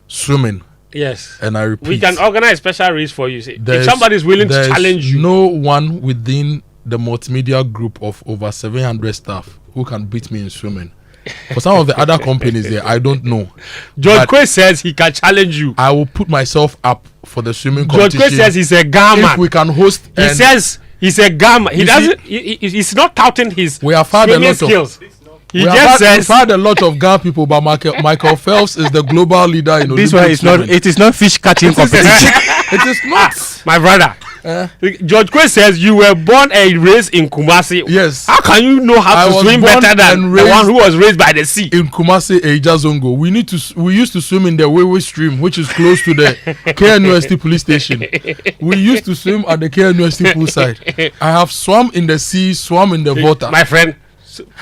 Swimming. Yes. And I repeat. We can organize special race for you. See, if somebody is willing to challenge you. No one within the multimedia group of over 700 staff who can beat me in swimming. For some of the other companies there, I don't know. George Quay says he can challenge you. I will put myself up for the swimming competition. George Quay says he's a gamma. If we can host, he says he's a gamma. He doesn't. He's not touting his. We have had a lot skills. We've had a lot of Ghana people, but Michael Phelps is the global leader in this one is not. It is not fish catching competition. It is not, my brother. George Quay says you were born and raised in Kumasi. Yes. How can you know how to swim better than the one who was raised by the sea? In Kumasi, Ejazongo. We used to swim in the Wewe stream, which is close to the KNUST police station. We used to swim at the KNUST poolside. I have swum in the sea, swum in the water. My friend,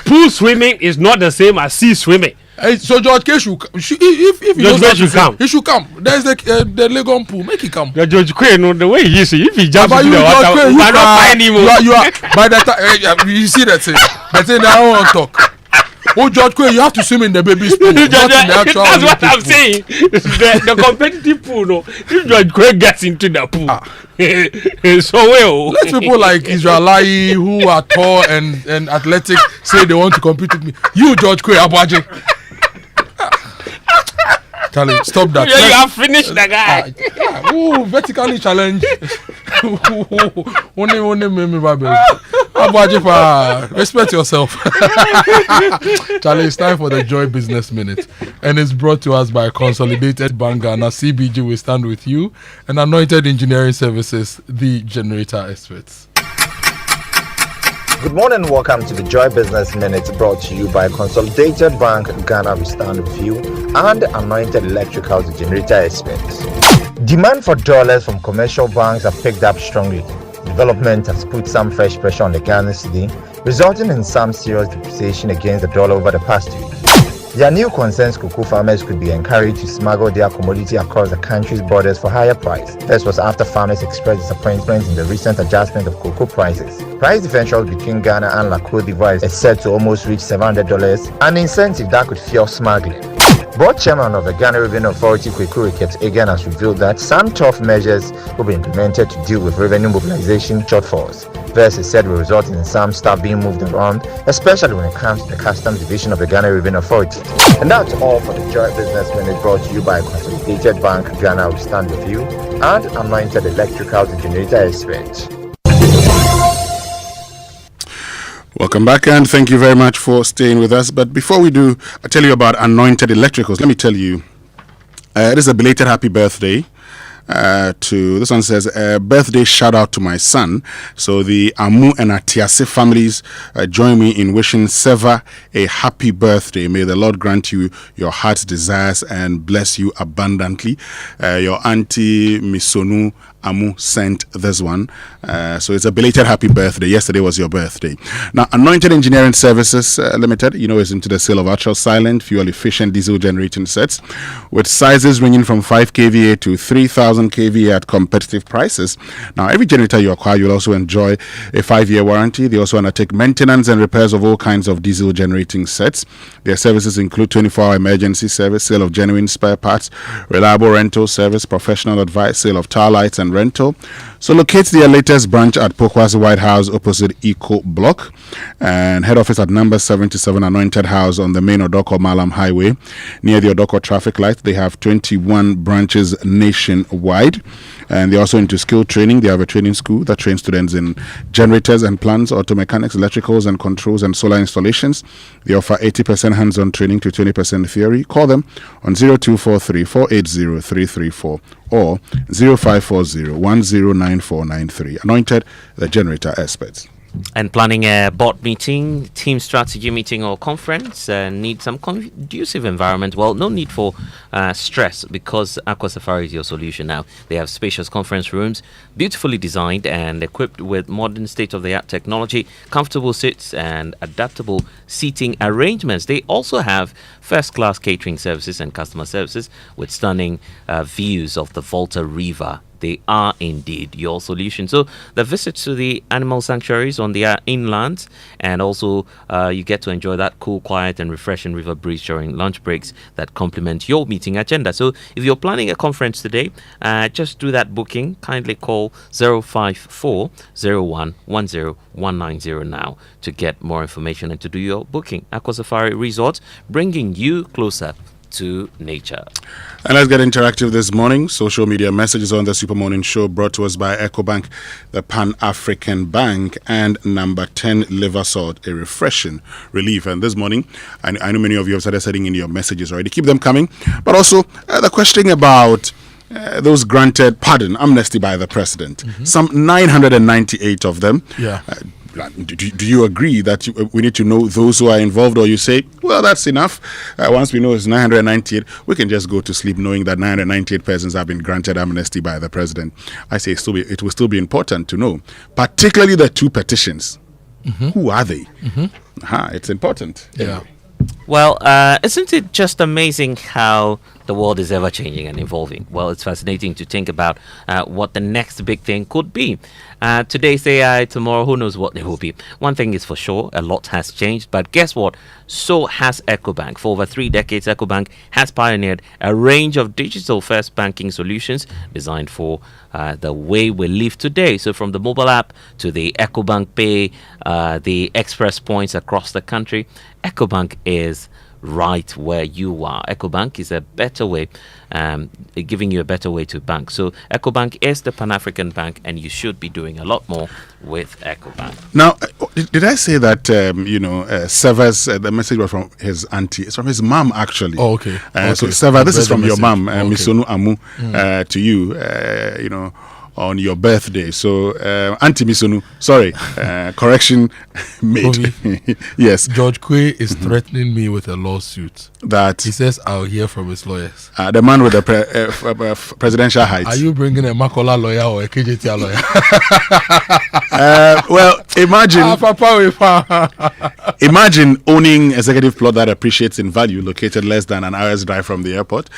pool swimming is not the same as sea swimming. So George K should if he knows how to swim, he should come. There's the Legon pool. Make it come. George Quay, no, the way he is, if he jumps into the water, you cannot find him. You are by the time you see that thing. That thing I don't want to talk. Oh, George Quay, you have to swim in the baby's pool. Not in the actual That's what I'm saying. The competitive pool, no. If George Quay gets into the pool, So well. Let people like Israeli who are tall and athletic say they want to compete with me. You, George Kwe Abuaje. Charlie, stop that. You have finished the guy. Vertically challenged. Only me Babel. Abuaje, respect yourself. Charlie, it's time for the Joy Business Minute, and it's brought to us by Consolidated Bank Ghana. CBG will stand with you, and Anointed Engineering Services, the generator experts. Good morning and welcome to the Joy Business Minute, brought to you by Consolidated Bank Ghana, we stand with you, and Anointed Electrical, the generator experts. Demand for dollars from commercial banks have picked up strongly. Development has put some fresh pressure on the Ghana cedi, resulting in some serious depreciation against the dollar over the past week. There are new concerns cocoa farmers could be encouraged to smuggle their commodity across the country's borders for higher price. This was after farmers expressed disappointment in the recent adjustment of cocoa prices. Price differential between Ghana and La Côte d'Ivoire is set to almost reach $700, an incentive that could fuel smuggling. Board chairman of the Ghana Revenue Authority, Kweku Egan, has revealed that some tough measures will be implemented to deal with revenue mobilization shortfalls. This is said will result in some staff being moved around, especially when it comes to the Customs Division of the Ghana Revenue Authority. And that's all for the Joy Business Minute, brought to you by Consolidated Bank Ghana, we stand with you, and Anointed Electrical, the generator expert. Welcome back, and thank you very much for staying with us. But before we do, I tell you about Anointed Electricals. Let me tell you, it is a belated happy birthday. To this one says birthday shout out to my son. So the Amu and Atiase families join me in wishing Seva a happy birthday. May the Lord grant you your heart's desires and bless you abundantly. Your auntie Misonu Amu sent this one. So it's a belated happy birthday. Yesterday was your birthday. Now, Anointed Engineering Services Limited, is into the sale of ultra silent, fuel efficient diesel generating sets with sizes ranging from 5 kVA to 3,000 kVA at competitive prices. Now, every generator you acquire, you'll also enjoy a 5-year warranty. They also undertake maintenance and repairs of all kinds of diesel generating sets. Their services include 24-hour emergency service, sale of genuine spare parts, reliable rental service, professional advice, sale of tower lights and rental. So locate their latest branch at Pokuase White House opposite Eco Block, and head office at number 77 Anointed House on the main Odoko Malam Highway near the Odoko traffic light. They have 21 branches nationwide, and they're also into skill training. They have a training school that trains students in generators and plants, auto mechanics, electricals and controls, and solar installations. They offer 80% hands-on training to 20% theory. Call them on 0243 480 334 or 0540 109493. Anointed, the generator experts. And planning a board meeting, team strategy meeting, or conference, need some conducive environment. Well, no need for stress, because Aqua Safari is your solution now. They have spacious conference rooms, beautifully designed and equipped with modern state-of-the-art technology, comfortable seats, and adaptable seating arrangements. They also have first-class catering services and customer services with stunning views of the Volta River. They are indeed your solution. So the visits to the animal sanctuaries on the inland, and also you get to enjoy that cool, quiet and refreshing river breeze during lunch breaks that complement your meeting agenda. So if you're planning a conference today, just do that booking. Kindly call 054 01 10190 now to get more information and to do your booking. Aqua Safari Resort, bringing you closer to nature. And let's get interactive this morning. Social media messages on the Super Morning Show, brought to us by EcoBank, the Pan-African Bank, and number 10 liver salt, a refreshing relief. And this morning, I know many of you have started sending in your messages already. Keep them coming. But also the question about those granted pardon, amnesty by the president. Some 998 of them. Yeah. Do you agree that we need to know those who are involved, or you say, well, that's enough? Once we know it's 998, we can just go to sleep knowing that 998 persons have been granted amnesty by the president? I say it will still be important to know, particularly the two petitions. Who are they? It's important. Yeah. Well, isn't it just amazing how The world is ever changing and evolving. Well, it's fascinating to think about what the next big thing could be. Today's AI, tomorrow, who knows what it will be. One thing is for sure, a lot has changed, but guess what? So has EcoBank. For over 3 decades, EcoBank has pioneered a range of digital-first banking solutions designed for the way we live today. So from the mobile app to the EcoBank Pay, the express points across the country, EcoBank is right where you are. EcoBank is a better way, giving you a better way to bank. So EcoBank is the Pan-African bank, and you should be doing a lot more with EcoBank. Now, did I say that, Seva's, the message was from his auntie? It's from his mom, actually. Oh, okay. So, Seva, this is from your mom, Nsawam-Pokuase, to you, on your birthday. So, Auntie Misonu, sorry, correction made. Yes. George Quay is threatening me with a lawsuit. That he says I'll hear from his lawyers. The man with the presidential height. Are you bringing a Makola lawyer or a KJT lawyer? Well, imagine owning executive plot that appreciates in value, located less than an hour's drive from the airport.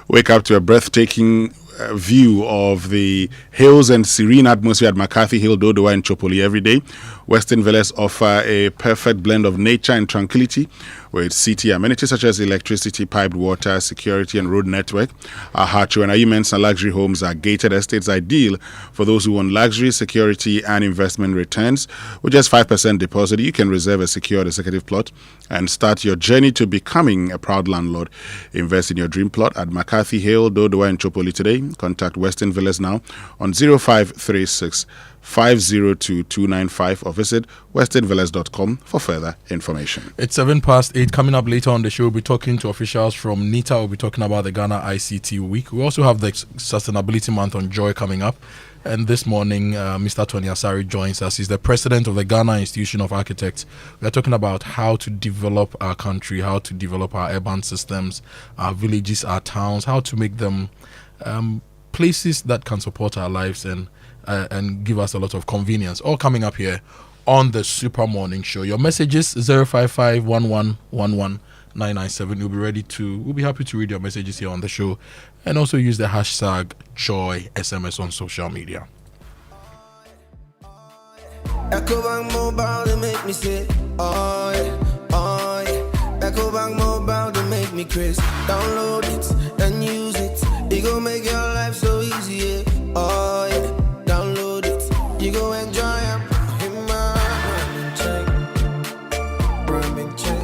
Wake up to a breathtaking view of the hills and serene atmosphere at McCarthy Hill, Dodowa, and Chopoli every day. Western Villas offer a perfect blend of nature and tranquility, with city amenities such as electricity, piped water, security, and road network. Our Hacho and Ayimens and luxury homes are gated estates, ideal for those who want luxury, security, and investment returns. With just 5% deposit, you can reserve a secured executive plot and start your journey to becoming a proud landlord. Invest in your dream plot at McCarthy Hill, Dodowa, and Chopoli today. Contact Western Villas now on 0536 502-295 or visit westernvillas.com for further information. It's 8:07. Coming up later on the show, we'll be talking to officials from NITA. We'll be talking about the Ghana ICT Week. We also have the Sustainability Month on Joy coming up. And this morning, Mr. Tony Asari joins us. He's the president of the Ghana Institution of Architects. We're talking about how to develop our country, how to develop our urban systems, our villages, our towns, how to make them places that can support our lives and give us a lot of convenience. All coming up here on the Super Morning Show. Your messages 055-1111-997. We'll be happy to read your messages here on the show, and also use the hashtag JoySMS on social media. EcoBank Mobile, they make me say, oh yeah, oh yeah. EcoBank Mobile, they make me crazy. Download it and use it. It gon' make your life so easy, yeah. Oh yeah. Download it, you go enjoy it. In my Brahmin check,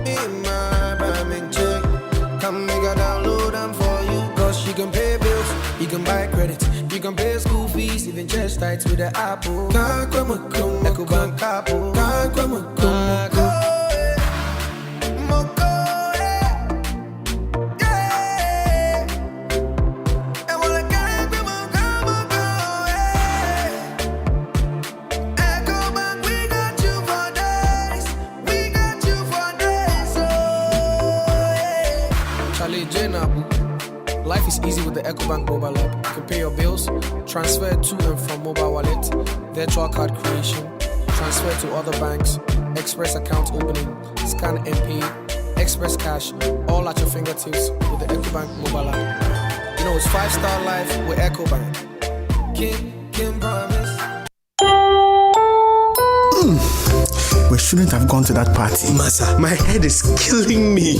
in my Brahmin check. Come make a download them for you. Cause you can pay bills, you can buy credit, you can pay school fees, even chest tights with the Apple. EcoBank Apple. Life is easy with the EcoBank mobile app. You can pay your bills, transfer to and from mobile wallet, virtual card creation, transfer to other banks, express account opening, scan and pay, express cash, all at your fingertips with the EcoBank mobile app. You know, it's 5-star life with EcoBank. Can promise. We shouldn't have gone to that party. Masa, my head is killing me.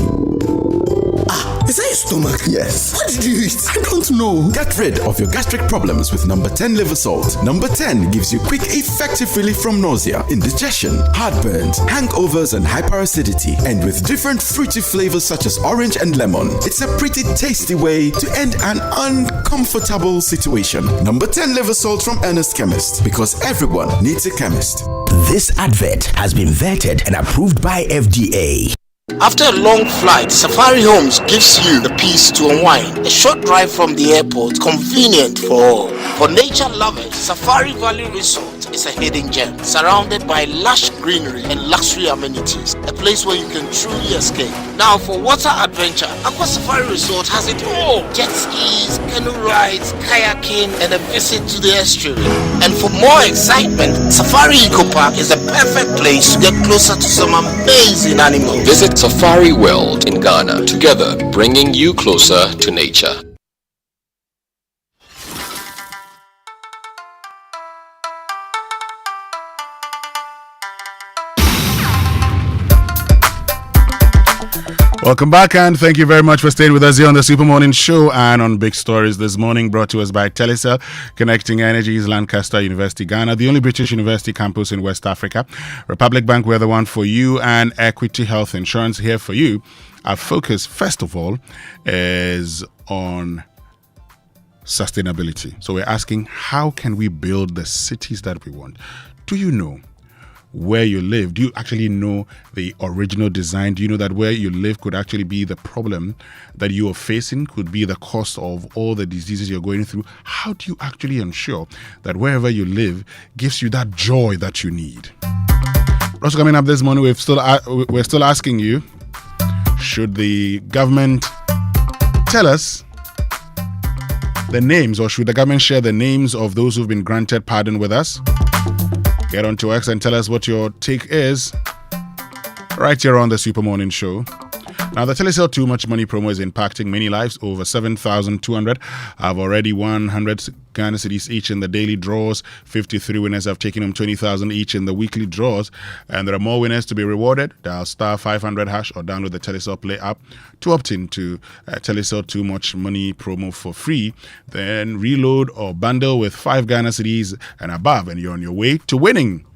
Is that your stomach? Yes. What did you eat? I don't know. Get rid of your gastric problems with number 10 liver salt. Number 10 gives you quick, effective relief from nausea, indigestion, heartburns, hangovers, and hyperacidity. And with different fruity flavors such as orange and lemon, it's a pretty tasty way to end an uncomfortable situation. Number 10 liver salt from Ernest Chemist, because everyone needs a chemist. This advert has been vetted and approved by FDA. After a long flight, Safari Homes gives you the peace to unwind. A short drive from the airport, convenient for all. For nature lovers, Safari Valley Resort is a hidden gem, surrounded by lush greenery and luxury amenities. A place where you can truly escape. Now, for water adventure, Aqua Safari Resort has it all. Jet skis, canoe rides, kayaking, and a visit to the estuary. And for more excitement, Safari Eco Park is the perfect place to get closer to some amazing animals. Visit Safari World in Ghana, together bringing you closer to nature. Welcome back, and thank you very much for staying with us here on the Super Morning Show and on Big Stories this morning, brought to us by Telecel, connecting energies, Lancaster University, Ghana, the only British university campus in West Africa. Republic Bank, we're the one for you, and Equity Health Insurance here for you. Our focus, first of all, is on sustainability. So we're asking, how can we build the cities that we want? Do you know where you live? Do you actually know the original design? Do you know that where you live could actually be the problem that you are facing, could be the cause of all the diseases you're going through? How do you actually ensure that wherever you live gives you that joy that you need? Also coming up this morning, we're still asking you, should the government tell us the names, or should the government share the names of those who've been granted pardon with us? Get on to X and tell us what your take is right here on the Super Morning Show. Now, the Telecel Too Much Money promo is impacting many lives. Over 7,200 have already won 100 Ghana cedis each in the daily draws. 53 winners have taken home 20,000 each in the weekly draws. And there are more winners to be rewarded. Dial star 500 hash or download the Telecel Play app to opt in to Telecel Too Much Money promo for free. Then reload or bundle with 5 Ghana cedis and above, and you're on your way to winning.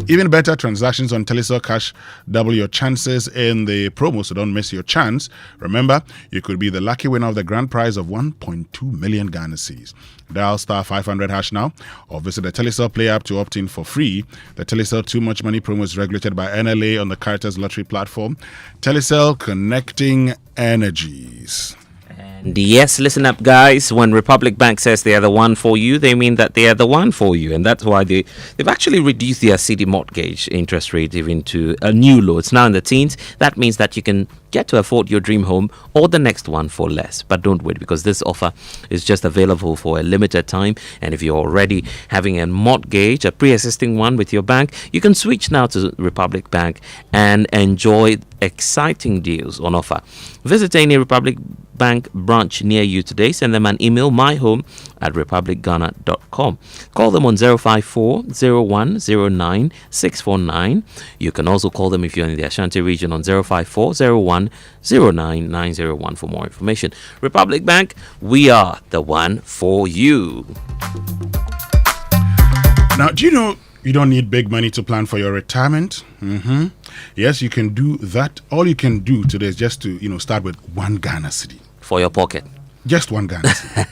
Even better, transactions on Telecel Cash double your chances in the promo, so don't miss your chance. Remember, you could be the lucky winner of the grand prize of 1.2 million Ghana cedis. Dial star 500 hash now or visit the Telecel Play app to opt in for free. The Telecel Too Much Money promo is regulated by NLA on the Caritas Lottery platform. Telecel, connecting energies. And yes, listen up, guys. When Republic Bank says they are the one for you, they mean that they are the one for you. And that's why they've actually reduced their CD mortgage interest rate even to a new low. It's now in the teens. That means that you can get to afford your dream home or the next one for less. But don't wait, because this offer is just available for a limited time. And if you're already having a mortgage, a pre-existing one with your bank, you can switch now to Republic Bank and enjoy exciting deals on offer. Visit any Republic Bank branch near you today. Send them an email, myhome@republicghana.com. Call them on 054-0109-649. You can also call them if you're in the Ashanti region on 054-0109-901 for more information. Republic Bank, we are the one for you. Now, do you know you don't need big money to plan for your retirement? Yes, you can do that. All you can do today is just to, start with 1 Ghana cedi. For your pocket. Just 1 Ghana cedi.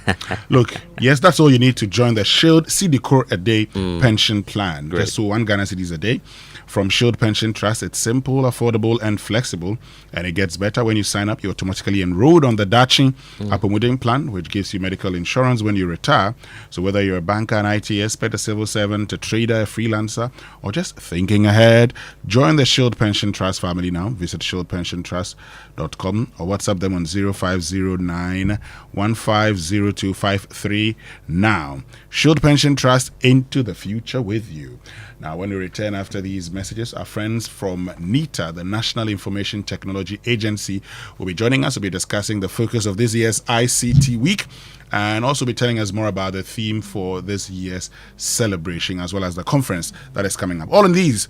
Look, yes, that's all you need to join the Shield Cedicor a day pension plan. Great. Just so 1 Ghana cedi a day. From Shield Pension Trust, it's simple, affordable, and flexible. And it gets better. When you sign up, you're automatically enrolled on the Dachi Apomudin plan, which gives you medical insurance when you retire. So whether you're a banker, an IT expert, a civil servant, a trader, a freelancer, or just thinking ahead, join the Shield Pension Trust family now. Visit shieldpensiontrust.com or WhatsApp them on 0509-150253 now. Shield Pension Trust, into the future with you. Now, when we return after these messages, our friends from NITA, the National Information Technology Agency, will be joining us. We'll be discussing the focus of this year's ICT Week and also be telling us more about the theme for this year's celebration, as well as the conference that is coming up. All of these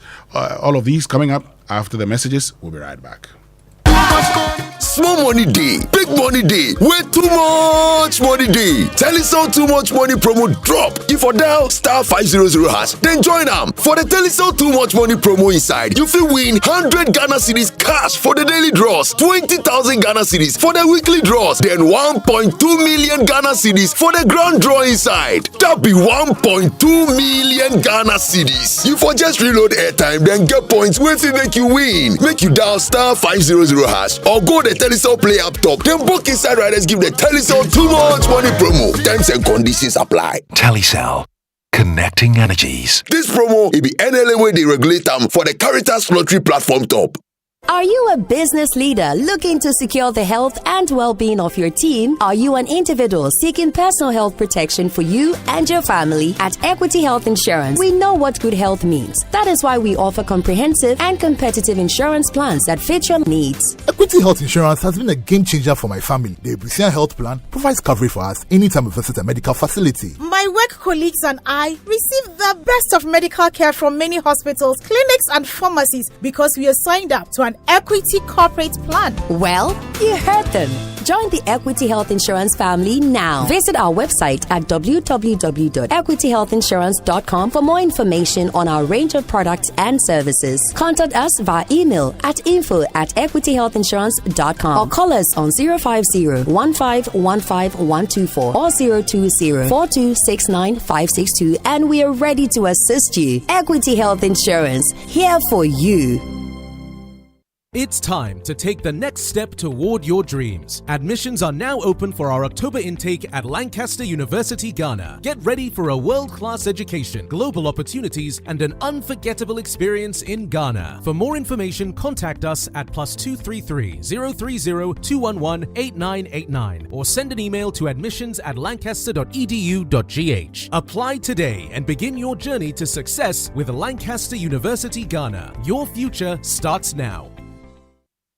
coming up after the messages. We'll be right back. Small money day, big money day, where too much money day. Telecel Too Much Money promo drop. If for dial star 500 hash, then join them. For the Telecel Too Much Money promo inside, you will win 100 Ghana cedis cash for the daily draws, 20,000 Ghana cedis for the weekly draws, then 1.2 million Ghana cedis for the grand draw inside. That be 1.2 million Ghana cedis. You for just reload airtime, then get points with it make you win. Make you dial star 500 hash or go the Telecel Play app top. Then book inside riders give the Telecel Too Much Money promo. Terms and conditions apply. Telecel, Connecting energies. This promo will be NLA where they regulate them for the Caritas Lottery platform top. Are you a business leader looking to secure the health and well-being of your team? Are you an individual seeking personal health protection for you and your family? At Equity Health Insurance, we know what good health means. That is why we offer comprehensive and competitive insurance plans that fit your needs. Equity Health Insurance has been a game changer for my family. The Ebusian Health Plan provides coverage for us anytime we visit a medical facility. My work colleagues and I receive the best of medical care from many hospitals, clinics, and pharmacies because we are signed up to an Equity corporate plan. Well, you heard them. Join the Equity Health Insurance family now. Visit our website at www.equityhealthinsurance.com for more information on our range of products and services. Contact us via email at info@equityhealthinsurance.com or call us on 050-1515-124 or 020-4269-562 and we are ready to assist you. Equity Health Insurance, here for you. It's time to take the next step toward your dreams. Admissions are now open for our October intake at Lancaster University, Ghana. Get ready for a world-class education, global opportunities, and an unforgettable experience in Ghana. For more information, contact us at +233 030 211 8989 or send an email to admissions@lancaster.edu.gh. Apply today and begin your journey to success with Lancaster University, Ghana. Your future starts now.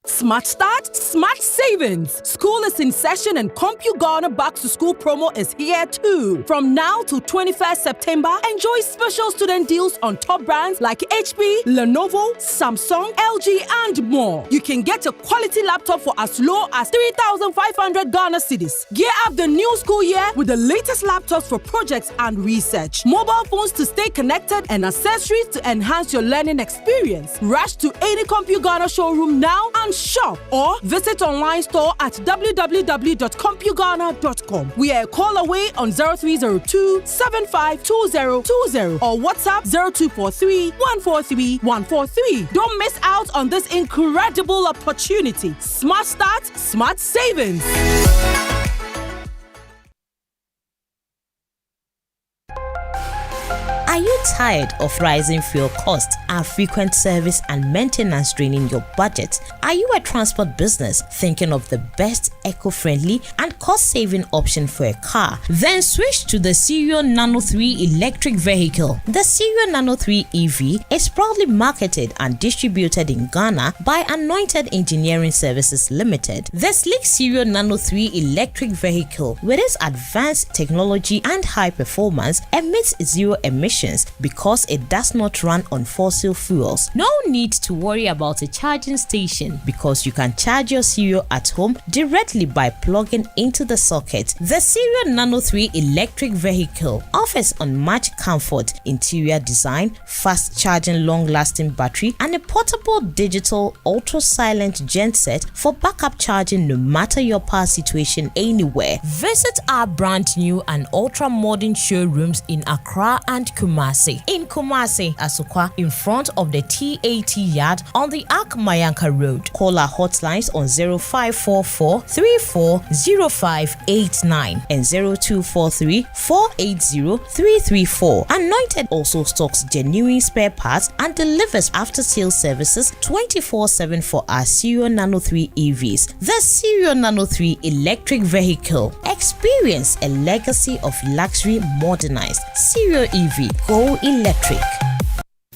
Smart Start, Smart Savings. School is in session and CompuGhana Back to School promo is here too. From now to 21st September, enjoy special student deals on top brands like HP, Lenovo, Samsung, LG, and more. You can get a quality laptop for as low as 3,500 Ghana cedis. Gear up the new school year with the latest laptops for projects and research, mobile phones to stay connected, and accessories to enhance your learning experience. Rush to any CompuGhana showroom now and shop or visit online store at www.compughana.com. We are a call away on 0302 752020 or WhatsApp 0243 143 143. Don't miss out on this incredible opportunity. Smart Start, Smart Savings. Are you tired of rising fuel costs and frequent service and maintenance draining your budget? Are you a transport business thinking of the best eco-friendly and cost-saving option for a car? Then switch to the Cerio Nano 3 electric vehicle. The Cerio Nano 3 EV is proudly marketed and distributed in Ghana by Anointed Engineering Services Limited. The sleek Cerio Nano 3 electric vehicle, with its advanced technology and high performance, emits zero emissions because it does not run on fossil fuels. No need to worry about a charging station because you can charge your Cerio at home directly by plugging into the socket. The Cerio Nano 3 electric vehicle offers unmatched comfort, interior design, fast charging, long-lasting battery, and a portable digital ultra-silent genset for backup charging no matter your power situation anywhere. Visit our brand new and ultra-modern showrooms in Accra and Kumasi. In Kumasi, Asukwa, in front of the TAT yard on the Ak Mayanka Road. Call our hotlines on 0544 340589 and 0243 480 334. Anointed also stocks genuine spare parts and delivers after-sales services 24/7 for our Cerio Nano 3 EVs. The Cerio Nano 3 electric vehicle. Experience a legacy of luxury modernized. Cerio EV. Go electric.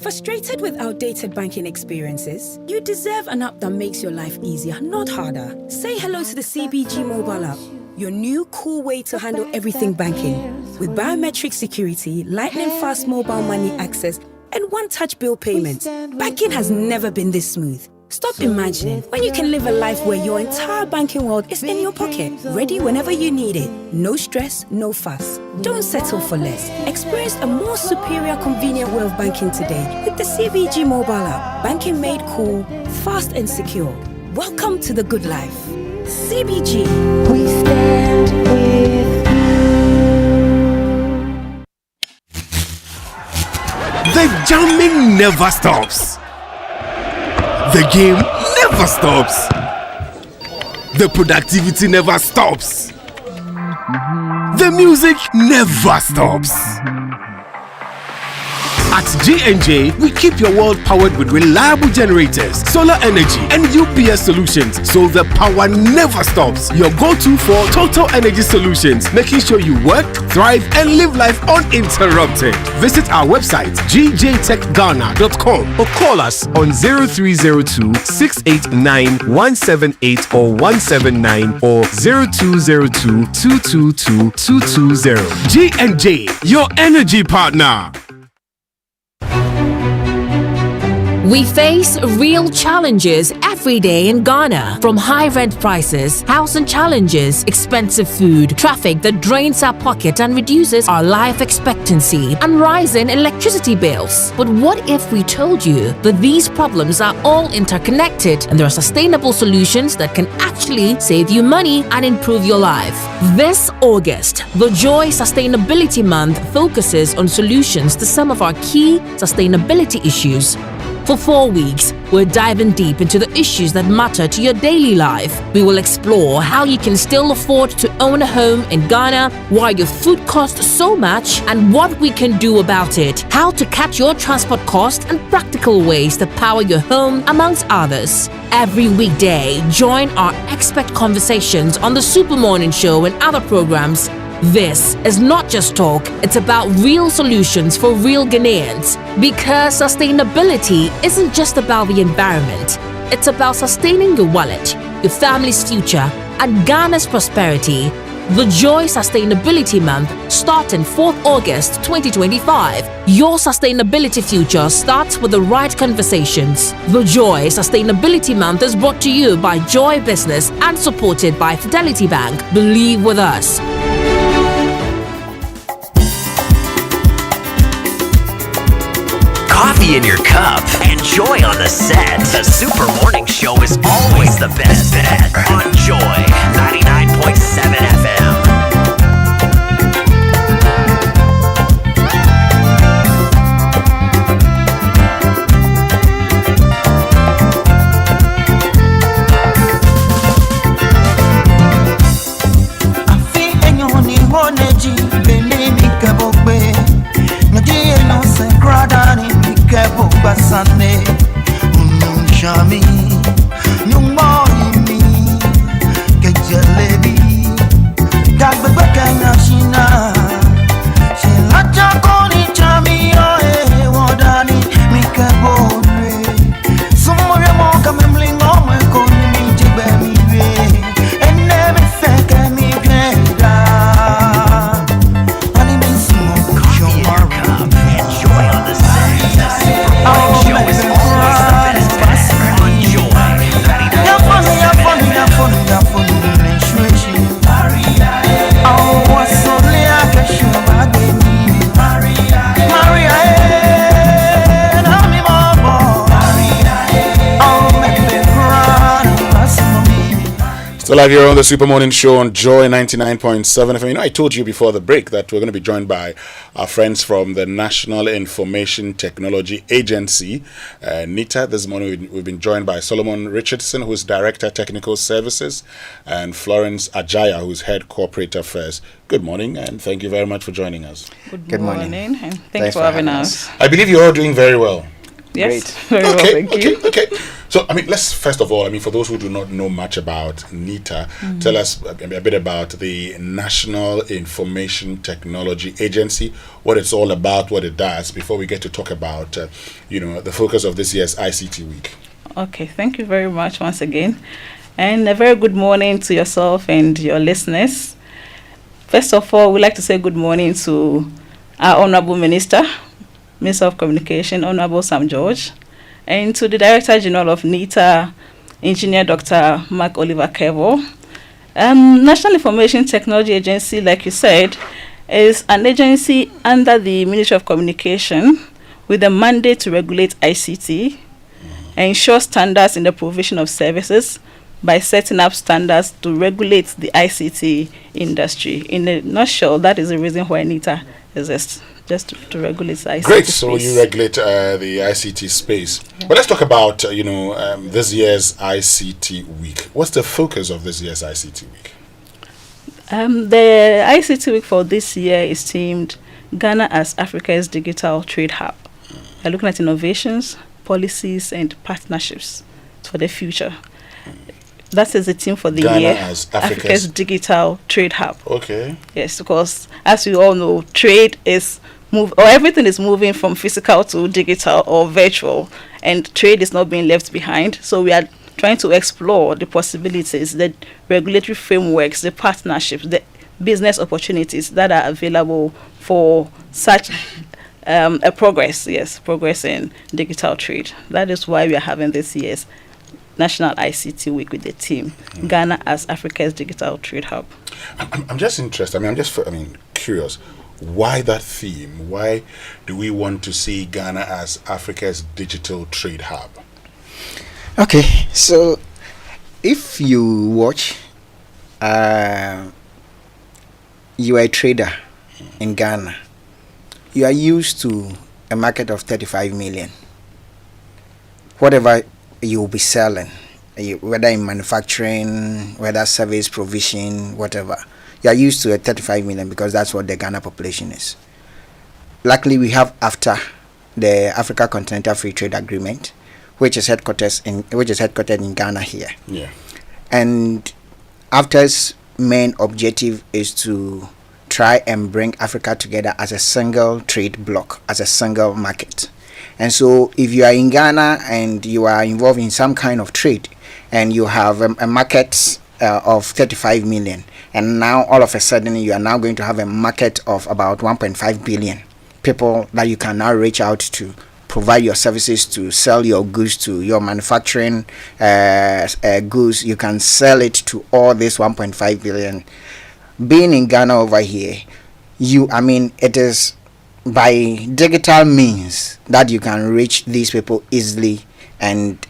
Frustrated with outdated banking experiences? You deserve an app that makes your life easier, not harder. Say hello to the CBG mobile app, your new cool way to handle everything banking. With biometric security, lightning fast mobile money access, and one-touch bill payment, banking has never been this smooth. Stop imagining when you can live a life where your entire banking world is in your pocket, ready whenever you need it. No stress, no fuss. Don't settle for less. Experience a more superior, convenient way of banking today with the CBG mobile app. Banking made cool, fast and secure. Welcome to the good life. CBG. We stand with you. The jamming never stops. The game never stops. The productivity never stops. The music never stops. At G&J, we keep your world powered with reliable generators, solar energy, and UPS solutions, so the power never stops. Your go-to for total energy solutions, making sure you work, thrive, and live life uninterrupted. Visit our website, gjtechghana.com, or call us on 0302 689 178 or 179 or 0202 222 220. G&J, your energy partner. We face real challenges every day in Ghana, from high rent prices, housing challenges, expensive food, traffic that drains our pocket and reduces our life expectancy, and rising electricity bills. But what if we told you that these problems are all interconnected and there are sustainable solutions that can actually save you money and improve your life? This August, the Joy Sustainability Month focuses on solutions to some of our key sustainability issues. For 4 weeks, we're diving deep into the issues that matter to your daily life. We will explore how you can still afford to own a home in Ghana, why your food costs so much, and what we can do about it, how to cut your transport costs, and practical ways to power your home, amongst others. Every weekday, join our expert conversations on the Super Morning Show and other programs. This is not just talk, it's about real solutions for real Ghanaians. Because sustainability isn't just about the environment, it's about sustaining your wallet, your family's future, and Ghana's prosperity. The Joy Sustainability Month starting 4th August 2025. Your sustainability future starts with the right conversations. The Joy Sustainability Month is brought to you by Joy Business and supported by Fidelity Bank. Believe with us. Coffee in your cup and joy on the set. The Super Morning Show is always the best bet on Joy 99.7 FM. Basane, Shami, Nyumoi, Kejalebi, Gagbekana Shina, Shelaja Koni Chami, Wadani, Mikabo, somewhere more coming on my Koni, Jibemi, and never fake me, Glenda. Honey, me smoke, show my cup, enjoy on the set. Show is always the best bet on Joy 99.7. Still live here on the Super Morning Show on Joy 99.7 FM. You know, I told you before the break that we're going to be joined by our friends from the National Information Technology Agency, NITA. This morning we've been joined by Solomon Richardson, who's Director Technical Services, and Florence Ajaya, who's Head Corporate Affairs. Good morning, and thank you very much for joining us. Good morning, and thanks for having us. I believe you're all doing very well. Yes, very well, thank you. Okay. So, let's first of all, for those who do not know much about NITA, tell us a bit about the National Information Technology Agency, what it's all about, what it does, before we get to talk about, the focus of this year's ICT Week. Okay, thank you very much once again, and a very good morning to yourself and your listeners. First of all, we'd like to say good morning to our Honorable Minister of Communication, Honorable Sam George, and to the Director General of NITA, Engineer Dr. Mark Oliver Kevo. National Information Technology Agency, like you said, is an agency under the Ministry of Communication with a mandate to regulate ICT, ensure standards in the provision of services by setting up standards to regulate the ICT industry. In a nutshell, that is the reason why NITA exists. Just to regulate the ICT Great, space. so you regulate the ICT space. Yeah. But let's talk about, this year's ICT Week. What's the focus of this year's ICT Week? The ICT Week for this year is themed Ghana as Africa's Digital Trade Hub. We are looking at innovations, policies, and partnerships for the future. That is the theme for the Ghana year. as Africa's digital trade hub. Okay. Yes, because as we all know, trade is everything is moving from physical to digital or virtual, and trade is not being left behind. So we are trying to explore the possibilities, the regulatory frameworks, the partnerships, the business opportunities that are available for such a progress in digital trade. That is why we are having this year's National ICT Week with the team, Ghana as Africa's digital trade hub. I'm just interested. I'm curious. Why that theme? Why do we want to see Ghana as Africa's digital trade hub? Okay, so if you watch, you are a trader in Ghana. You are used to a market of 35 million. Whatever you will be selling, whether in manufacturing, whether service provision, whatever, you are used to a 35 million because that's what the Ghana population is. Luckily, we have AfTA, the Africa Continental Free Trade Agreement, which is headquartered in Ghana here. Yeah. And AfTA's main objective is to try and bring Africa together as a single trade bloc, as a single market. And so if you are in Ghana and you are involved in some kind of trade and you have a market of 35 million, and now all of a sudden you are now going to have a market of about 1.5 billion people that you can now reach out to, provide your services to, sell your goods to, your manufacturing goods, you can sell it to all this 1.5 billion. Being in Ghana over here, it is by digital means that you can reach these people easily and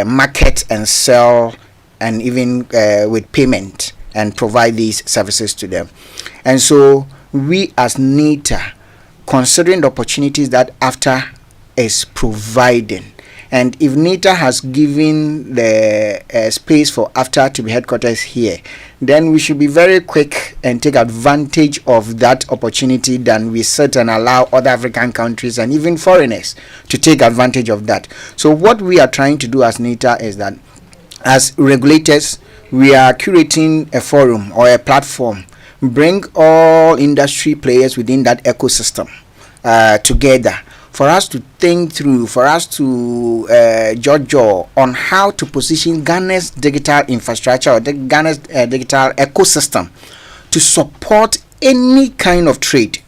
market and sell, and even with payment, and provide these services to them. And so we as NITA, considering the opportunities that AfTA is providing, and if NITA has given the space for AfTA to be headquarters here, then we should be very quick and take advantage of that opportunity than we sit and allow other African countries and even foreigners to take advantage of that. So what we are trying to do as NITA is that as regulators, we are curating a forum or a platform, bring all industry players within that ecosystem together, for us to think through, for us to judge on how to position Ghana's digital infrastructure or Ghana's digital ecosystem to support any kind of trade.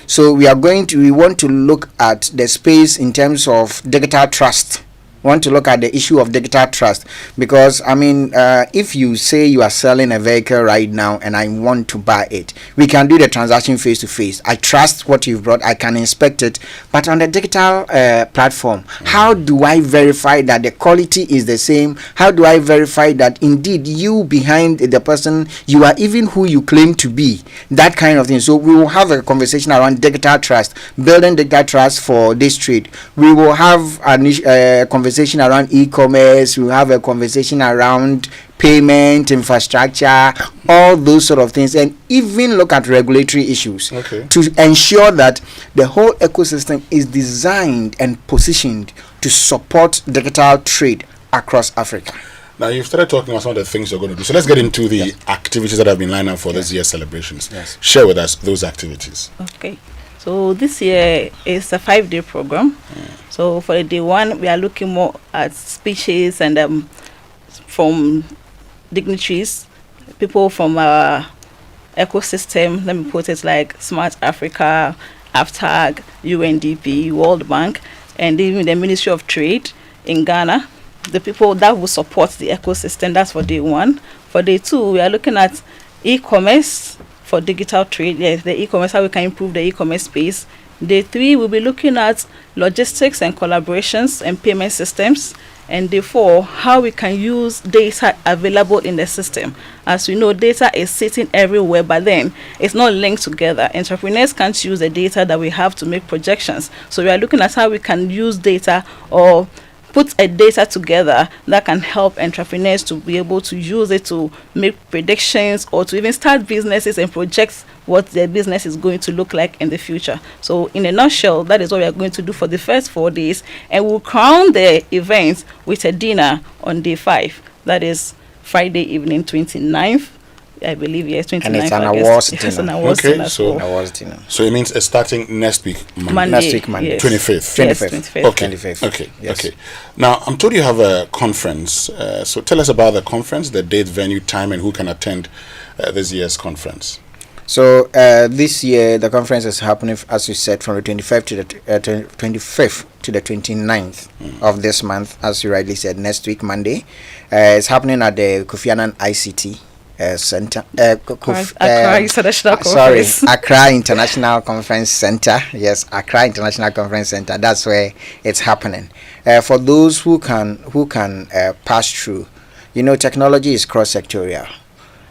So we want to look at the space in terms of digital trust. We want to look at the issue of digital trust, because if you say you are selling a vehicle right now and I want to buy it, we can do the transaction face to face. I trust what you've brought, I can inspect it. But on the digital platform, how do I verify that the quality is the same? How do I verify that indeed you behind the person, you are even who you claim to be? That kind of thing. So we will have a conversation around digital trust, building digital trust for this trade. We will have a conversation around e-commerce. We have a conversation around payment infrastructure, all those sort of things, and even look at regulatory issues to ensure that the whole ecosystem is designed and positioned to support digital trade across Africa. Now you've started talking about some of the things you're going to do. So let's get into the activities that have been lined up for this year's celebrations. Yes. Share with us those activities. Okay. So this year is a 5-day program. So for the day one, we are looking more at speeches and from dignitaries, people from our ecosystem. Let me put it like Smart Africa, AfTag, UNDP, World Bank, and even the Ministry of Trade in Ghana. The people that will support the ecosystem. That's for day one. For day two, we are looking at e-commerce for digital trade. Yes, the e-commerce, how we can improve the e-commerce space. Day three, we'll be looking at logistics and collaborations and payment systems. And day four, how we can use data available in the system. As we know, data is sitting everywhere, but then it's not linked together. Entrepreneurs can't use the data that we have to make projections. So we are looking at how we can use data or put a data together that can help entrepreneurs to be able to use it to make predictions or to even start businesses and project what their business is going to look like in the future. So in a nutshell, that is what we are going to do for the first 4 days, and we'll crown the event with a dinner on day 5. That is Friday evening, 29th. I believe, yes, 29th. And it's an August. awards It's dinner. an awards dinner. Awards dinner. So it means it's starting next week, Monday. Next week, Monday. Yes. 25th. Yes, 25th. Okay. 25th. Okay. Yes. Okay. Now, I'm told you have a conference. So tell us about the conference, the date, venue, time, and who can attend this year's conference. So this year the conference is happening, as you said, from the 25th to the 25th to the 29th of this month, as you rightly said, next week Monday. It's happening at the Kofi Annan ICT Center. Accra International Conference. Accra International Conference Center. Yes, Accra International Conference Center. That's where it's happening. For those who can pass through, technology is cross-sectorial.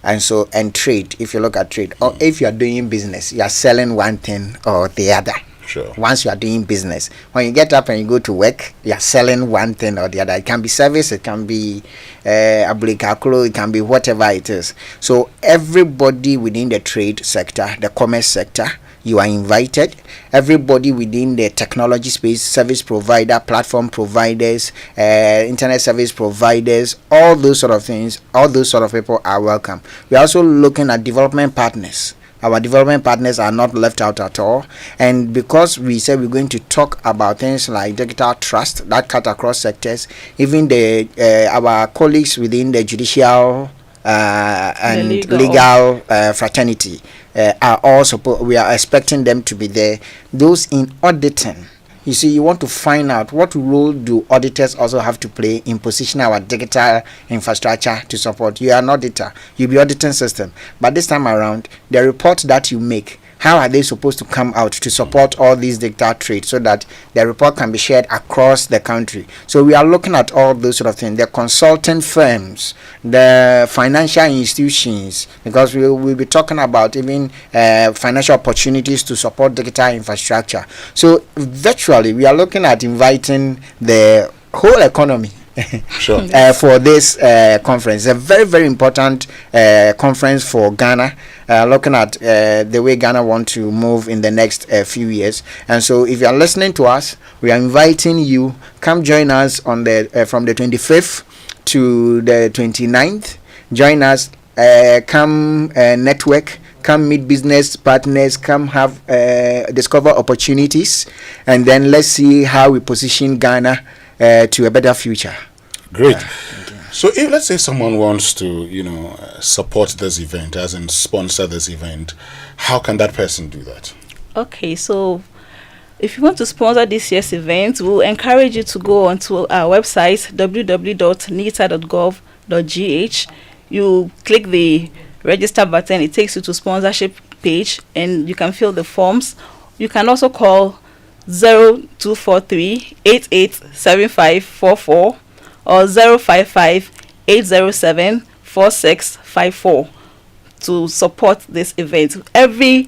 And so, and trade, if you look at trade, or if you are doing business, you are selling one thing or the other. Sure. Once you are doing business, when you get up and you go to work, you are selling one thing or the other. It can be service, it can be it can be whatever it is. So everybody within the trade sector, the commerce sector, you are invited. Everybody within the technology space, service provider, platform providers, internet service providers, all those sort of things, all those sort of people are welcome. We're also looking at development partners. Our development partners are not left out at all. And because we said we're going to talk about things like digital trust that cut across sectors, even our colleagues within the judicial and legal fraternity are also, we are expecting them to be there. Those in auditing, you see, you want to find out what role do auditors also have to play in positioning our digital infrastructure to support. You are an auditor, you'll be auditing system, but this time around, the reports that you make, how are they supposed to come out to support all these digital trades so that the report can be shared across the country? So we are looking at all those sort of things, the consulting firms, the financial institutions, because we will be talking about even financial opportunities to support digital infrastructure. So virtually, we are looking at inviting the whole economy Sure. For this conference. It's a very, very important conference for Ghana, looking at the way Ghana want to move in the next few years. And so if you are listening to us, we are inviting you, come join us on the from the 25th to the 29th. Join us, come network, come meet business partners, come have discover opportunities, and then let's see how we position Ghana to a better future. Great. So if, let's say, someone wants to, support this event, as in sponsor this event, how can that person do that? Okay, so if you want to sponsor this year's event, we'll encourage you to go onto our website, www.nita.gov.gh. You click the register button, it takes you to sponsorship page, and you can fill the forms. You can also call 0243 887544 or 055 807 4654 to support this event. Every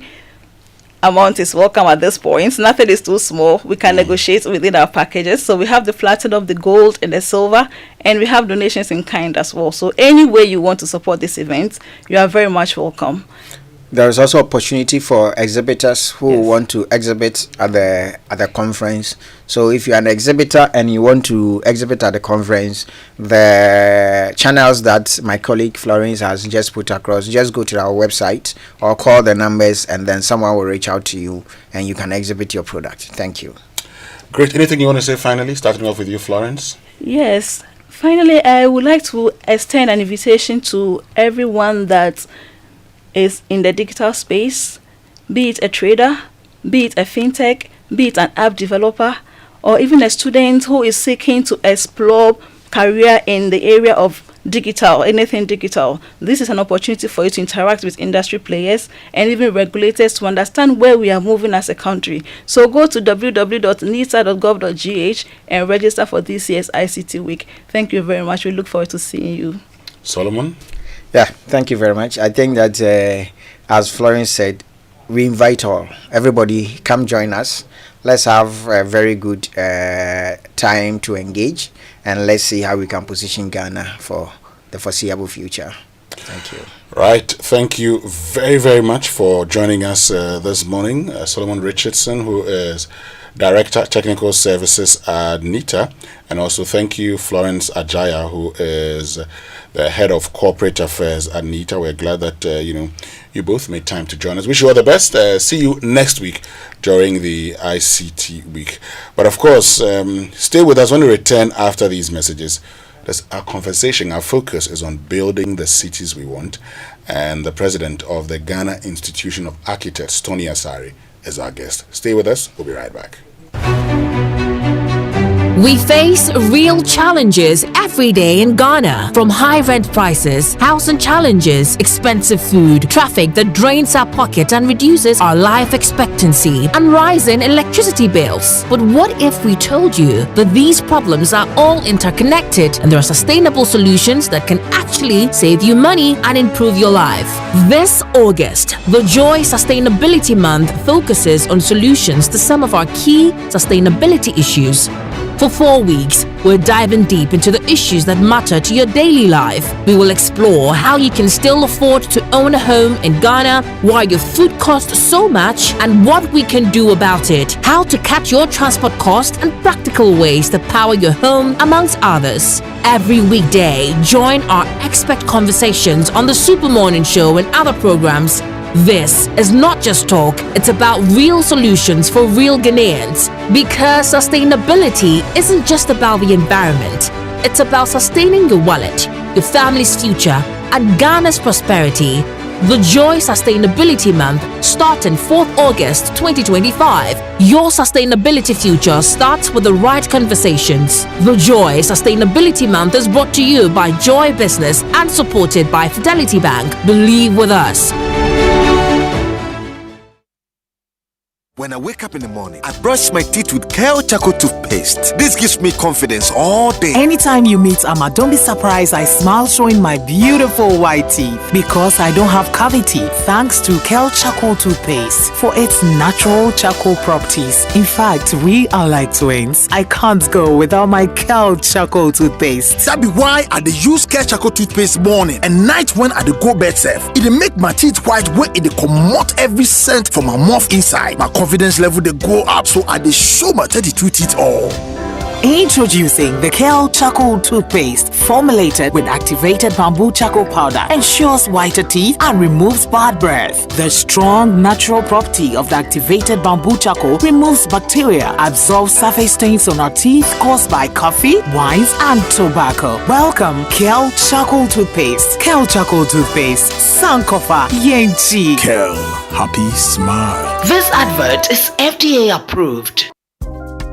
amount is welcome at this point. Nothing is too small. We can negotiate within our packages. So we have the platinum, the gold, and the silver, and we have donations in kind as well. So any way you want to support this event, you are very much welcome. There is also opportunity for exhibitors who want to exhibit at the conference. So if you're an exhibitor and you want to exhibit at the conference, the channels that my colleague Florence has just put across, just go to our website or call the numbers, and then someone will reach out to you and you can exhibit your product. Thank you. Great. Anything you want to say finally, starting off with you, Florence? Yes. Finally, I would like to extend an invitation to everyone that is in the digital space, be it a trader, be it a fintech, be it an app developer, or even a student who is seeking to explore career in the area of digital, anything digital. This is an opportunity for you to interact with industry players and even regulators to understand where we are moving as a country. So go to www.nita.gov.gh and register for this year's ICT Week. Thank you very much. We look forward to seeing you. Solomon? Yeah, thank you very much. I think that, as Florence said, we invite all. Everybody, come join us. Let's have a very good time to engage, and let's see how we can position Ghana for the foreseeable future. Thank you. Right. Thank you very, very much for joining us this morning. Solomon Richardson, who is Director Technical Services at NITA, and also thank you Florence Ajaya, who is the Head of Corporate Affairs at NITA. We're glad that you both made time to join us. Wish you all the best. See you next week during the ICT week. But of course, stay with us when we return after these messages. That's our conversation. Our focus is on building the cities we want, and the president of the Ghana Institution of Architects, Tony Asari, is our guest. Stay with us. We'll be right back. We face real challenges every day in Ghana, from high rent prices, housing challenges, expensive food, traffic that drains our pocket and reduces our life expectancy, and rising electricity bills. But what if we told you that these problems are all interconnected and there are sustainable solutions that can actually save you money and improve your life? This August, the Joy Sustainability Month focuses on solutions to some of our key sustainability issues. For 4 weeks, we're diving deep into the issues that matter to your daily life. We will explore how you can still afford to own a home in Ghana, why your food costs so much, and what we can do about it, how to cut your transport costs, and practical ways to power your home, amongst others. Every weekday, join our expert conversations on the Super Morning Show and other programs. This is not just talk, it's about real solutions for real Ghanaians. Because sustainability isn't just about the environment, it's about sustaining your wallet, your family's future, and Ghana's prosperity. The Joy Sustainability Month starting 4th August 2025. Your sustainability future starts with the right conversations. The Joy Sustainability Month is brought to you by Joy Business and supported by Fidelity Bank. Believe with us. When I wake up in the morning, I brush my teeth with Kojo Akoto toothpaste. This gives me confidence all day. Anytime you meet Amma, don't be surprised I smile showing my beautiful white teeth because I don't have cavity thanks to Kojo Akoto toothpaste for its natural charcoal properties. In fact, we are like twins. I can't go without my Kojo Akoto toothpaste. That be why I dey use Kojo Akoto toothpaste morning and night when I dey go bed safe. It dey make my teeth white when it dey comot every scent from my mouth inside. My confidence level they go up, so I dey show my 32 teeth all. Introducing the Kojo Akoto toothpaste, formulated with activated bamboo charcoal powder, ensures whiter teeth and removes bad breath. The strong natural property of the activated bamboo charcoal removes bacteria, absorbs surface stains on our teeth caused by coffee, wines, and tobacco. Welcome, Kojo Akoto toothpaste. Kojo Akoto toothpaste, Sankofa Yenchi. Kel, happy smile. This advert is FDA approved.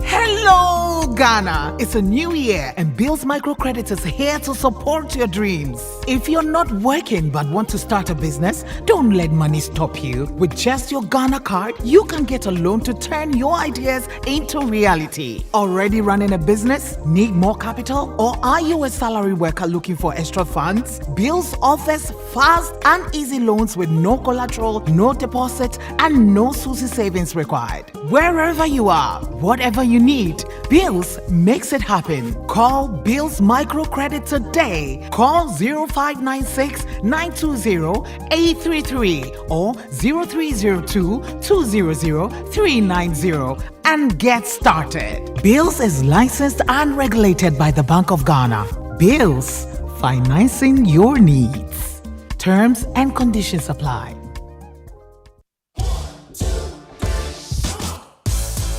Hello, Ghana! It's a new year and Bill's Microcredit is here to support your dreams. If you're not working but want to start a business, don't let money stop you. With just your Ghana card, you can get a loan to turn your ideas into reality. Already running a business? Need more capital? Or are you a salary worker looking for extra funds? Bill's offers fast and easy loans with no collateral, no deposit, and no SUSI savings required. Wherever you are, whatever you need, Bills makes it happen. Call Bills Microcredit today. Call 0596 920 833 or 0302 200 390 and get started. Bills is licensed and regulated by the Bank of Ghana. Bills, financing your needs. Terms and conditions apply.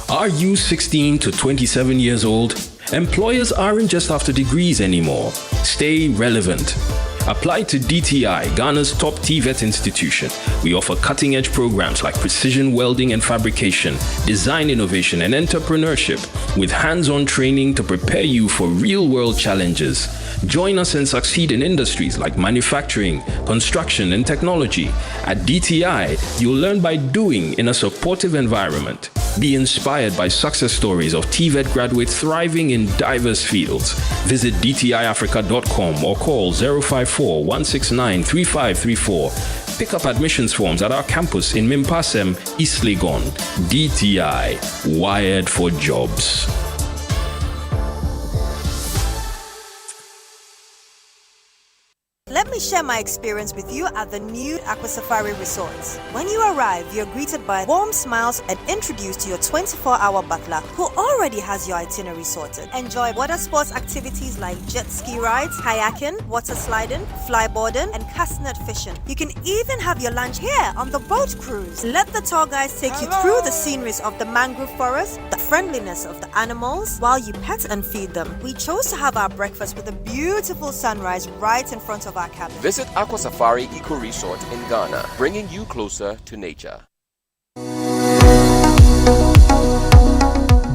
Are you 16 to 27 years old? Employers aren't just after degrees anymore. Stay relevant. Apply to DTI, Ghana's top TVET institution. We offer cutting-edge programs like precision welding and fabrication, design innovation and entrepreneurship, with hands-on training to prepare you for real-world challenges. Join us and succeed in industries like manufacturing, construction, and technology. At DTI, you'll learn by doing in a supportive environment. Be inspired by success stories of TVET graduates thriving in diverse fields. Visit dtiafrica.com or call 054-169-3534. Pick up admissions forms at our campus in Mimpasem, East Legon. DTI, wired for jobs. Let me me share my experience with you at the new Aqua Safari Resort. When you arrive, you're greeted by warm smiles and introduced to your 24-hour butler who already has your itinerary sorted. Enjoy water sports activities like jet ski rides, kayaking, water sliding, flyboarding, and castanet fishing. You can even have your lunch here on the boat cruise. Let the tour guides take you through the sceneries of the mangrove forest, the friendliness of the animals, while you pet and feed them. We chose to have our breakfast with a beautiful sunrise right in front of our cabin. Visit Aqua Safari Eco Resort in Ghana, bringing you closer to nature.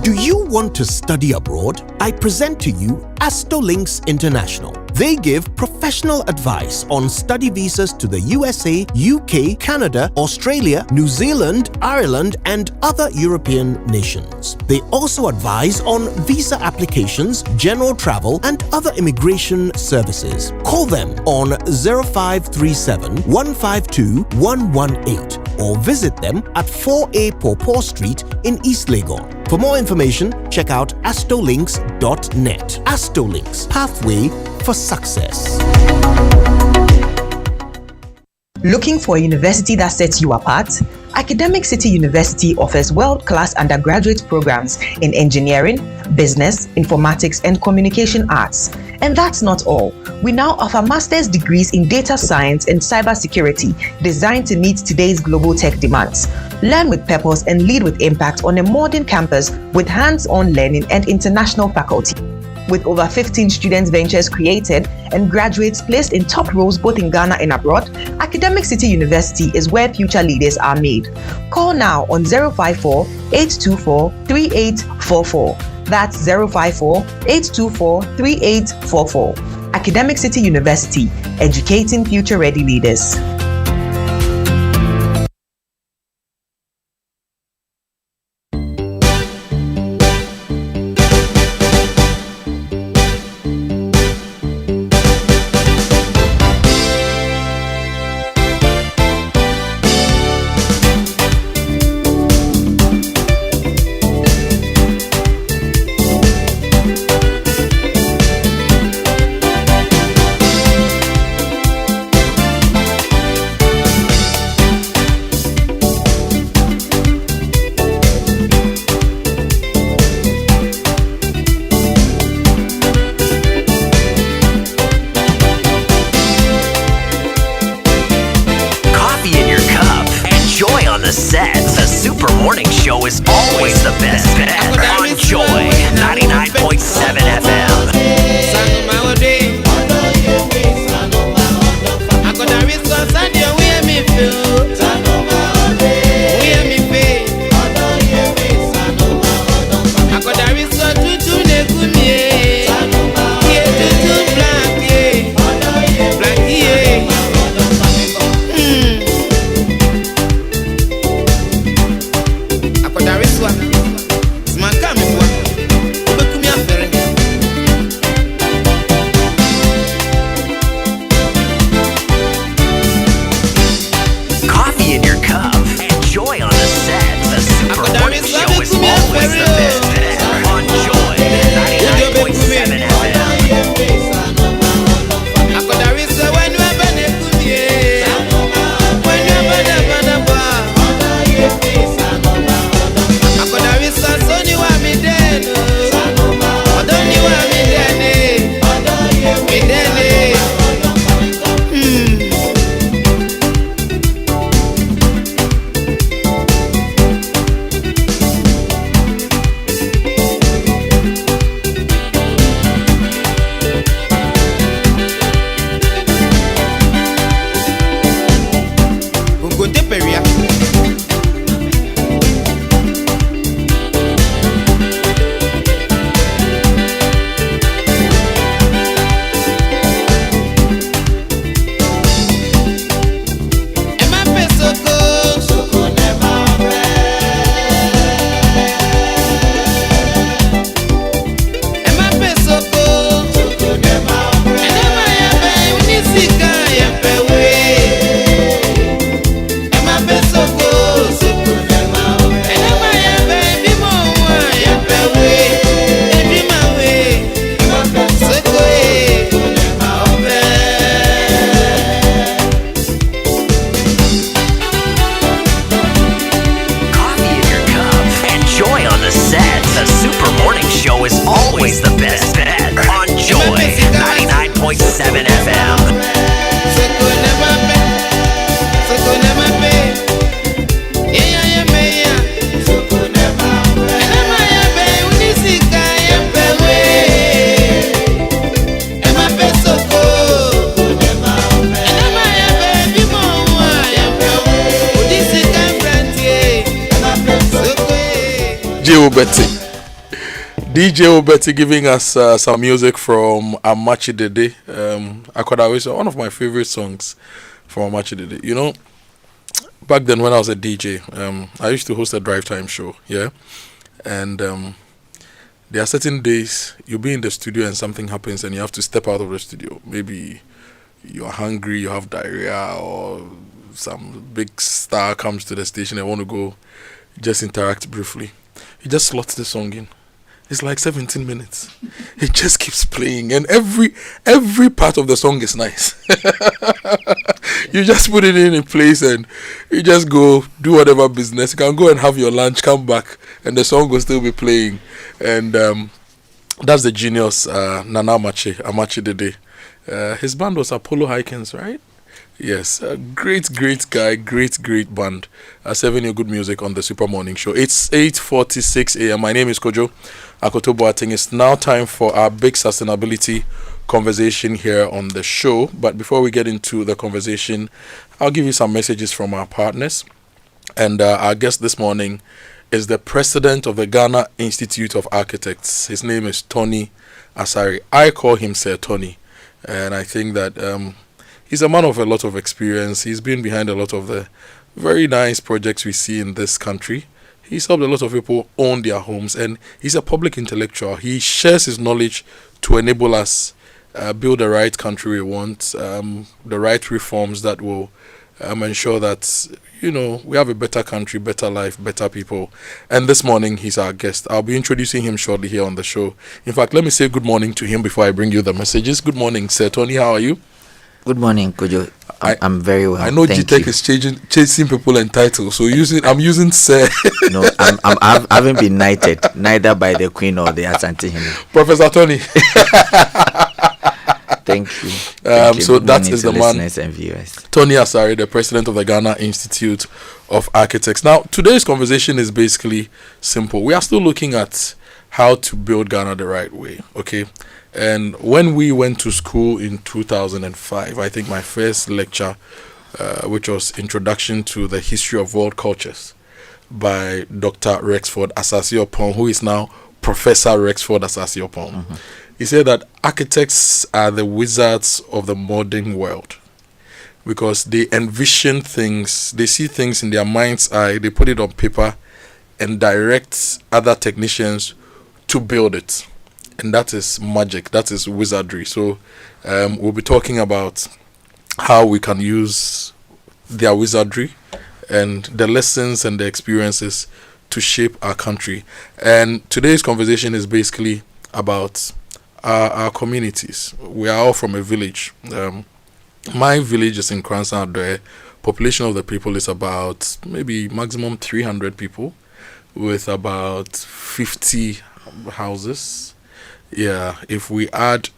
Do you want to study abroad? I present to you Astolinks International. They give professional advice on study visas to the USA, UK, Canada, Australia, New Zealand, Ireland, and other European nations. They also advise on visa applications, general travel, and other immigration services. Call them on 0537 152 118 or visit them at 4A Pawpaw Street in East Legon. For more information, check out astolinks.net. Astolinks, pathway for success. Looking for a university that sets you apart? Academic City University offers world-class undergraduate programs in engineering, business, informatics, and communication arts. And that's not all. We now offer master's degrees in data science and cybersecurity designed to meet today's global tech demands. Learn with purpose and lead with impact on a modern campus with hands-on learning and international faculty. With over 15 student ventures created and graduates placed in top roles both in Ghana and abroad, Academic City University is where future leaders are made. Call now on 054-824-3844. That's 054-824-3844. Academic City University, educating future-ready leaders. 99.7 FM. DJ Obeti giving us some music from Amachi Dede. Akodawe, one of my favorite songs from Amachi Dede. You know, back then when I was a DJ, I used to host a drive time show, yeah? And there are certain days you'll be in the studio and something happens and you have to step out of the studio. Maybe you're hungry, you have diarrhea, or some big star comes to the station and want to go just interact briefly. He just slots the song in. It's like 17 minutes. It just keeps playing, and every part of the song is nice. You just put it in place, and you just go do whatever business. You can go and have your lunch, come back, and the song will still be playing. And that's the genius, Nana Amachi Dede. His band was Apollo Hikins, right? Yes, a great guy, great band. Serving you good music on the Super Morning Show. It's 8:46 a.m. My name is Kojo Akoto Boateng. It's now time for our big sustainability conversation here on the show. But before we get into the conversation, I'll give you some messages from our partners. And our guest this morning is the president of the Ghana Institute of Architects. His name is Tony Asari. I call him Sir Tony. And I think that he's a man of a lot of experience. He's been behind a lot of the very nice projects we see in this country. He's helped a lot of people own their homes, and he's a public intellectual. He shares his knowledge to enable us build the right country we want, the right reforms that will ensure that, we have a better country, better life, better people. And this morning, he's our guest. I'll be introducing him shortly here on the show. In fact, let me say good morning to him before I bring you the messages. Good morning, Sir Tony. How are you? Good morning, Kojo. I'm very well. I know G-Tech is chasing people and titles, so I'm using Sir. No, I haven't been knighted, neither by the Queen or the Asante Hene. Professor Tony. Thank you. So that is the man, and viewers. Tony Asari, the president of the Ghana Institute of Architects. Now, today's conversation is basically simple. We are still looking at how to build Ghana the right way, okay? And when we went to school in 2005, I think my first lecture, which was Introduction to the History of World Cultures by Dr. Rexford Asase-Oppong, who is now Professor Rexford Asase-Oppong. Mm-hmm. He said that architects are the wizards of the modern world because they envision things, they see things in their mind's eye, they put it on paper and direct other technicians to build it. And that is magic, that is wizardry. So we'll be talking about how we can use their wizardry and the lessons and the experiences to shape our country. And today's conversation is basically about our communities. We are all from a village. My village is in Kransan. The population of the people is about maybe maximum 300 people with about 50 houses. Yeah, if we add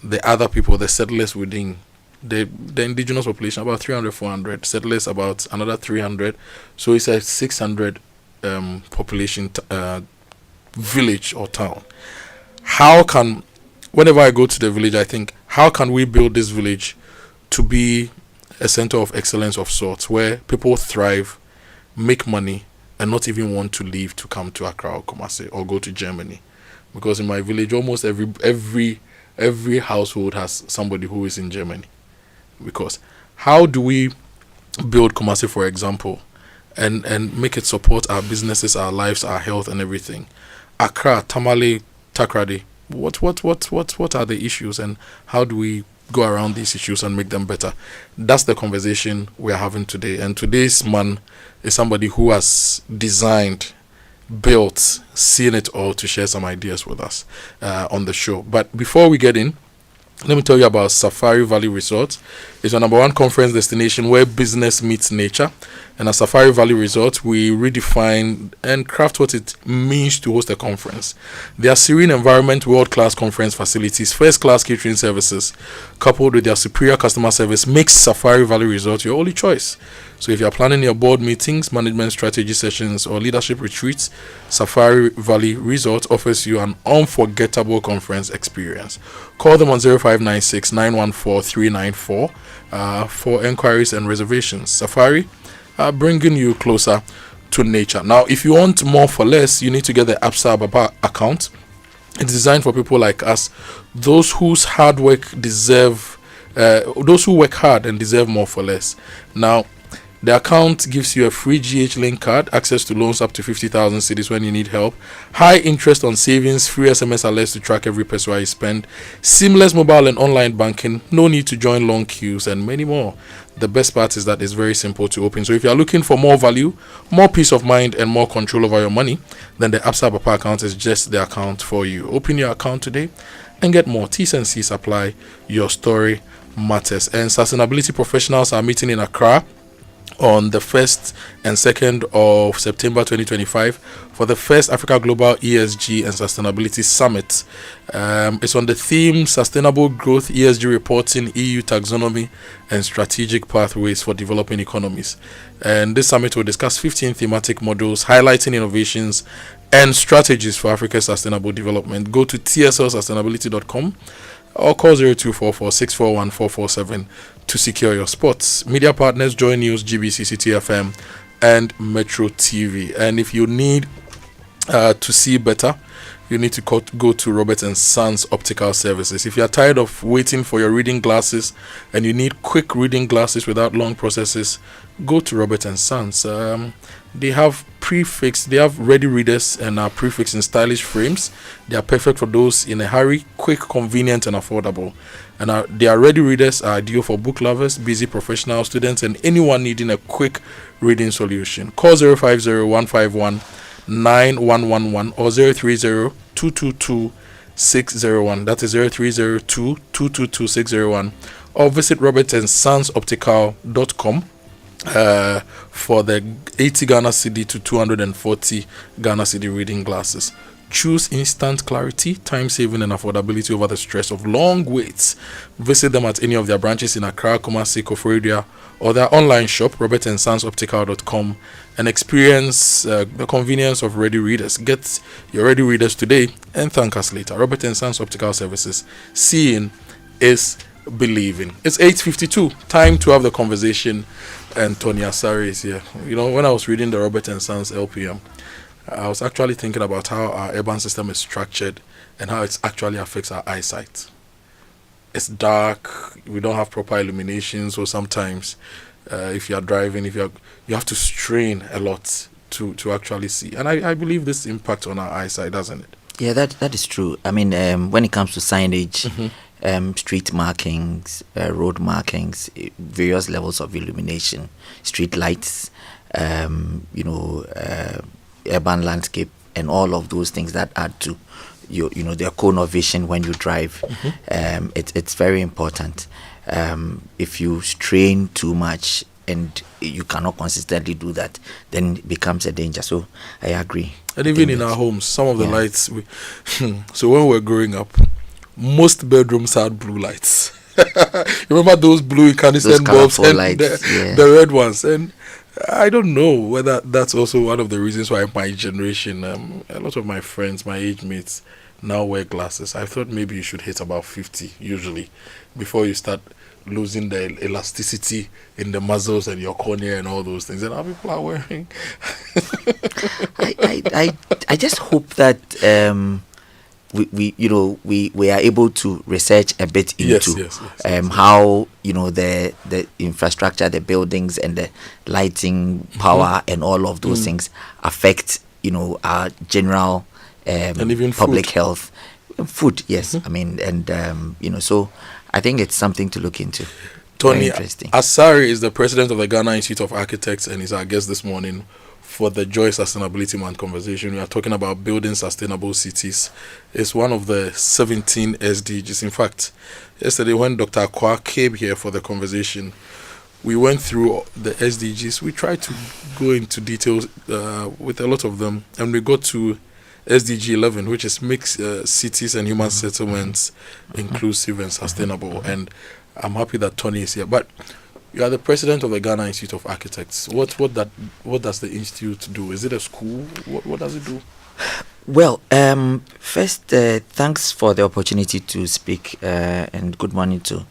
the other people, the settlers within the indigenous population, about 300, 400, settlers about another 300. So it's a 600 population village or town. Whenever I go to the village, I think, how can we build this village to be a center of excellence of sorts, where people thrive, make money, and not even want to leave to come to Accra or Kumasi or go to Germany? Because in my village, almost every household has somebody who is in Germany. Because how do we build Kumasi, for example, and make it support our businesses, our lives, our health, and everything? Accra, Tamale, Takrady. What are the issues, and how do we go around these issues and make them better? That's the conversation we are having today. And today's man is somebody who has designed, built, seen it all to share some ideas with us on the show. But before we get in, let me tell you about Safari Valley Resort. is our number one conference destination where business meets nature. And at Safari Valley Resort, we redefine and craft what it means to host a conference. Their serene environment, world-class conference facilities, first-class catering services, coupled with their superior customer service, makes Safari Valley Resort your only choice. So if you are planning your board meetings, management strategy sessions, or leadership retreats, Safari Valley Resort offers you an unforgettable conference experience. Call them on 0596 914 394 for enquiries and reservations. Safari, bringing you closer to nature. Now, if you want more for less, you need to get the Absa Baba account. It's designed for people like us, those whose hard work deserve, those who work hard and deserve more for less. Now, the account gives you a free GH Link card, access to loans up to 50,000 cedis when you need help, high interest on savings, free SMS alerts to track every peso you spend, seamless mobile and online banking, no need to join long queues, and many more. The best part is that it's very simple to open. So if you are looking for more value, more peace of mind, and more control over your money, then the Absa Bapa account is just the account for you. Open your account today and get more. T's and C's apply. Your story matters. And sustainability professionals are meeting in Accra on the 1st and 2nd of September 2025 for the first Africa Global ESG and Sustainability Summit. It's on the theme Sustainable Growth, ESG Reporting, EU Taxonomy, and Strategic Pathways for Developing Economies. And this summit will discuss 15 thematic modules highlighting innovations and strategies for Africa's sustainable development. Go to tslsustainability.com or call 0244 641 447 to secure your spots. Media partners: Joy News, GBC, City FM, and Metro TV. And if you need to see better, you need to go to Robert & Sons Optical Services. If you are tired of waiting for your reading glasses and you need quick reading glasses without long processes, go to Robert & Sons. They have they have ready readers and are prefixed in stylish frames. They are perfect for those in a hurry, quick, convenient, and affordable. And their ready readers are ideal for book lovers, busy professional students, and anyone needing a quick reading solution. Call 050-151-9111 or 030-222-601. That is 030-222-601. Or visit robertandsonsoptical.com for the 80 Ghana Cedi to 240 Ghana Cedi reading glasses. Choose instant clarity, time saving, and affordability over the stress of long waits. Visit them at any of their branches in Accra, Kumasi, Koforidua, or their online shop, robertandsonsoptical.com, and experience the convenience of ready readers. Get your ready readers today and thank us later. Robert & Sons Optical Services. Seeing is believing. It's 8:52. Time to have the conversation. And Tony Asari is here. You know, when I was reading the Robert & Sons LPM, I was actually thinking about how our urban system is structured and how it actually affects our eyesight. It's dark. We don't have proper illumination, so sometimes if you are driving, you have to strain a lot to actually see. And I believe this impacts on our eyesight, doesn't it? Yeah, that is true. I mean, when it comes to signage, street markings, road markings, various levels of illumination, street lights, urban landscape, and all of those things that add to their cone of vision when you drive. It's very important. If you strain too much and you cannot consistently do that, then it becomes a danger. So I agree. And even in our homes, some of the lights. So when we were growing up, most bedrooms had blue lights. Remember those blue incandescent bulbs and the red ones? And I don't know whether that's also one of the reasons why my generation, a lot of my friends, my age mates, now wear glasses. I thought maybe you should hit about 50 usually before you start losing the elasticity in the muscles and your cornea and all those things. And how people are wearing. I just hope that we are able to research a bit into how the infrastructure, the buildings, and the lighting, power, and all of those things affect our general and even public food. health, food. Yes, I mean, and so I think it's something to look into. Tony interesting. Asari is the president of the Ghana Institute of Architects and is our guest this morning for the Joy Sustainability Month conversation. We are talking about building sustainable cities. It's one of the 17 SDGs. In fact, yesterday when Dr. Akoa came here for the conversation, we went through the SDGs. We tried to go into details with a lot of them, and we got to SDG 11, which is make cities and human settlements inclusive and sustainable. And I'm happy that Tony is here. But you are the president of the Ghana Institute of Architects. What does the institute do? Is it a school? What does it do? Well, first, thanks for the opportunity to speak, and good morning to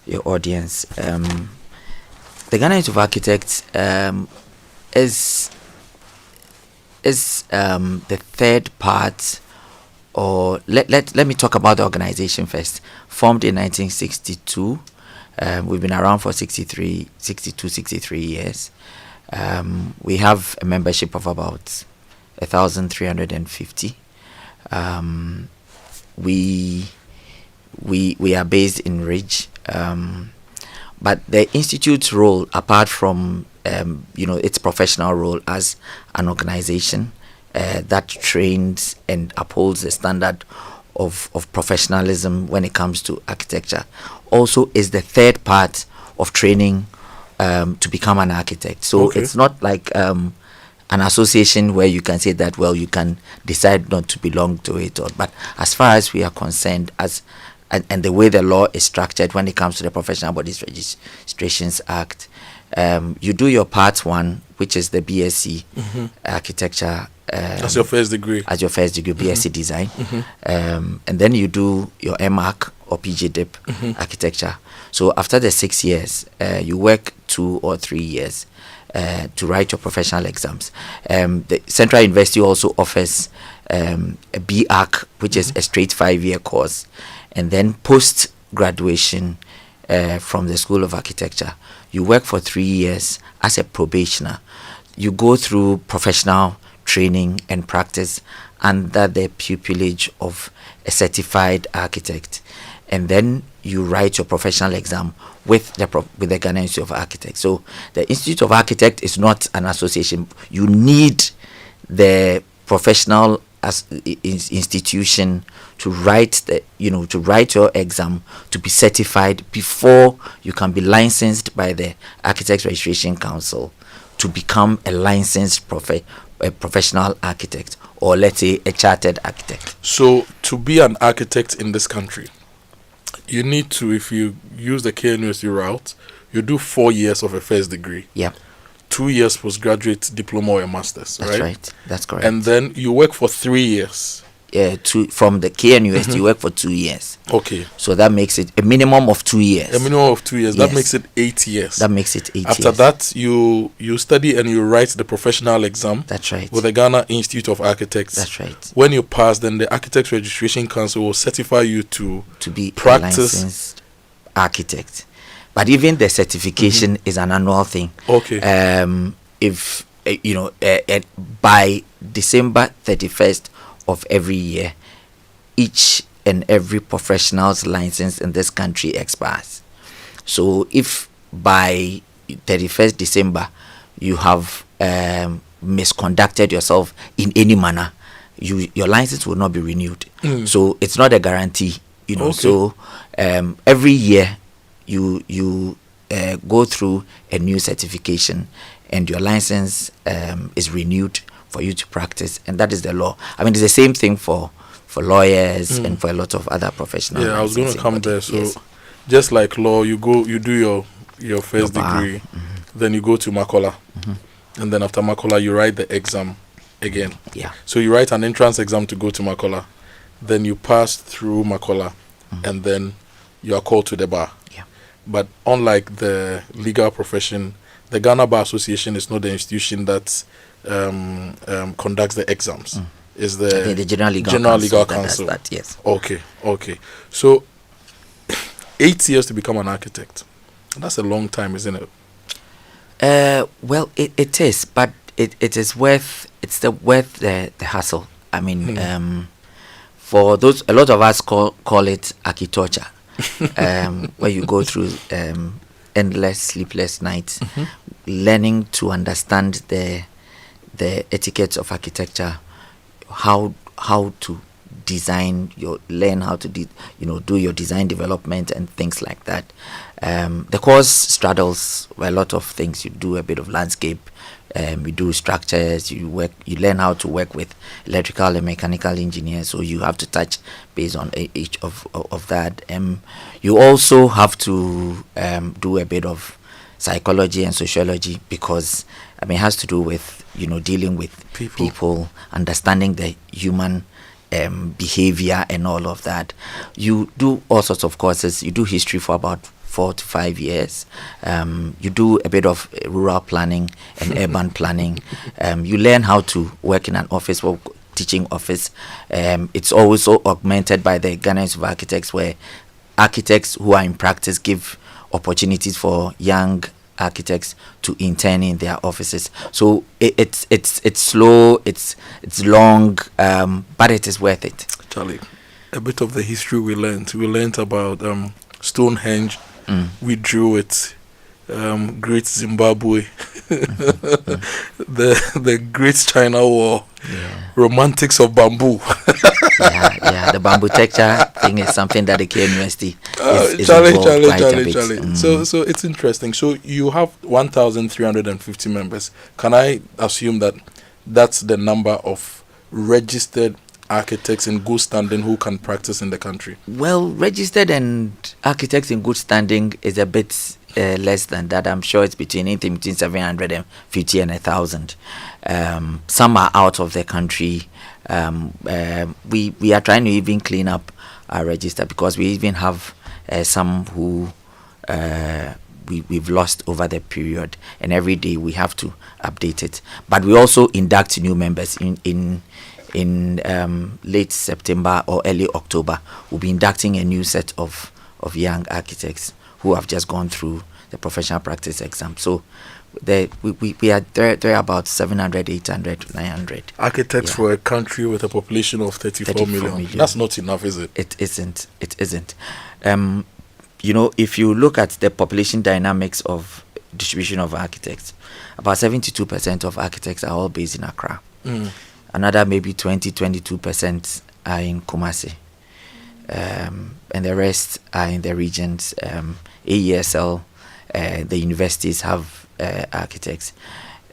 your audience. The Ghana Institute of Architects is the third part, or let me talk about the organization first. Formed in 1962. We've been around for 63 years. We have a membership of about 1,350. We are based in Ridge. But the institute's role, apart from its professional role as an organization that trains and upholds the standard of professionalism when it comes to architecture, also is the third part of training to become an architect. So it's not like an association where you can say that, well, you can decide not to belong to it. But as far as we are concerned, and the way the law is structured when it comes to the Professional Bodies Registrations Act, you do your part 1, which is the BSc architecture. As your first degree. As your first degree, BSc design. And then you do your MArch or PGDIP architecture. So after the 6 years, you work 2 or 3 years to write your professional exams. The Central University also offers a BArch, which is a straight 5-year course. And then post-graduation from the School of Architecture, you work for 3 years as a probationer. You go through professional training and practice under the pupillage of a certified architect. And then you write your professional exam with the Ghana Institute of Architects. So the Institute of Architects is not an association. You need the professional institution to write your exam to be certified before you can be licensed by the Architects Registration Council to become a licensed professional architect, or let's say a chartered architect. So to be an architect in this country, you need to, if you use the KNUST route, you do 4 years of a first degree. Yeah. 2 years postgraduate diploma or a master's. That's right. That's correct. And then you work for 3 years. From the KNUST, you work for 2 years. Okay. So that makes it a minimum of 2 years. A minimum of 2 years. Yes. That makes it 8 years. That makes it 8 years. After that, you study and you write the professional exam. That's right. With the Ghana Institute of Architects. That's right. When you pass, then the Architects Registration Council will certify you to be practice a licensed architect. But even the certification is an annual thing. Okay. If by December 31st of every year, each and every professional's license in this country expires. So if by 31st December you have misconducted yourself in any manner, your license will not be renewed. So it's not a guarantee, Okay. So every year you go through a new certification, and your license is renewed for you to practice, and that is the law. I mean, it's the same thing for lawyers and for a lot of other professionals. Yeah, I was going to come there. So, just like law, you do your first degree, then you go to Makola, and then after Makola, you write the exam again. Yeah. So you write an entrance exam to go to Makola, then you pass through Makola, and then you are called to the bar. Yeah. But unlike the legal profession, the Ghana Bar Association is not the institution that conducts the exams. Is the General Legal Council. That, yes. Okay. So 8 years to become an architect. That's a long time, isn't it? Well, it is, but it is worth the hassle. I mean, for those, a lot of us call it architecture, where you go through endless sleepless nights, learning to understand the etiquettes of architecture, how to design learn how to do your design development and things like that. The course straddles a lot of things. You do a bit of landscape, you do structures, you learn how to work with electrical and mechanical engineers, so you have to touch based on each of that. You also have to do a bit of psychology and sociology, because it has to do with dealing with people, understanding the human behavior and all of that. You do all sorts of courses. You do history for about 4 to 5 years. You do a bit of rural planning and urban planning. You learn how to work in an office or teaching office. It's also augmented by the Ghana Institute of Architects, where architects who are in practice give opportunities for young architects to intern in their offices. So it's slow, it's long, but it is worth it. Charlie, a bit of the history we learned about Stonehenge. We drew it. Great Zimbabwe, the Great China War, romantics of bamboo. The bamboo texture thing is something that the K University is Charlie. So it's interesting. So you have 1,350 members. Can I assume that that's the number of registered architects in good standing who can practice in the country? Well, registered and architects in good standing is a bit less than that. I'm sure it's between 750 and 1,000. Some are out of the country. We are trying to even clean up our register, because we even have some who we've lost over the period, and every day we have to update it. But we also induct new members in late September or early October. We'll be inducting a new set of young architects who have just gone through the professional practice exam. So we are there about 700, 800, 900 architects for a country with a population of 34 million. That's not enough, is it? It isn't. If you look at the population dynamics of distribution of architects, about 72% of architects are all based in Accra. Another maybe 22% are in Kumasi, and the rest are in the regions. AESL, the universities have architects.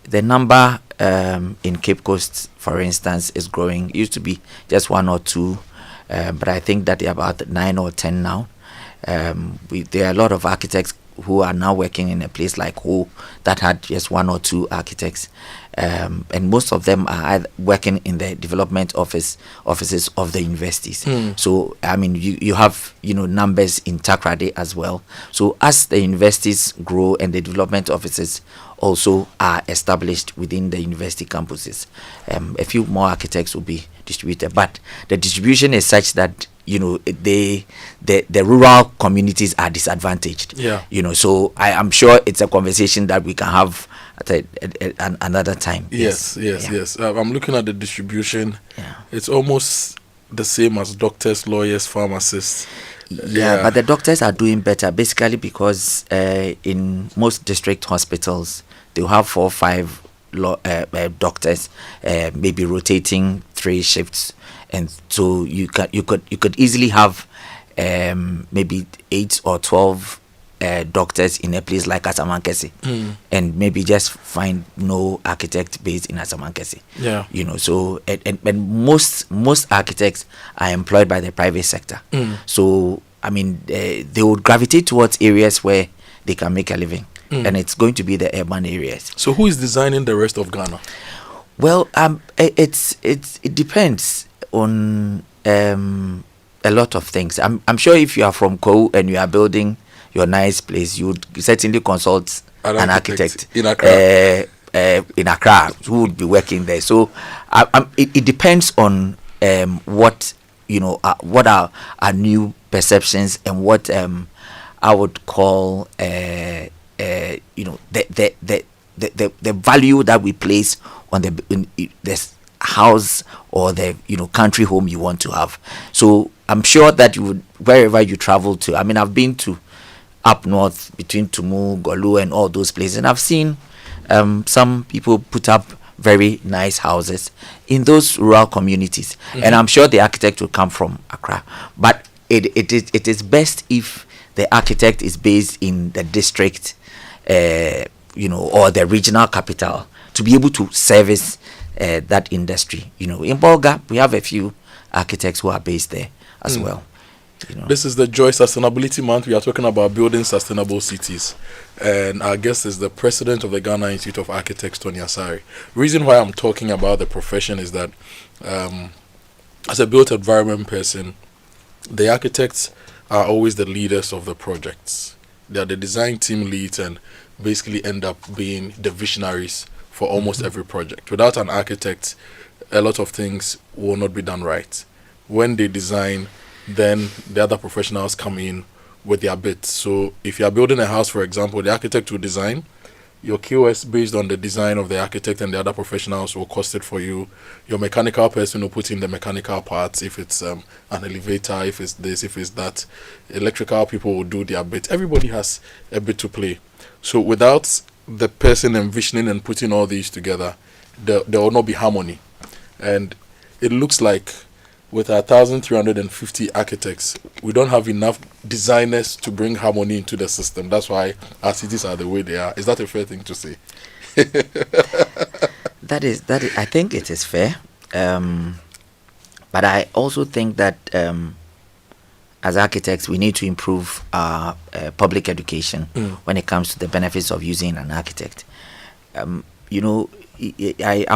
The number in Cape Coast, for instance, is growing. It used to be just 1 or 2, but I think that they're about 9 or 10 now. There are a lot of architects who are now working in a place like Ho that had just 1 or 2 architects, and most of them are working in the development offices of the universities. So you have numbers in Takrady as well. So as the universities grow and the development offices also are established within the university campuses, a few more architects will be distributed. But the distribution is such that the rural communities are disadvantaged. So I am sure it's a conversation that we can have at another time. Yes. I'm looking at the distribution. It's almost the same as doctors, lawyers, pharmacists. But the doctors are doing better, basically because in most district hospitals they'll have 4 or 5 doctors, maybe rotating 3 shifts. And so you could easily have maybe 8 or 12 doctors in a place like Nsawam-Pokuase, and maybe just find no architect based in Nsawam-Pokuase. So and most architects are employed by the private sector. So they would gravitate towards areas where they can make a living, and it's going to be the urban areas. So who is designing the rest of Ghana? Well, it depends on a lot of things. I'm sure if you are from Kou and you are building your nice place, you would certainly consult an architect in Accra who would be working there. So it depends on what are our new perceptions, and what I would call the value that we place on the house or the country home you want to have. So I'm sure that you would, wherever you travel to, I've been to up north between Tumu, Golu, and all those places. And I've seen some people put up very nice houses in those rural communities. And I'm sure the architect will come from Accra. But it is best if the architect is based in the district, or the regional capital, to be able to service that industry. In Bolga, we have a few architects who are based there as well. This is the Joy Sustainability Month. We are talking about building sustainable cities. And our guest is the president of the Ghana Institute of Architects, Tony Asare. Reason why I'm talking about the profession is that as a built environment person, the architects are always the leaders of the projects. They are the design team leads and basically end up being the visionaries for almost every project. Without an architect, a lot of things will not be done right. When they design, then the other professionals come in with their bits. So if you are building a house, for example, the architect will design. Your QS, based on the design of the architect and the other professionals, will cost it for you. Your mechanical person will put in the mechanical parts, if it's an elevator, if it's this, if it's that. Electrical people will do their bit. Everybody has a bit to play. So without the person envisioning and putting all these together, there will not be harmony. And it looks like with our 1,350 architects, we don't have enough designers to bring harmony into the system. That's why our cities are the way they are. Is that a fair thing to say? That is. I think it is fair. But I also think that as architects, we need to improve our public education when it comes to the benefits of using an architect. I've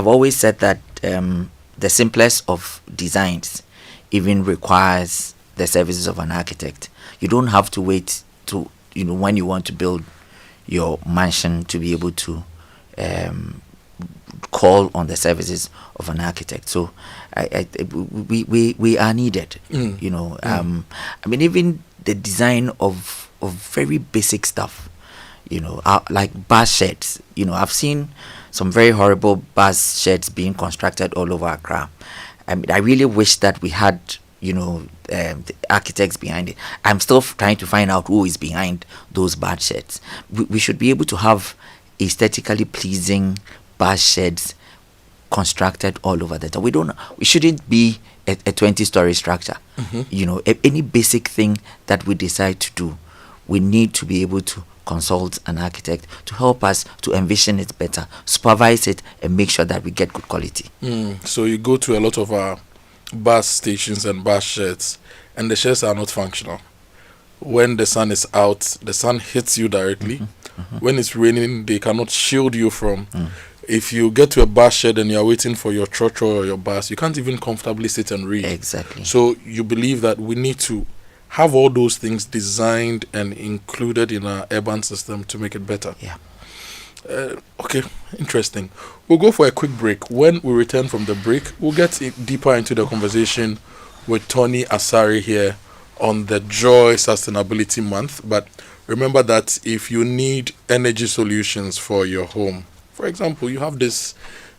always said that the simplest of designs even requires the services of an architect. You don't have to wait to, when you want to build your mansion, to be able to call on the services of an architect. So we are needed. Even the design of very basic stuff, like bus sheds. I've seen some very horrible bus sheds being constructed all over Accra. I really wish that we had, the architects behind it. I'm still trying to find out who is behind those bus sheds. We should be able to have aesthetically pleasing bus sheds constructed all over the town. We shouldn't be a 20-story structure. Any basic thing that we decide to do, we need to be able to consult an architect to help us to envision it better, supervise it, and make sure that we get good quality. So you go to a lot of our bus stations and bus sheds, and the sheds are not functional. When the sun is out, the sun hits you directly. When it's raining, they cannot shield you from. If you get to a bus shed and you're waiting for your trotro or your bus, you can't even comfortably sit and read. Exactly. So you believe that we need to have all those things designed and included in our urban system to make it better. Yeah. Okay, interesting. We'll go for a quick break. When we return from the break, we'll get deeper into the conversation with Tony Asare here on the Joy Sustainability Month. But remember that if you need energy solutions for your home, for example, you have this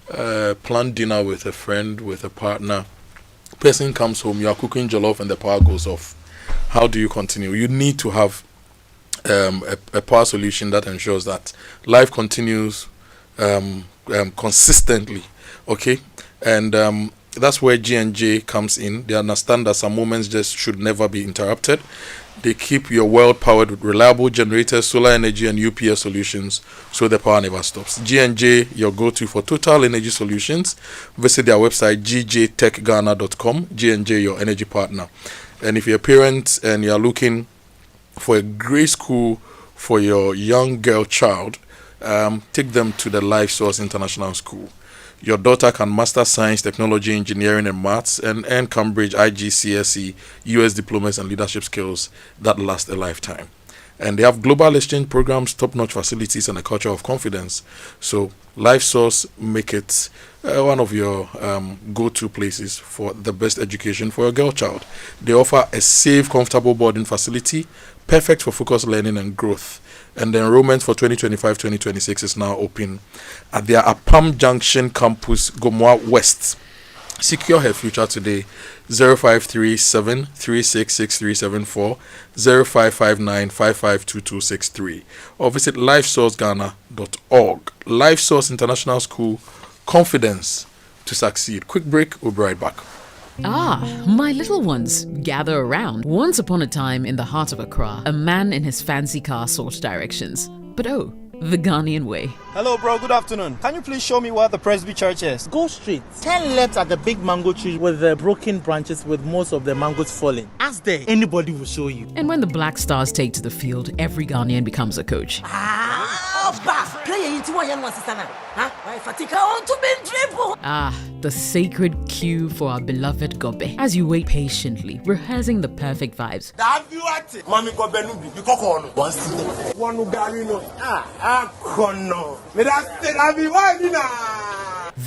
planned dinner with a friend, with a partner, person comes home, you are cooking jollof and the power goes off. How do you continue? You need to have a power solution that ensures that life continues consistently. Okay, and that's where G&J comes in. They understand that some moments just should never be interrupted. They keep your world powered with reliable generators, solar energy, and UPS solutions, so the power never stops. G&J, your go-to for total energy solutions. Visit their website, gjtechghana.com. G&J, your energy partner. And if you're a parent and you're looking for a great school for your young girl child, take them to the Life Source International School. Your daughter can master science, technology, engineering, and maths, and earn Cambridge, IGCSE, US diplomas, and leadership skills that last a lifetime. And they have global exchange programs, top-notch facilities, and a culture of confidence. So Life Source make it one of your go-to places for the best education for your girl child. They offer a safe, comfortable boarding facility, perfect for focused learning and growth. And the enrollment for 2025-2026 is now open at their Apam Junction campus, Gomoa West. Secure her future today. 0537 366374, 0559 552263, or visit lifesourceghana.org. LifeSource International School, confidence to succeed. Quick break, we'll be right back. Ah, my little ones, gather around. Once upon a time in the heart of Accra, a man in his fancy car sought directions. But oh, the Ghanaian way. Hello, bro. Good afternoon. Can you please show me where the Presby Church is? Go straight. Turn left at the big mango tree with the broken branches with most of the mangoes falling. Ask there. Anybody will show you. And when the Black Stars take to the field, every Ghanaian becomes a coach. Ah, the sacred cue for our beloved Gobe. As you wait patiently, rehearsing the perfect vibes.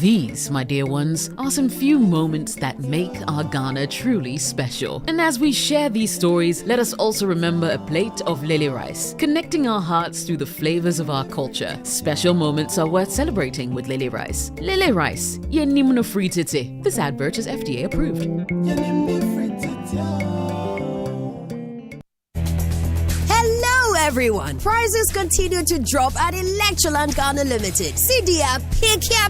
These, my dear ones, are some few moments that make our Ghana truly special. And as we share these stories, let us also remember a plate of lily rice, connecting our hearts through the flavors of our culture. Special moments are worth celebrating with lily rice. Lily rice, yenimno free tete. This advert is FDA approved. Everyone, prices continue to drop at Electroland Ghana Limited. CDA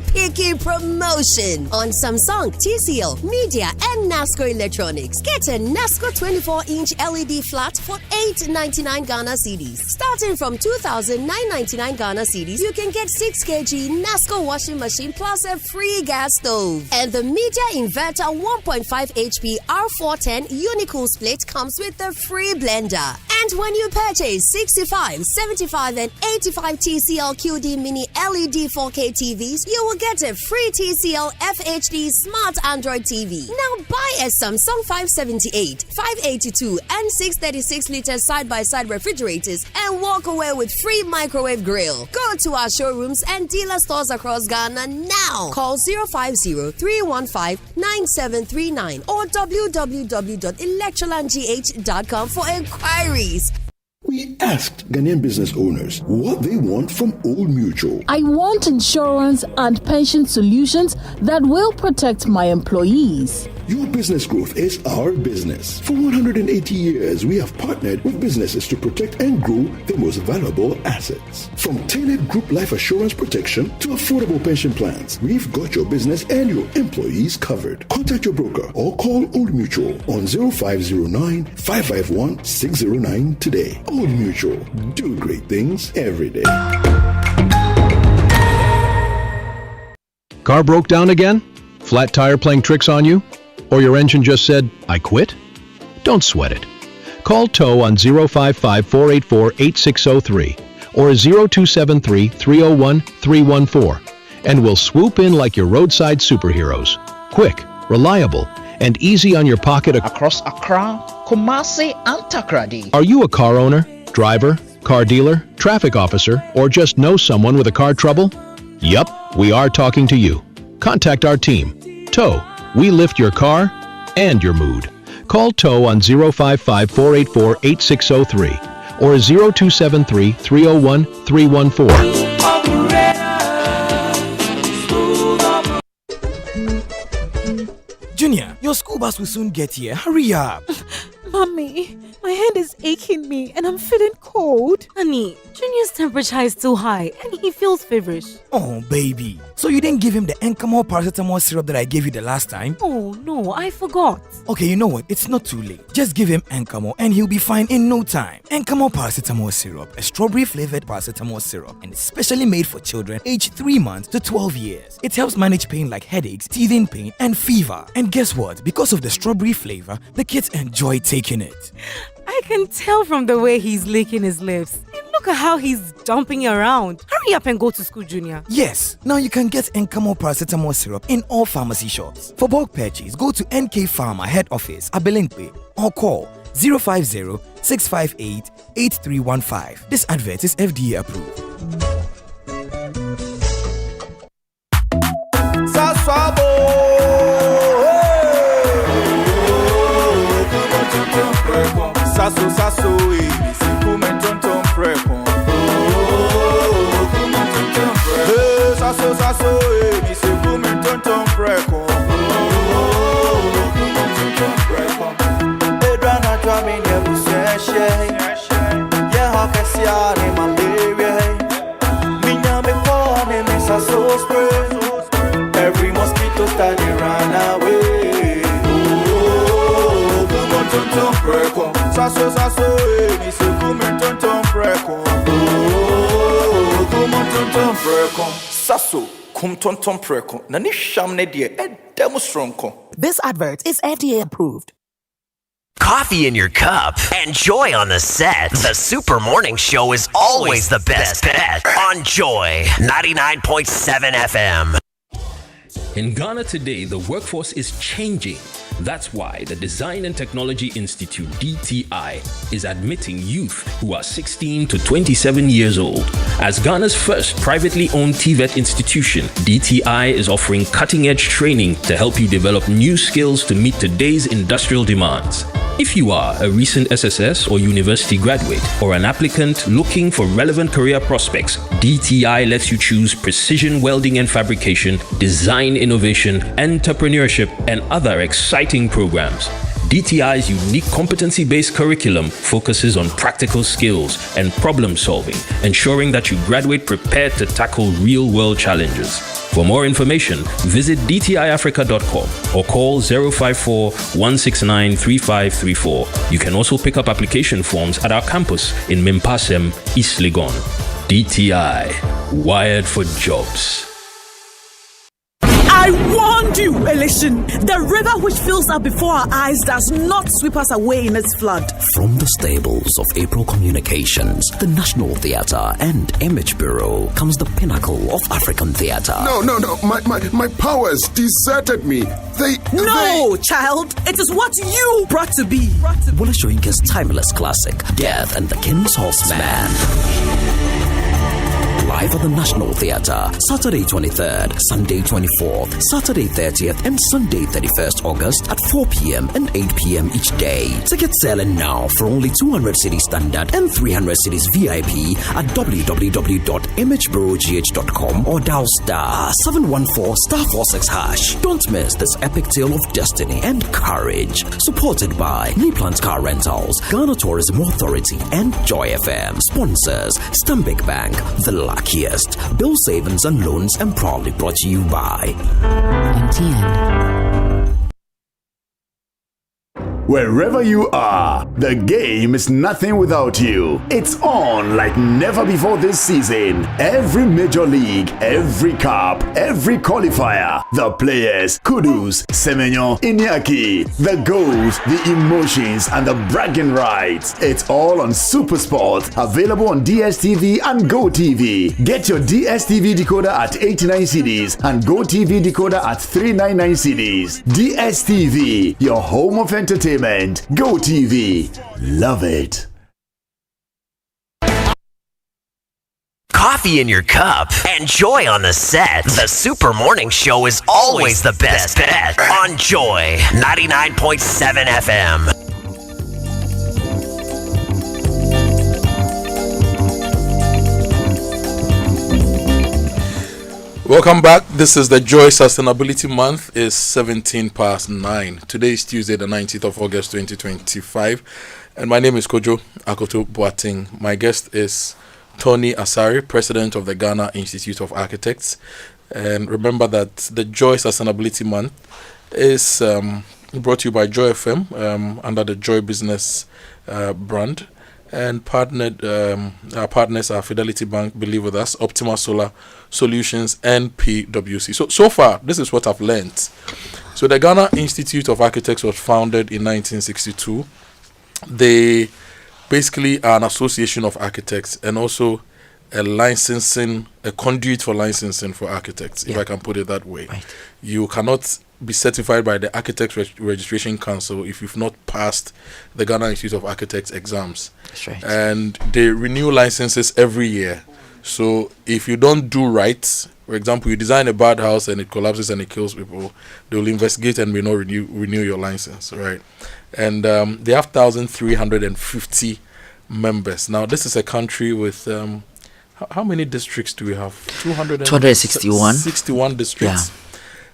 Picky promotion on Samsung, TCL, Media, and NASCO Electronics. Get a NASCO 24-inch LED flat for $899 Ghana cedis. Starting from 2,999 Ghana cedis, you can get 6 kg NASCO washing machine plus a free gas stove. And the Media Inverter 1.5 HP R410 Unicool split comes with a free blender. And when you purchase 65, 75, and 85 TCL QD Mini LED 4K TVs, you will get a free TCL FHD Smart Android TV. Now buy a Samsung 578, 582, and 636-liter side-by-side refrigerators and walk away with free microwave grill. Go to our showrooms and dealer stores across Ghana now. Call 050-315-9739 or www.electrolandgh.com for inquiries. We asked Ghanaian business owners what they want from Old Mutual. I want insurance and pension solutions that will protect my employees. Your business growth is our business. For 180 years, we have partnered with businesses to protect and grow their most valuable assets. From tailored group life assurance protection to affordable pension plans, we've got your business and your employees covered. Contact your broker or call Old Mutual on 0509 551 609 today. Old Mutual, do great things every day. Car broke down again? Flat tire playing tricks on you? Or your engine just said, I quit? Don't sweat it. Call TOW on 055-484-8603 or 0273-301-314 and we'll swoop in like your roadside superheroes. Quick, reliable, and easy on your pocket across Accra, Kumasi, and Takoradi. Are you a car owner, driver, car dealer, traffic officer, or just know someone with a car trouble? Yup, we are talking to you. Contact our team. TOW. We lift your car and your mood. Call TOW on 055-484-8603 or 0273-301-314. Junior, your school bus will soon get here. Hurry up. Mommy, my head is aching me and I'm feeling cold. Honey, Junior's temperature is too high and he feels feverish. Oh, baby. So you didn't give him the Encamol paracetamol syrup that I gave you the last time? Oh, no, I forgot. Okay, you know what? It's not too late. Just give him Encamol and he'll be fine in no time. Encamol paracetamol syrup, a strawberry-flavored paracetamol syrup, and it's specially made for children aged 3 months to 12 years. It helps manage pain like headaches, teething pain, and fever. And guess what? Because of the strawberry flavor, the kids enjoy taking it. I can tell from the way he's licking his lips. And look at how he's jumping around. Hurry up and go to school, Junior. Yes, now you can get Encamol paracetamol syrup in all pharmacy shops. For bulk purchase, go to NK Pharma head office, Abelinkwe, or call 050-658-8315. This advert is FDA approved. Sasso, come tonton prepon. Sasso, come tonton prepon. Yeah, how can see I in malaria? Minya me me miss a so spray. Every mosquito study run away. Oh, come on, tonton preko. Saso, me so come on, tonton preko. Oh, come on, tonton preko. Saso, come tonton preko. Na ni sham ne die e demo strong ko. This advert is FDA approved. Coffee in your cup and joy on the set. The Super Morning Show is always the best bet on Joy 99.7 FM. In Ghana today, the workforce is changing. That's why the Design and Technology Institute, DTI, is admitting youth who are 16 to 27 years old. As Ghana's first privately owned TVET institution, DTI is offering cutting-edge training to help you develop new skills to meet today's industrial demands. If you are a recent SSS or university graduate or an applicant looking for relevant career prospects, DTI lets you choose precision welding and fabrication, design innovation, entrepreneurship, and other exciting programs. DTI's unique competency-based curriculum focuses on practical skills and problem solving, ensuring that you graduate prepared to tackle real-world challenges. For more information, visit dtiafrica.com or call 054-169-3534. You can also pick up application forms at our campus in Mimpasem, East Legon. DTI, wired for jobs. I warned you, Elation. The river which fills up before our eyes does not sweep us away in its flood. From the stables of April Communications, the National Theatre and Image Bureau comes the pinnacle of African theatre. No. My powers deserted me. No, child. It is what you brought to be. Wole Soyinka's timeless classic, Death and the King's Horseman. Live at the National Theatre, Saturday 23rd, Sunday 24th, Saturday 30th, and Sunday 31st August at 4 p.m. and 8 p.m. each day. Tickets selling now for only 200 cedis standard and 300 cedis VIP at www.imagebureaugh.com or dial star 714 star 46 hash. Don't miss this epic tale of destiny and courage. Supported by Niplant Car Rentals, Ghana Tourism Authority, and Joy FM. Sponsors Stanbic Bank, The Luckiest, Bill Savings and Loans, and proudly brought to you by MTN. Wherever you are, the game is nothing without you. It's on like never before this season. Every major league, every cup, every qualifier, the players, kudos, Semenyo, Iñaki, the goals, the emotions, and the bragging rights. It's all on SuperSport, available on DSTV and GoTV. Get your DSTV decoder at 89 cedis and GoTV decoder at 399 cedis. DSTV, your home of entertainment. Go TV. Love it. Coffee in your cup and joy on the set. The Super Morning Show is always the best bet on Joy 99.7 FM. Welcome back. This is the Joy Sustainability Month. It's 9:17. Today is Tuesday, the 19th of August, 2025. And my name is Kojo Akoto Boateng. My guest is Tony Asari, President of the Ghana Institute of Architects. And remember that the Joy Sustainability Month is brought to you by Joy FM under the Joy Business brand. And partnered, our partners are Fidelity Bank, Believe With Us, Optima Solar Solutions, and PwC. So far, this is what I've learned. So the Ghana Institute of Architects was founded in 1962. They basically are an association of architects and also a conduit for licensing for architects, if I can put it that way. Right. You cannot be certified by the Architects Registration Council if you've not passed the Ghana Institute of Architects exams. That's right. And they renew licenses every year. So if you don't do right, for example, you design a bad house and it collapses and it kills people, they will investigate and may not renew your license, right? And they have 1,350 members. Now, this is a country with how many districts do we have? 261. 61 districts. Yeah.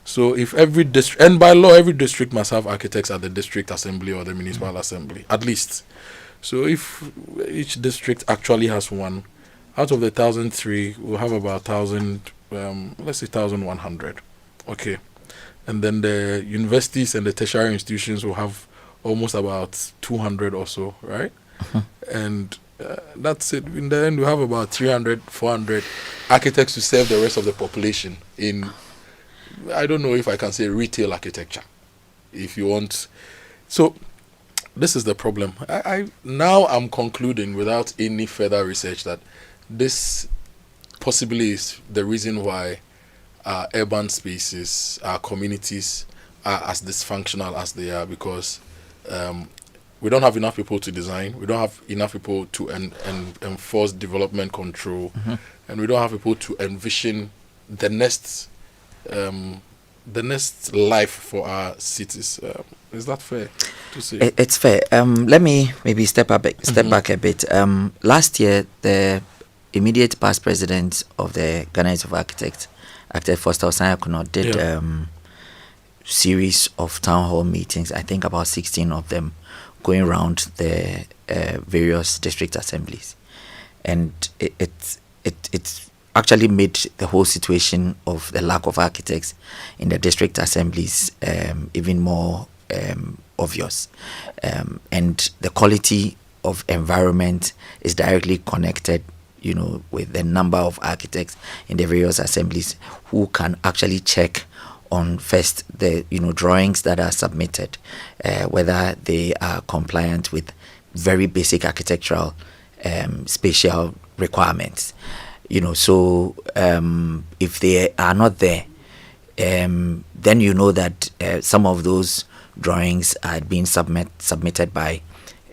So if every district, and by law, every district must have architects at the district assembly or the municipal assembly, at least. So if each district actually has one, out of the 1,003, we'll have about 1,000, let's say 1,100. Okay. And then the universities and the tertiary institutions will have almost about 200 or so, right? And that's it. In the end, we have about 300, 400 architects to serve the rest of the population in, I don't know if I can say retail architecture, if you want. So this is the problem. Now I'm concluding without any further research that this possibly is the reason why our urban spaces, our communities are as dysfunctional as they are, because we don't have enough people to design, we don't have enough people to enforce development control, and we don't have people to envision the next life for our cities. Is that fair to say? It's fair. Let me maybe step back a bit. Last year, the immediate past president of the Ghana Institute of Architects, Architect Foster Osayi-Akono, did series of town hall meetings. I think about 16 of them, going around the various district assemblies, and it's actually made the whole situation of the lack of architects in the district assemblies even more obvious, and the quality of environment is directly connected, with the number of architects in the various assemblies who can actually check on first the drawings that are submitted, whether they are compliant with very basic architectural spatial requirements. So if they are not there, then that some of those drawings are being submitted by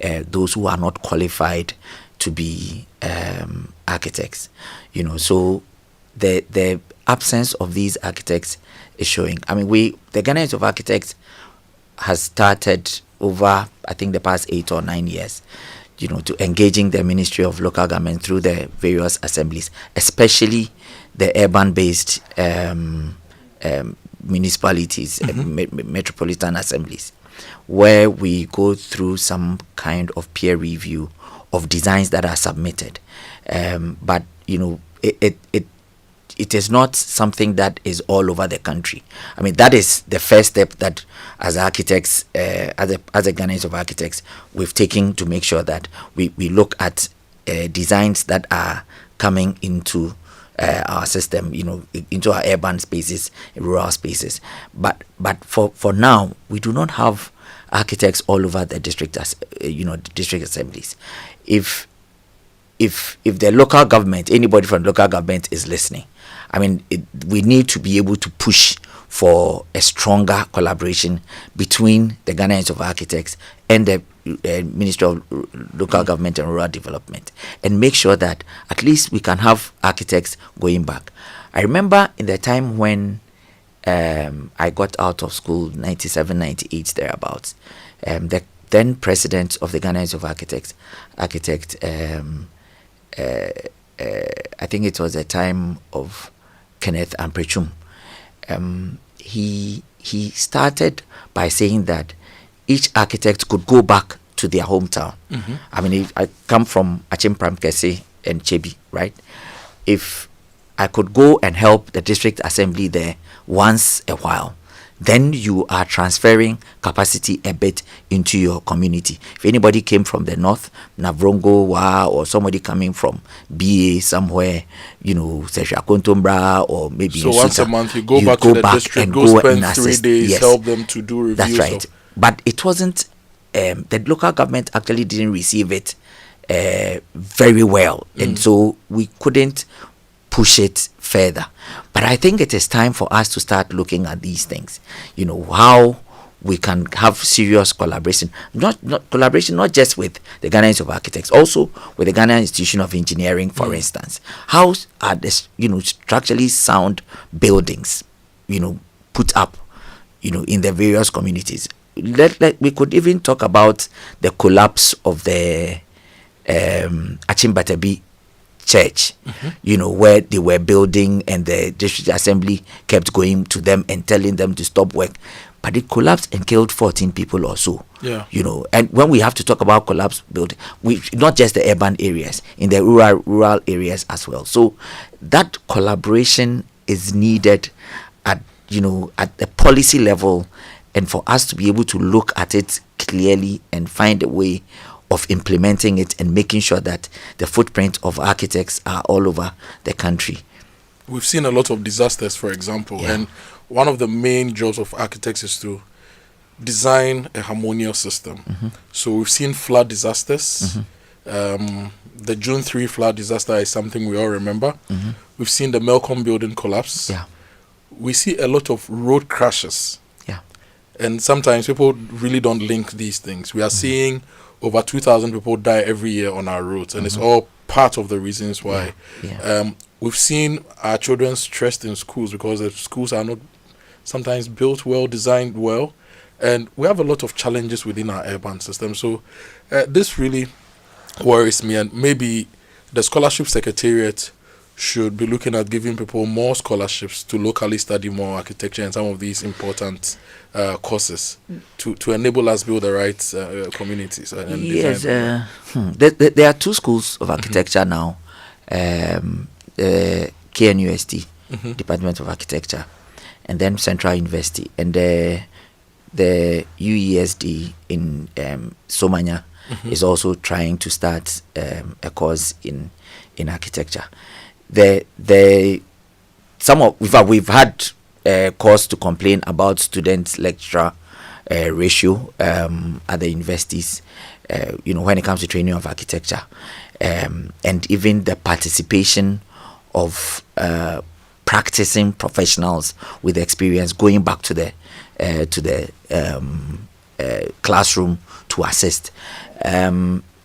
those who are not qualified to be architects. So the absence of these architects is showing. I mean, the Ghana Institute of Architects has started over, I think, the past 8 or 9 years, to engaging the Ministry of Local Government through the various assemblies, especially the urban-based municipalities, metropolitan assemblies, where we go through some kind of peer review of designs that are submitted. But it is not something that is all over the country. I mean, that is the first step that as architects, as a Ghana Institute of Architects, we've taken to make sure that we look at designs that are coming into our system, into our urban spaces, rural spaces. But for now, we do not have architects all over the district, district assemblies. If the local government, anybody from the local government is listening, I mean, we need to be able to push for a stronger collaboration between the Ghana Institute of Architects and the Ministry of Local Government and Rural Development, and make sure that at least we can have architects going back. I remember in the time when I got out of school, 97, 98, thereabouts, the then president of the Ghana Institute of Architects, Architect, I think it was the time of Kenneth Amprechum, he started by saying that each architect could go back to their hometown. I mean, I come from Nsawam-Pokuase and Chebi, right? If I could go and help the district assembly there once a while, then you are transferring capacity a bit into your community. If anybody came from the north, Navrongo, Wa, or somebody coming from BA somewhere, Seshakontombra, or maybe so once a month you go back to the district, and go spend 3 days, yes, help them to do reviews. That's right. But it wasn't, the local government actually didn't receive it very well, and so we couldn't push it further. But I think it is time for us to start looking at these things, how we can have serious collaboration, not just with the Ghana Institute of Architects, also with the Ghana Institution of Engineering, for instance. How are this, structurally sound buildings, put up, in the various communities? We could even talk about the collapse of the Achimbatabi church, where they were building, and the district assembly kept going to them and telling them to stop work. But it collapsed and killed 14 people or so. Yeah. And when we have to talk about collapsed building, we not just the urban areas, in the rural areas as well. So that collaboration is needed at the policy level, and for us to be able to look at it clearly and find a way of implementing it and making sure that the footprint of architects are all over the country. We've seen a lot of disasters, for example, and one of the main jobs of architects is to design a harmonious system. So we've seen flood disasters. The June 3 flood disaster is something we all remember. We've seen the Melcom building collapse. We see a lot of road crashes. And sometimes people really don't link these things. We are seeing over 2,000 people die every year on our roads, and it's all part of the reasons why. We've seen our children stressed in schools because the schools are not sometimes built well, designed well, and we have a lot of challenges within our urban system. So this really worries me, and maybe the Scholarship Secretariat should be looking at giving people more scholarships to locally study more architecture and some of these important courses to enable us build the right communities. And yes, there are two schools of architecture now, KNUST, Department of Architecture, and then Central University, and the UESD in Somanya is also trying to start a course in architecture. We've had cause to complain about student-lecturer ratio at the universities, when it comes to training of architecture, and even the participation of practicing professionals with experience going back to the classroom to assist.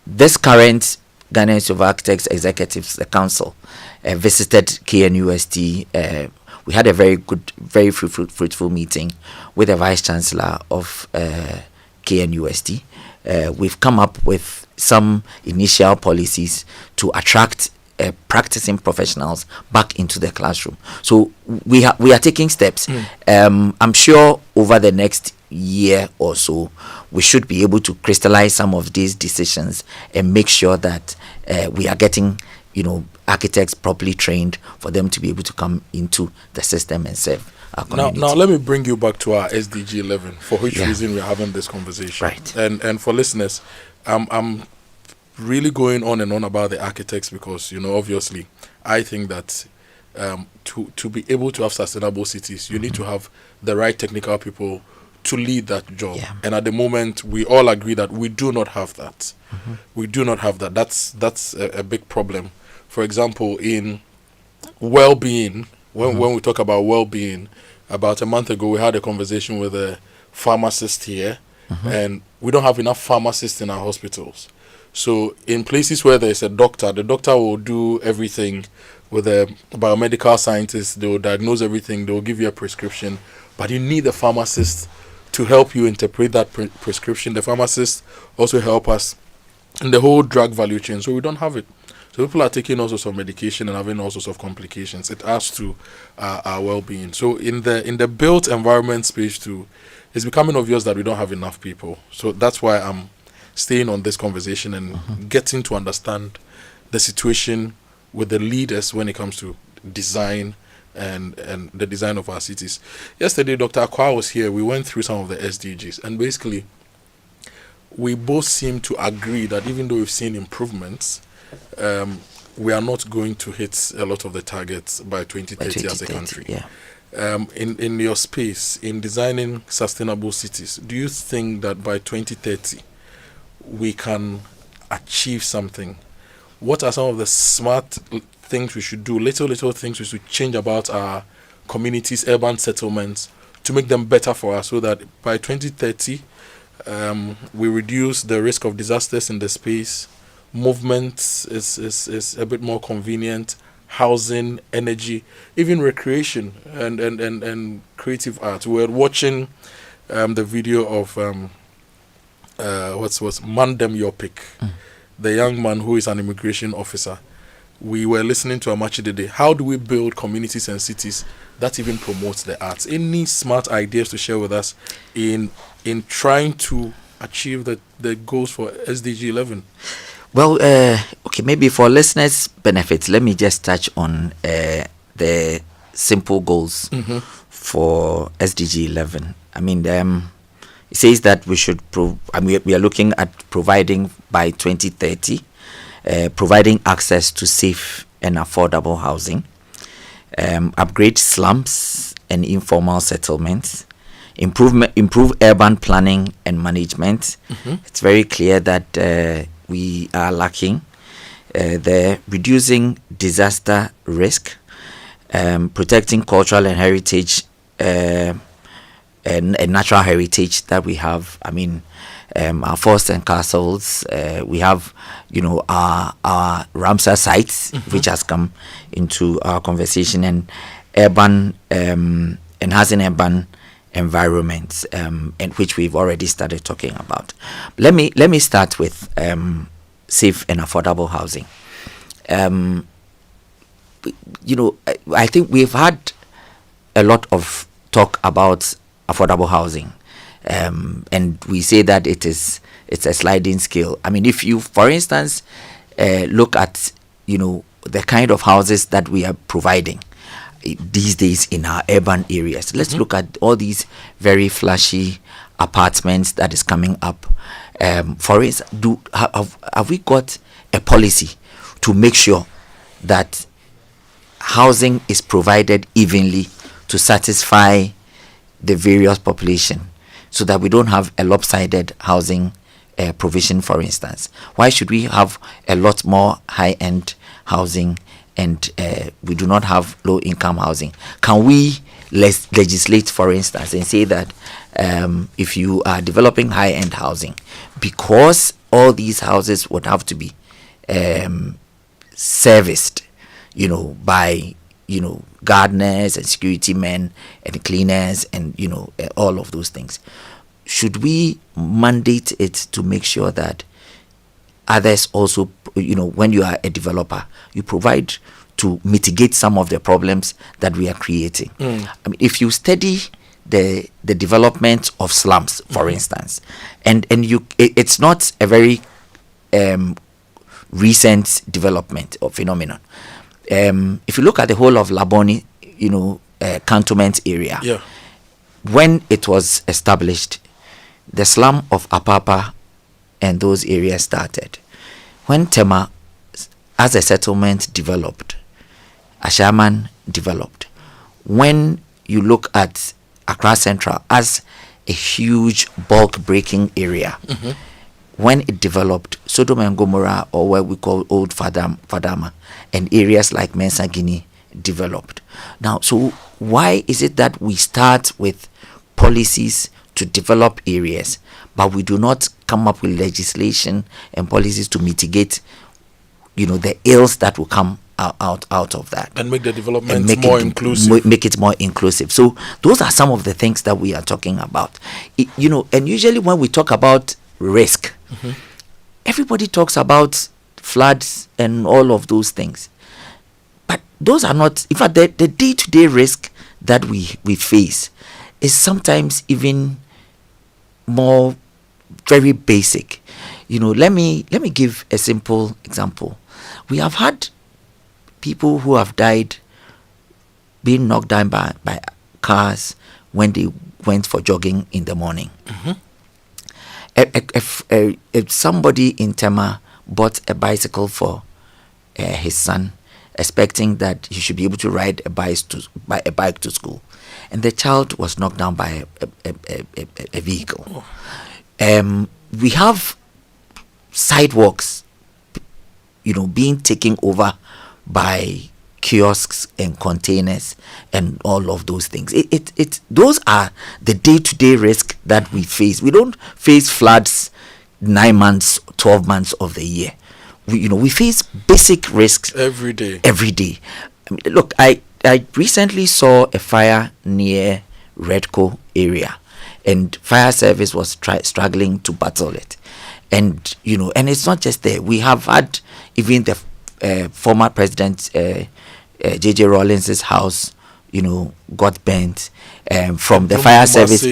This current Ghana Institute of Architects Executives, the council, visited KNUST. We had a very good, very fruitful meeting with the Vice Chancellor of KNUST. We've come up with some initial policies to attract practicing professionals back into the classroom. So we are taking steps. I'm sure over the next year or so, we should be able to crystallize some of these decisions and make sure that we are getting, architects properly trained for them to be able to come into the system and serve our community. Now let me bring you back to our SDG 11, for which reason we're having this conversation. Right. And for listeners, I'm really going on and on about the architects because, obviously, I think that to be able to have sustainable cities, you need to have the right technical people to lead that job. And at the moment, we all agree that we do not have that. We do not have that. That's a big problem. For example, in well-being, when we talk about well-being, about a month ago, we had a conversation with a pharmacist here, and we don't have enough pharmacists in our hospitals. So in places where there's a doctor, the doctor will do everything with a biomedical scientist. They will diagnose everything. They will give you a prescription. But you need a pharmacist to help you interpret that prescription. The pharmacists also help us in the whole drug value chain. So we don't have it. So people are taking all sorts of medication and having all sorts of complications. It adds to our well-being. So in the built environment space too, it's becoming obvious that we don't have enough people. So that's why I'm staying on this conversation and getting to understand the situation with the leaders when it comes to design and the design of our cities. Yesterday, Dr. Akoto was here. We went through some of the SDGs, and basically, we both seem to agree that even though we've seen improvements, we are not going to hit a lot of the targets by 2030 as a country. In your space, in designing sustainable cities, do you think that by 2030 we can achieve something? What are some of the smart things we should do, little things we should change about our communities, urban settlements, to make them better for us, so that by 2030 we reduce the risk of disasters in the space, movement is a bit more convenient, housing, energy, even recreation and creative art. We're watching the video of what's Mandem Yopik, the young man who is an immigration officer. we were listening to Amachi today. How do we build communities and cities that even promotes the arts? Any smart ideas to share with us in trying to achieve the goals for SDG 11? Well, okay, maybe for listeners' benefits, let me just touch on the simple goals for SDG 11. I mean, it says that we should we are looking at providing by 2030, providing access to safe and affordable housing, upgrade slums and informal settlements, improve urban planning and management. It's very clear that we are lacking the reducing disaster risk, protecting cultural and heritage and natural heritage that we have. I mean, our forts and castles. We have, our Ramsar sites, which has come into our conversation, and urban enhancing urban environments, and which we've already started talking about. Let me start with safe and affordable housing. I think we've had a lot of talk about affordable housing, and we say that it's a sliding scale. I mean, if you, for instance, look at the kind of houses that we are providing these days in our urban areas. Let's look at all these very flashy apartments that is coming up. For instance, have we got a policy to make sure that housing is provided evenly to satisfy the various population, so that we don't have a lopsided housing provision, for instance? Why should we have a lot more high-end housing and we do not have low-income housing? Can we legislate, for instance, and say that if you are developing high-end housing, because all these houses would have to be serviced, by gardeners and security men and cleaners and all of those things, should we mandate it to make sure that others also, when you are a developer, you provide to mitigate some of the problems that we are creating? I mean, if you study the development of slums, for instance, and it's not a very recent development or phenomenon. If you look at the whole of Laboni, cantonment area, when it was established, the slum of Apapa and those areas started. When Tema, as a settlement, developed, Ashaman developed. When you look at Accra Central as a huge bulk breaking area, when it developed, Sodom and Gomorrah, or what we call Old Fadama, and areas like Mensa Guinea developed. Now, so why is it that we start with policies to develop areas, but we do not come up with legislation and policies to mitigate, the ills that will come out of that, and make the development more inclusive? Make it more inclusive. So those are some of the things that we are talking about. And usually when we talk about risk, everybody talks about floods and all of those things, but those are not, in fact, the day-to-day risk that we face is sometimes even more very basic. Let me give a simple example. We have had people who have died being knocked down by cars when they went for jogging in the morning. If somebody in Tema bought a bicycle for his son, expecting that he should be able to ride a bike to school, and the child was knocked down by a vehicle. We have sidewalks, being taken over by kiosks and containers and all of those things. Those are the day-to-day risk that we face. We don't face floods 9 months, 12 months of the year. We face basic risks every day. I mean, look, I recently saw a fire near Redco area, and fire service was struggling to battle it. And and it's not just there. We have had even the former President J.J. Rawlings's house, got burnt. From the fire service,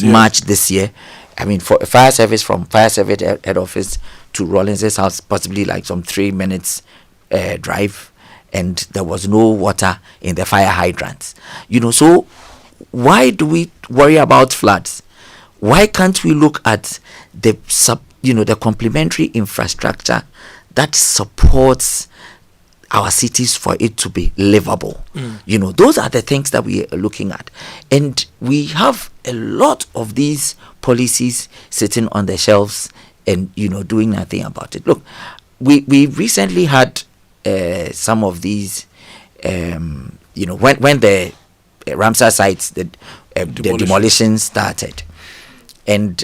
March this year. I mean, for fire service from fire service head office to Rawlings's house, possibly like some 3 minutes drive, and there was no water in the fire hydrants. So why do we worry about floods? Why can't we look at the the complementary infrastructure that supports our cities for it to be livable? Those are the things that we are looking at, and we have a lot of these policies sitting on the shelves and doing nothing about it. Look, we recently had some of these when the Ramsar sites the demolition started, and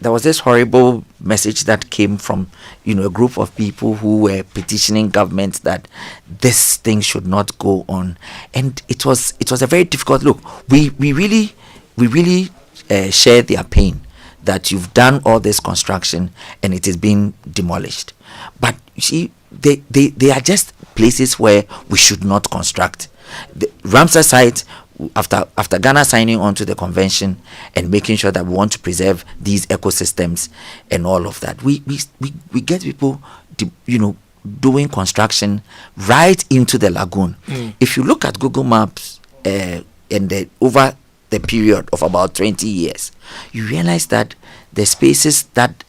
there was this horrible message that came from a group of people who were petitioning government that this thing should not go on, and it was a very difficult look. We really share their pain that you've done all this construction and it is being demolished, but you see they are just places where we should not construct. The Ramsar site, after Ghana signing on to the convention and making sure that we want to preserve these ecosystems and all of that, we get people doing construction right into the lagoon. If you look at Google Maps over the period of about 20 years, you realize that the spaces that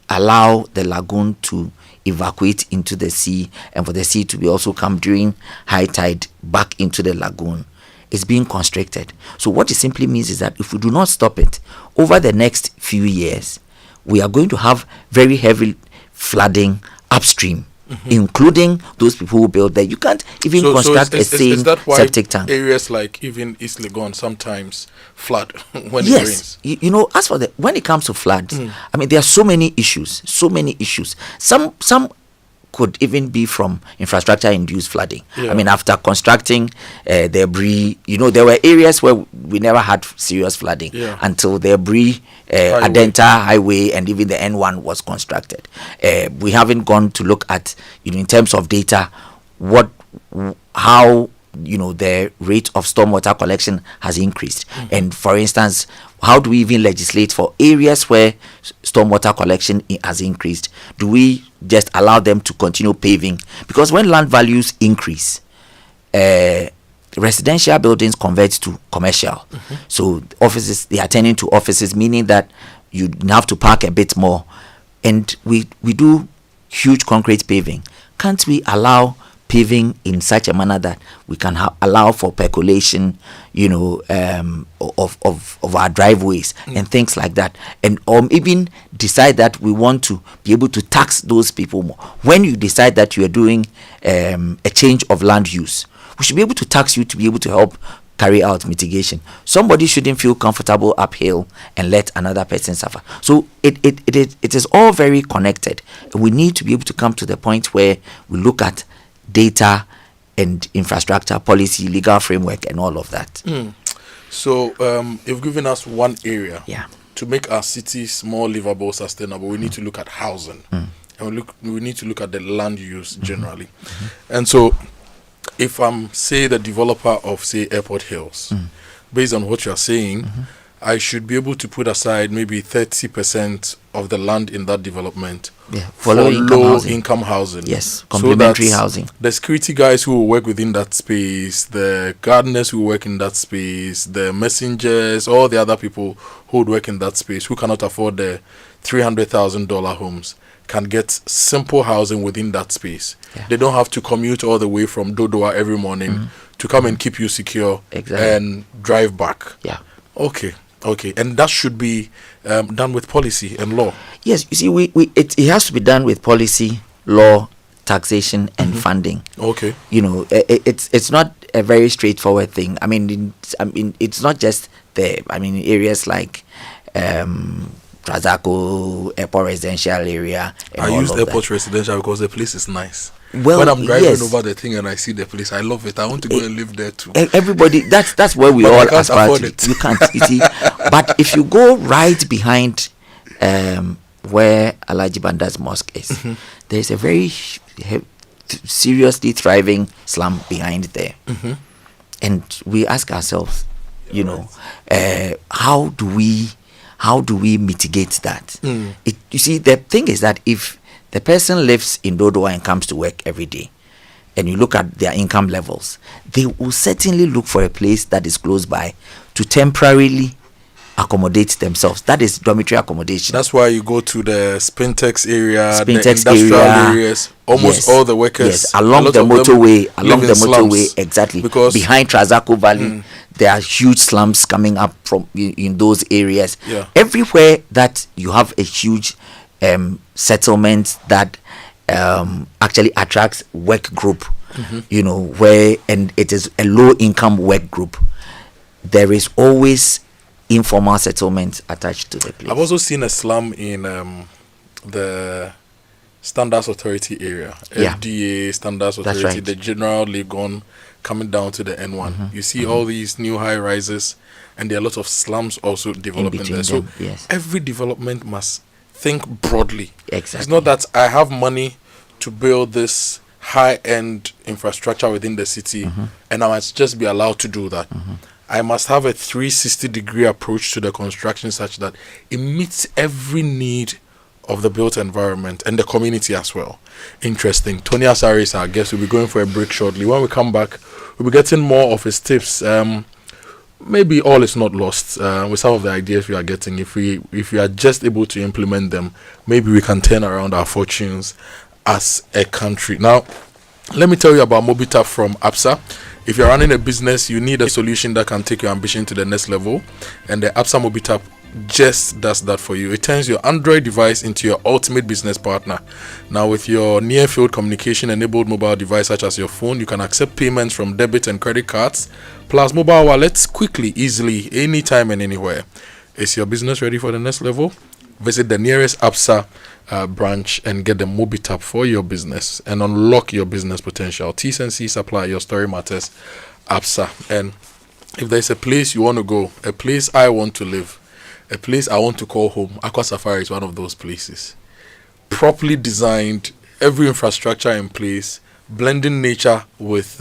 allow the lagoon to evacuate into the sea and for the sea to be also come during high tide back into the lagoon is being constricted. So what it simply means is that if we do not stop it, over the next few years, we are going to have very heavy flooding upstream, including those people who build there. You can't even construct a sane septic tank. Areas like even East Legon sometimes flood when it rains. As for when it comes to floods, I mean, there are so many issues. Some could even be from infrastructure-induced flooding. I mean, after constructing debris, there were areas where we never had serious flooding until the debris, Adenta Highway, and even the N1 was constructed. We haven't gone to look at, in terms of data, how the rate of stormwater collection has increased. And for instance, how do we even legislate for areas where stormwater collection has increased? Do we just allow them to continue paving? Because when land values increase, residential buildings convert to commercial. So offices, they are turning to offices, meaning that you have to park a bit more. And we do huge concrete paving. Can't we allow paving in such a manner that we can allow for percolation, of our driveways and things like that, and even decide that we want to be able to tax those people more. When you decide that you are doing a change of land use, we should be able to tax you to be able to help carry out mitigation. Somebody shouldn't feel comfortable uphill and let another person suffer. So it is all very connected. We need to be able to come to the point where we look at data and infrastructure, policy, legal framework, and all of that. So you've given us one area to make our cities more livable, sustainable. We need to look at housing, and we need to look at the land use generally. And so if I'm, say, the developer of, say, Airport Hills, based on what you're saying, I should be able to put aside maybe 30% of the land in that development for low-income housing. Yes, complementary housing. The security guys who will work within that space, the gardeners who work in that space, the messengers, all the other people who would work in that space who cannot afford the $300,000 homes can get simple housing within that space. They don't have to commute all the way from Dodoa every morning to come and keep you secure and drive back. Okay, and that should be done with policy and law. Yes, you see, it has to be done with policy, law, taxation, and funding. Okay, it's not a very straightforward thing. I mean, it's not just there. I mean, areas like Trazako Airport Residential Area. I use Airport Residential because the place is nice. Well, when I'm driving over the thing and I see the place, I love it. I want to go and live there too. Everybody, that's where we all aspire to. You can't, you see. But if you go right behind where Alhaji Banda's mosque is, there's a very seriously thriving slum behind there. And we ask ourselves, you know, how do we mitigate that? You see, the thing is that if the person lives in Dodowa and comes to work every day, and you look at their income levels, they will certainly look for a place that is close by to temporarily accommodate themselves. That is dormitory accommodation. That's why you go to the Spintex area, the industrial areas. Almost all the workers along the motorway, exactly. Because behind Trazako Valley, there are huge slums coming up from in those areas. Everywhere that you have a huge settlement that actually attracts work group, you know, and it is a low income work group, there is always informal settlement attached to the place. I've also seen a slum in the Standards Authority area, FDA, Standards Authority, the General Legon coming down to the N1. You see all these new high rises, and there are a lot of slums also developing there. So every development must think broadly. Exactly. It's not that I have money to build this high-end infrastructure within the city, and I must just be allowed to do that. I must have a 360-degree approach to the construction such that it meets every need of the built environment and the community as well. Interesting. Tony Asari is our guest. We'll be going for a break shortly. When we come back, we'll be getting more of his tips. Maybe all is not lost with some of the ideas we are getting. If we are just able to implement them, maybe we can turn around our fortunes as a country. Now, let me tell you about Mobitap from APSA. If you're running a business, you need a solution that can take your ambition to the next level, and the APSA Mobitap just does that for you. It turns your Android device into your ultimate business partner. Now, with your near-field communication enabled mobile device such as your phone, you can accept payments from debit and credit cards plus mobile wallets quickly, easily, anytime and anywhere. Is your business ready for the next level? Visit the nearest APSA branch and get the Mobitap for your business and unlock your business potential. T's and C's apply. Your story matters. APSA. And if there's a place you want to go, a place I want to live, a place I want to call home, Aqua Safari is one of those places. Properly designed, every infrastructure in place, blending nature with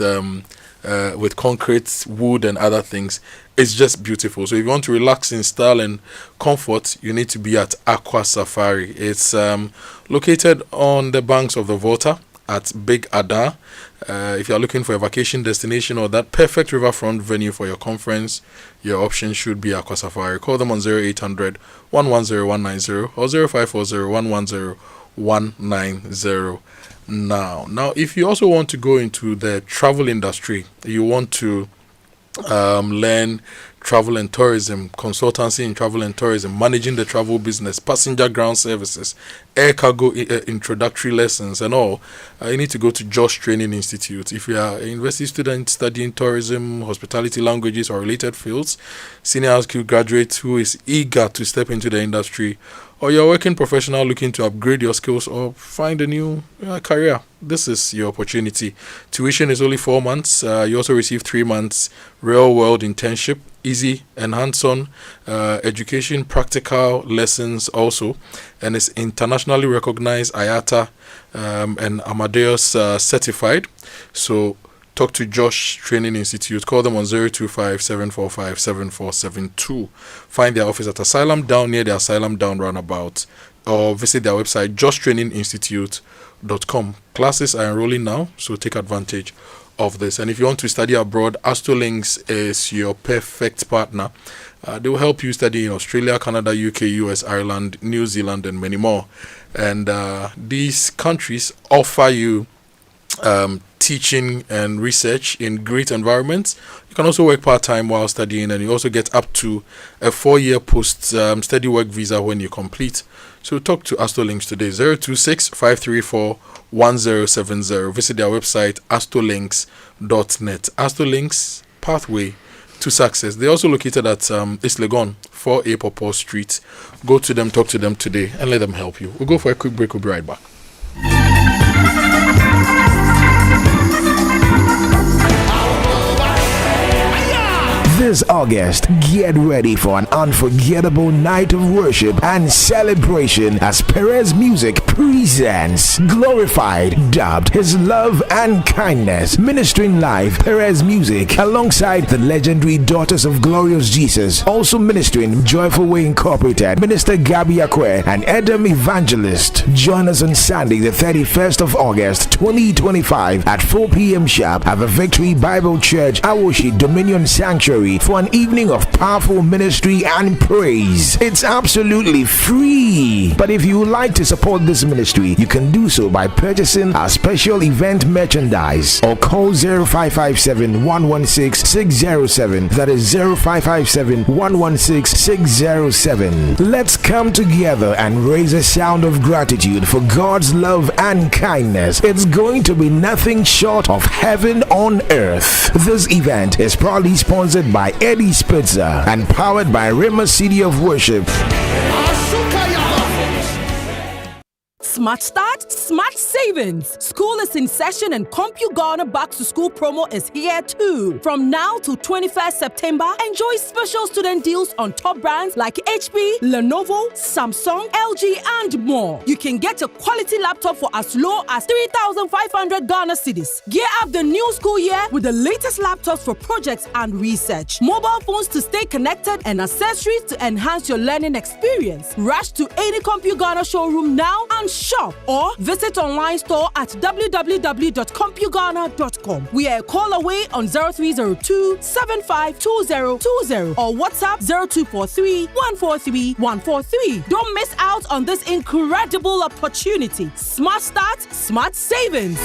concrete, wood, and other things. It's just beautiful. So if you want to relax in style and comfort, you need to be at Aqua Safari. It's located on the banks of the Volta at Big Ada. If you're looking for a vacation destination or that perfect riverfront venue for your conference, your option should be Aqua Safari. Call them on 0800 110 190 or 0540 110 190 now. If you also want to go into the travel industry, you want to learn travel and tourism, consultancy in travel and tourism, managing the travel business, passenger ground services, air cargo introductory lessons and all, you need to go to Josh Training Institute. If you are a university student studying tourism, hospitality, languages or related fields, senior high school graduate who is eager to step into the industry, or you're a working professional looking to upgrade your skills or find a new career, this is your opportunity. Tuition is only 4 months. You also receive 3 months real-world internship, easy and hands-on education, practical lessons also, and it's internationally recognized IATA and Amadeus certified. So talk to Josh Training Institute. Call them on 025-745-7472. Find their office at Asylum Down near the Asylum Down roundabout, or visit their website joshtraininginstitute.com. Classes are enrolling now, so take advantage of this. And if you want to study abroad, Astolinks is your perfect partner. They will help you study in Australia, Canada, UK, US, Ireland, New Zealand, and many more. And these countries offer you teaching and research in great environments. You can also work part-time while studying, and you also get up to a 4-year post-study work visa when you complete. So talk to Astolinks today, 026-534-1070. Visit their website, astolinks.net. Astolinks, pathway to success. They're also located at East Legon, 4A Popo Street. Go to them, talk to them today, and let them help you. We'll go for a quick break. We'll be right back. This August, get ready for an unforgettable night of worship and celebration as Perez Music presents Glorified, dubbed His Love and Kindness, ministering live Perez Music alongside the legendary Daughters of Glorious Jesus, also ministering Joyful Way Incorporated, Minister Gabby Akwe and Edom Evangelist. Join us on Sunday the 31st of August 2025 at 4 p.m. sharp at the Victory Bible Church, Awoshi Dominion Sanctuary for an evening of powerful ministry and praise. It's absolutely free. But if you would like to support this ministry, you can do so by purchasing our special event merchandise or call 0557 116 607. That is 0557 116 607. Let's come together and raise a sound of gratitude for God's love and kindness. It's going to be nothing short of heaven on earth. This event is proudly sponsored by Eddie Spitzer and powered by Rima City of Worship. Smart Start, Smart Savings. School is in session and CompuGhana Back to School promo is here too. From now to 21st September, enjoy special student deals on top brands like HP, Lenovo, Samsung, LG, and more. You can get a quality laptop for as low as 3,500 Ghana cedis. Gear up the new school year with the latest laptops for projects and research, mobile phones to stay connected, and accessories to enhance your learning experience. Rush to any CompuGhana showroom now and shop, or visit online store at www.compughana.com. We are a call away on 0302 752020 or WhatsApp 0243 143 143. Don't miss out on this incredible opportunity. Smart Start, Smart Savings.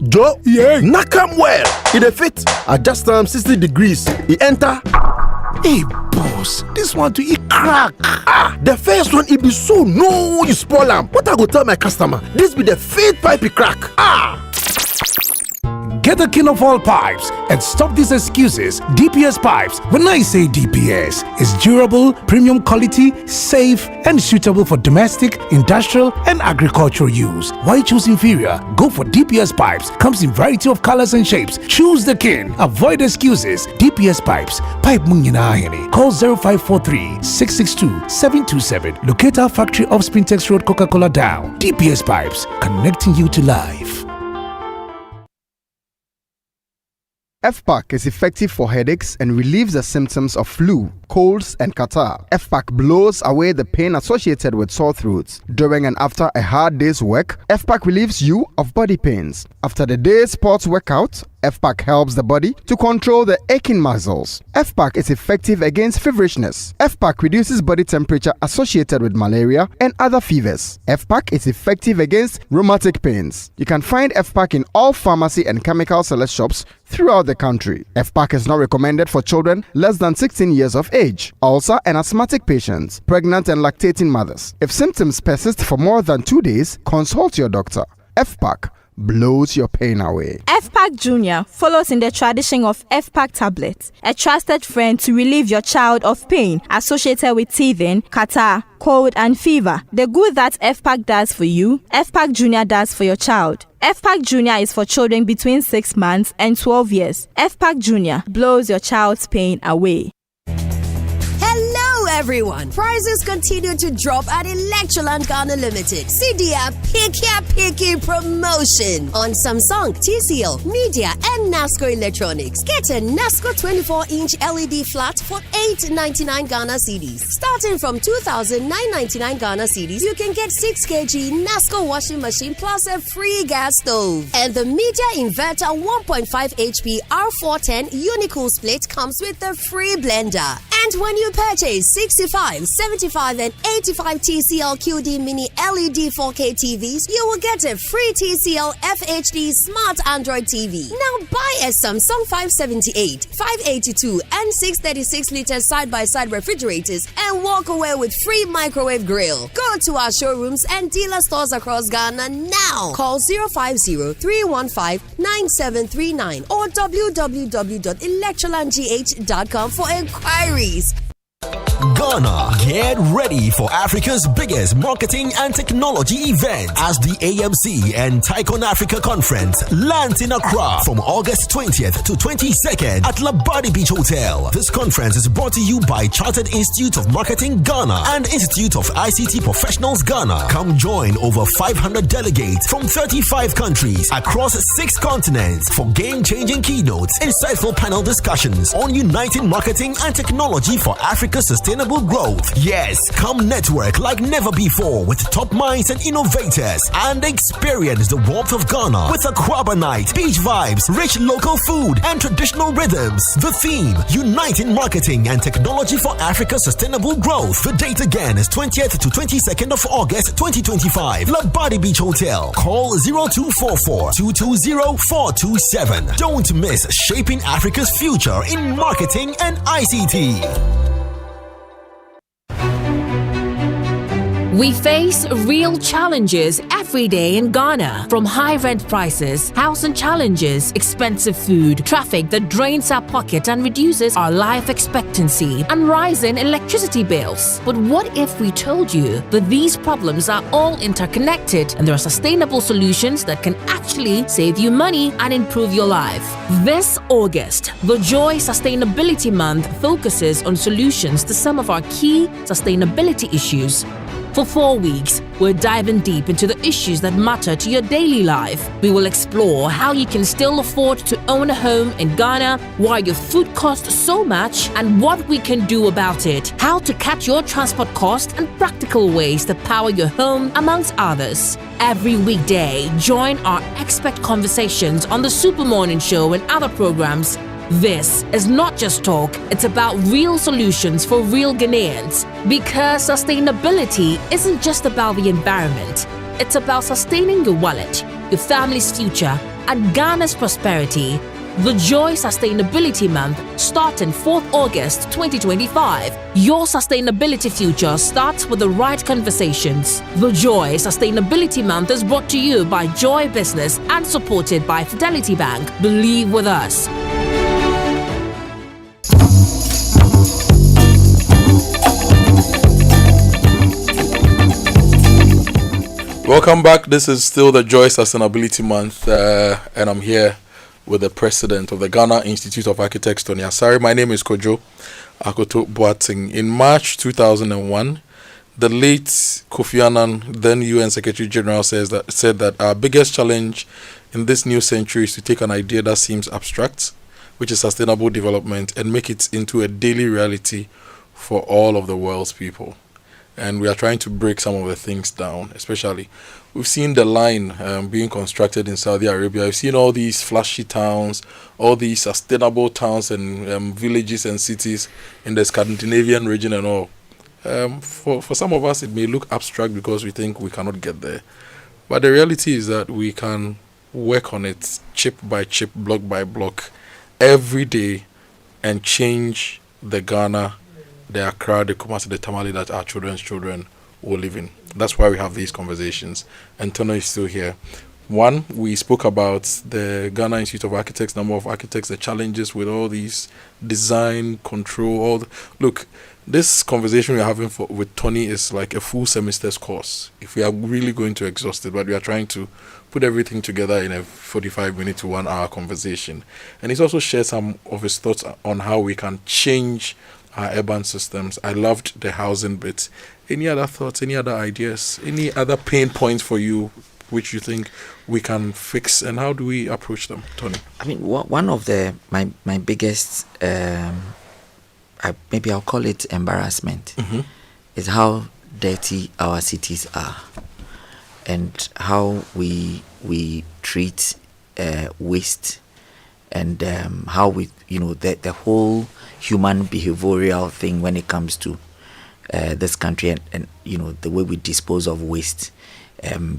Joe, yeah, knock him well. In a fit, adjust 60 degrees. He enter. Hey, boss, this one to eat crack. The first one, it be so no, you spoil am. What I go tell my customer? This be the fifth pipe he crack. Get the king of all pipes and stop these excuses. DPS Pipes. When I say DPS, it's durable, premium quality, safe, and suitable for domestic, industrial, and agricultural use. Why choose inferior? Go for DPS Pipes. Comes in variety of colors and shapes. Choose the king. Avoid excuses. DPS Pipes. Pipe Munginahini. Call 0543 662 727. Locate our factory off Spintex Road, Coca-Cola Down. DPS Pipes. Connecting you to life. FPAC is effective for headaches and relieves the symptoms of flu, colds, and catarrh. FPAC blows away the pain associated with sore throats. During and after a hard day's work, FPAC relieves you of body pains. After the day's sports workout, FPAC helps the body to control the aching muscles. FPAC is effective against feverishness. FPAC reduces body temperature associated with malaria and other fevers. FPAC is effective against rheumatic pains. You can find FPAC in all pharmacy and chemical select shops throughout the country. FPAC is not recommended for children less than 16 years of age, ulcer and asthmatic patients, pregnant and lactating mothers. If symptoms persist for more than 2 days, consult your doctor. FPAC blows your pain away. FPAC Junior follows in the tradition of FPAC tablets, a trusted friend to relieve your child of pain associated with teething, catarrh, cold, and fever. The good that FPAC does for you, FPAC Junior does for your child. FPAC Junior is for children between 6 months and 12 years. FPAC Junior blows your child's pain away. Hello everyone! Prices continue to drop at Electroland Ghana Limited. CDA Picky promotion on Samsung, TCL, Media, and NASCO Electronics. Get a NASCO 24-inch LED flat for $899 Ghana cedis. Starting from 2,999 Ghana cedis, you can get 6 kg NASCO washing machine plus a free gas stove. And the Media Inverter 1.5 HP R410 Unicool split comes with a free blender. And when you purchase 65, 75, and 85 TCL QD Mini LED 4K TVs, you will get a free TCL FHD Smart Android TV. Now buy a Samsung 578, 582, and 636-liter side-by-side refrigerators and walk away with free microwave grill. Go to our showrooms and dealer stores across Ghana now. Call 050-315-9739 or www.electrolandgh.com for inquiries. Ghana. Get ready for Africa's biggest marketing and technology event as the AMC and Tycoon Africa Conference lands in Accra from August 20th to 22nd at Labadi Beach Hotel. This conference is brought to you by Chartered Institute of Marketing Ghana and Institute of ICT Professionals Ghana. Come join over 500 delegates from 35 countries across 6 continents for game-changing keynotes, insightful panel discussions on uniting marketing and technology for Africa's sustainable growth. Yes, come network like never before with top minds and innovators and experience the warmth of Ghana with a Kwaba night, beach vibes, rich local food, and traditional rhythms. The theme, uniting marketing and technology for Africa's sustainable growth. The date again is 20th to 22nd of August 2025. Labadi Beach Hotel. Call 0244 220 427. Don't miss shaping Africa's future in marketing and ICT. We face real challenges every day in Ghana, from high rent prices, housing challenges, expensive food, traffic that drains our pocket and reduces our life expectancy, and rising electricity bills. But what if we told you that these problems are all interconnected and there are sustainable solutions that can actually save you money and improve your life? This August, the Joy Sustainability Month focuses on solutions to some of our key sustainability issues. For 4 weeks, we're diving deep into the issues that matter to your daily life. We will explore how you can still afford to own a home in Ghana, why your food costs so much, and what we can do about it, how to cut your transport costs, and practical ways to power your home, amongst others. Every weekday, join our expert conversations on the Super Morning Show and other programs. This is not just talk, it's about real solutions for real Ghanaians. Because sustainability isn't just about the environment, it's about sustaining your wallet, your family's future, and Ghana's prosperity. The Joy Sustainability Month starting 4th August 2025. Your sustainability future starts with the right conversations. The Joy Sustainability Month is brought to you by Joy Business and supported by Fidelity Bank. Believe with us. Welcome back. This is still the Joy Sustainability Month, and I'm here with the president of the Ghana Institute of Architects, Tony Asari. My name is Kojo Akoto Boateng. In March 2001, the late Kofi Annan, then UN Secretary General, said that our biggest challenge in this new century is to take an idea that seems abstract, which is sustainable development, and make it into a daily reality for all of the world's people. And we are trying to break some of the things down. Especially, we've seen the line being constructed in Saudi Arabia. We've seen all these flashy towns, all these sustainable towns and villages and cities in the Scandinavian region and all. For some of us, it may look abstract because we think we cannot get there. But the reality is that we can work on it chip by chip, block by block, every day, and change the Ghana, the Accra, the Kumasi, the Tamale that our children's children will live in. That's why we have these conversations. And Tono is still here. One, we spoke about the Ghana Institute of Architects, number of architects, the challenges with all these design, control, Look, this conversation we're having with Tony is like a full semester's course, if we are really going to exhaust it, but we are trying to put everything together in a 45-minute to 1 hour conversation. And he's also shared some of his thoughts on how we can change our urban systems. I loved the housing bit. Any other thoughts, any other ideas, any other pain points for you which you think we can fix, and how do we approach them, Tony? I mean, one of my biggest, maybe I'll call it embarrassment, is how dirty our cities are, and how we treat waste, and how we, the whole human behavioral thing when it comes to this country, and the way we dispose of waste.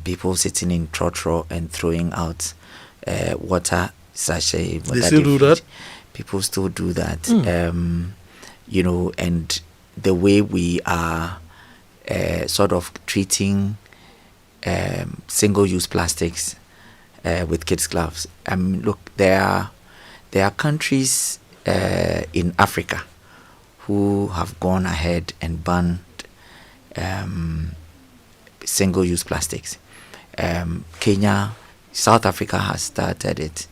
People sitting in trotro and throwing out water sachet. They still do that? People still do that. And the way we are sort of treating single-use plastics with kids' gloves. Look, there are countries in Africa who have gone ahead and banned single-use plastics. Kenya, South Africa has started it.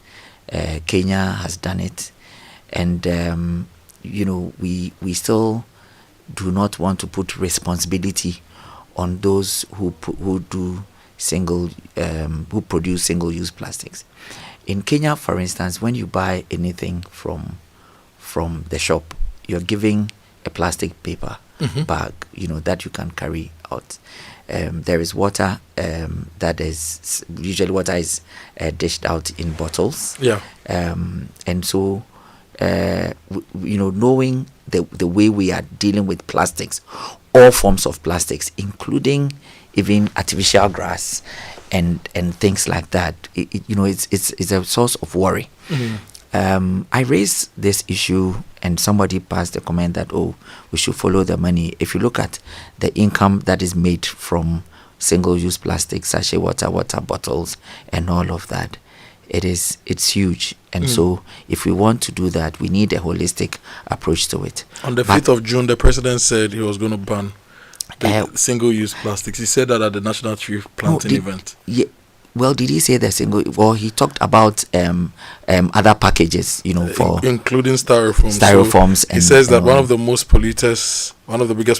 Kenya has done it, and we still do not want to put responsibility on those who produce single-use plastics. In Kenya, for instance, when you buy anything from the shop, you're giving a plastic paper bag, that you can carry out. There is water that is usually water is dished out in bottles. Yeah. And so, knowing the way we are dealing with plastics, all forms of plastics, including even artificial grass and things like that, it's a source of worry. I raised this issue, and somebody passed a comment that, we should follow the money. If you look at the income that is made from single-use plastic, sachet water bottles, and all of that, it's huge. And so if we want to do that, we need a holistic approach to it. On the 5th of June, the president said he was going to ban the single-use plastics. He said that at the National Tree Planting event. Yeah. Well, did he say the single? Well, he talked about other packages, for including styrofoams. Styrofoams. So he says that one of the biggest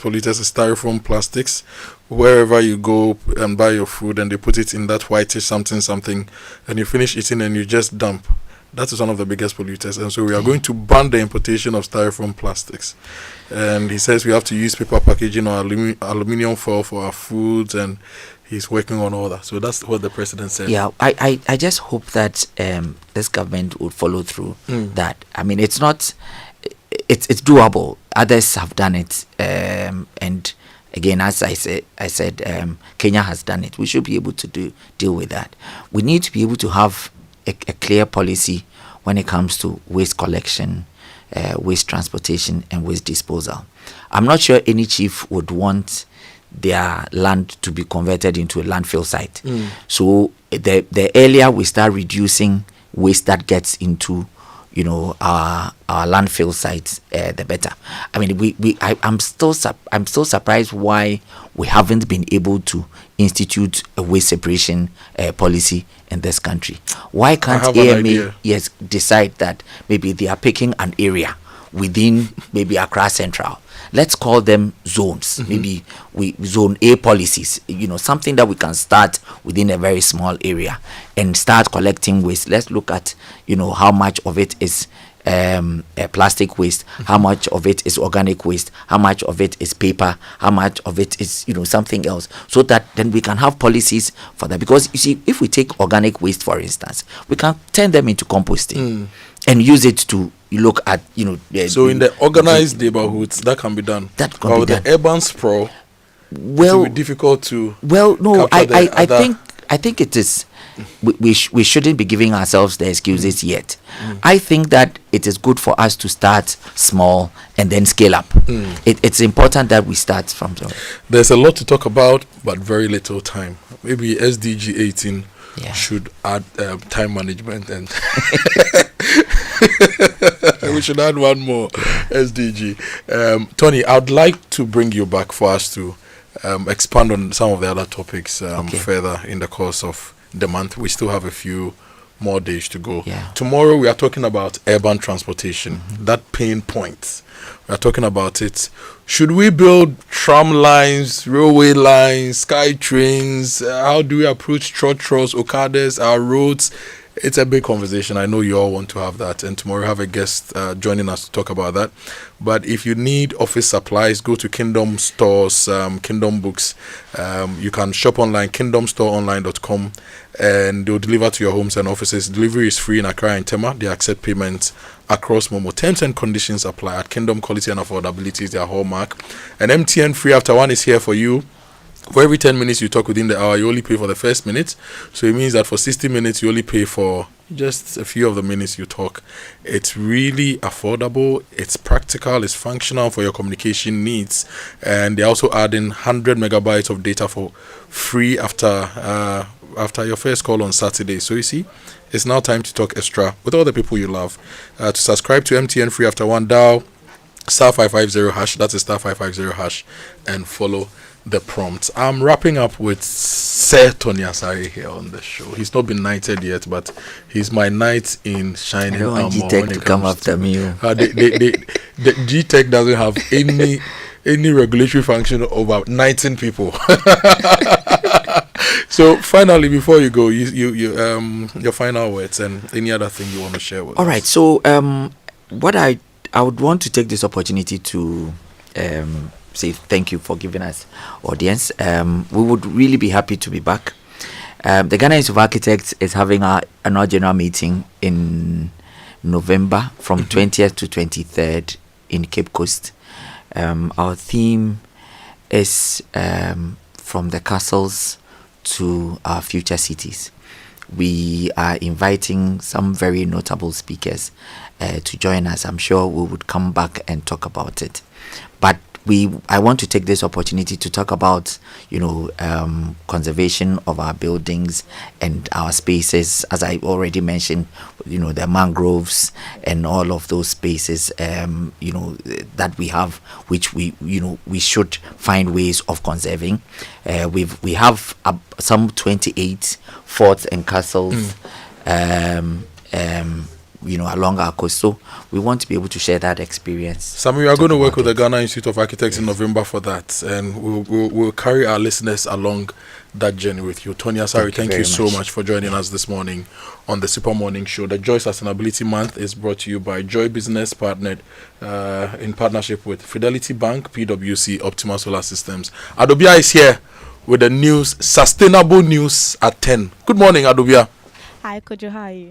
polluters is styrofoam plastics. Wherever you go and buy your food, and they put it in that whitish something, and you finish eating and you just dump. That is one of the biggest polluters, and so we are going to ban the importation of styrofoam plastics. And he says we have to use paper packaging or aluminium foil for our foods, and he's working on all that. So that's what the president said. Yeah, I just hope that this government would follow through that. I mean, it's doable. Others have done it, and again, as I said, Kenya has done it. We should be able to deal with that. We need to be able to have a clear policy when it comes to waste collection, waste transportation, and waste disposal. I'm not sure any chief would want their land to be converted into a landfill site. So the earlier we start reducing waste that gets into our landfill sites, the better. I mean, I'm still surprised why we haven't been able to institute a waste separation policy in this country. Why can't AMA decide that maybe they are picking an area within maybe Accra Central? Let's call them zones. Maybe zone A policies, something that we can start within a very small area and start collecting waste. Let's look at, how much of it is plastic waste, how much of it is organic waste, how much of it is paper, how much of it is, something else, so that then we can have policies for that. Because you see, if we take organic waste, for instance, we can turn them into composting and use it to look at, so in the organized neighborhoods, that can be done. That can be done. The urban sprawl, it will be difficult to. Well, no, I think it is. We shouldn't be giving ourselves the excuses yet. I think that it is good for us to start small and then scale up. It's important that we start from somewhere. There's a lot to talk about, but very little time. Maybe SDG 18 should add time management, and we should add one more SDG. Tony, I'd like to bring you back for us to expand on some of the other topics further in the course of the month. We still have a few more days to go. Tomorrow we are talking about urban transportation, that pain point. We are talking about it. Should we build tram lines, railway lines, sky trains? How do we approach trotros, okadas, our roads? It's a big conversation. I know you all want to have that, and tomorrow we have a guest joining us to talk about that. But if you need office supplies, go to Kingdom Stores, Kingdom Books. You can shop online, kingdomstoreonline.com, and they'll deliver to your homes and offices. Delivery is free in Accra and Tema. They accept payments across Momo. Terms and conditions apply. At Kingdom, quality and affordability is their hallmark. And MTN Free After One is here for you. For every 10 minutes you talk within the hour, you only pay for the first minute. So it means that for 60 minutes, you only pay for just a few of the minutes you talk. It's really affordable. It's practical. It's functional for your communication needs. And they're also adding 100 megabytes of data for free after your first call on Saturday. So you see, it's now time to talk extra with all the people you love. To subscribe to MTN Free After One, dial star 550 hash. That's a star 550 hash, and follow the prompts. I'm wrapping up with Sir Tony Asari here on the show. He's not been knighted yet, but he's my knight in shining armor. I don't want G-Tech to come after me. The G-Tech doesn't have any regulatory function over 19 people. So finally, before you go, you your final words and any other thing you want to share with us. All right. So what I would want to take this opportunity to say thank you for giving us audience. We would really be happy to be back. The Ghana Institute of Architects is having our annual general meeting in November from 20th to 23rd in Cape Coast. Our theme is from the castles to our future cities. We are inviting some very notable speakers to join us. I'm sure we would come back and talk about it. But I want to take this opportunity to talk about, conservation of our buildings and our spaces. As I already mentioned, the mangroves and all of those spaces, that we have, which we should find ways of conserving. We have some 28 forts and castles, along our coast. So we want to be able to share that experience. Sam, we are going to work with the Ghana Institute of Architects in November for that, and we'll carry our listeners along that journey with you. Tony Asari, thank you so much for joining us this morning on the Super Morning Show. The Joy Sustainability Month is brought to you by Joy Business, partnered in partnership with Fidelity Bank, PwC, Optimal Solar Systems. Adobia is here with the news, sustainable news at 10. Good morning, Adobia. Hi, Kojo, how are you?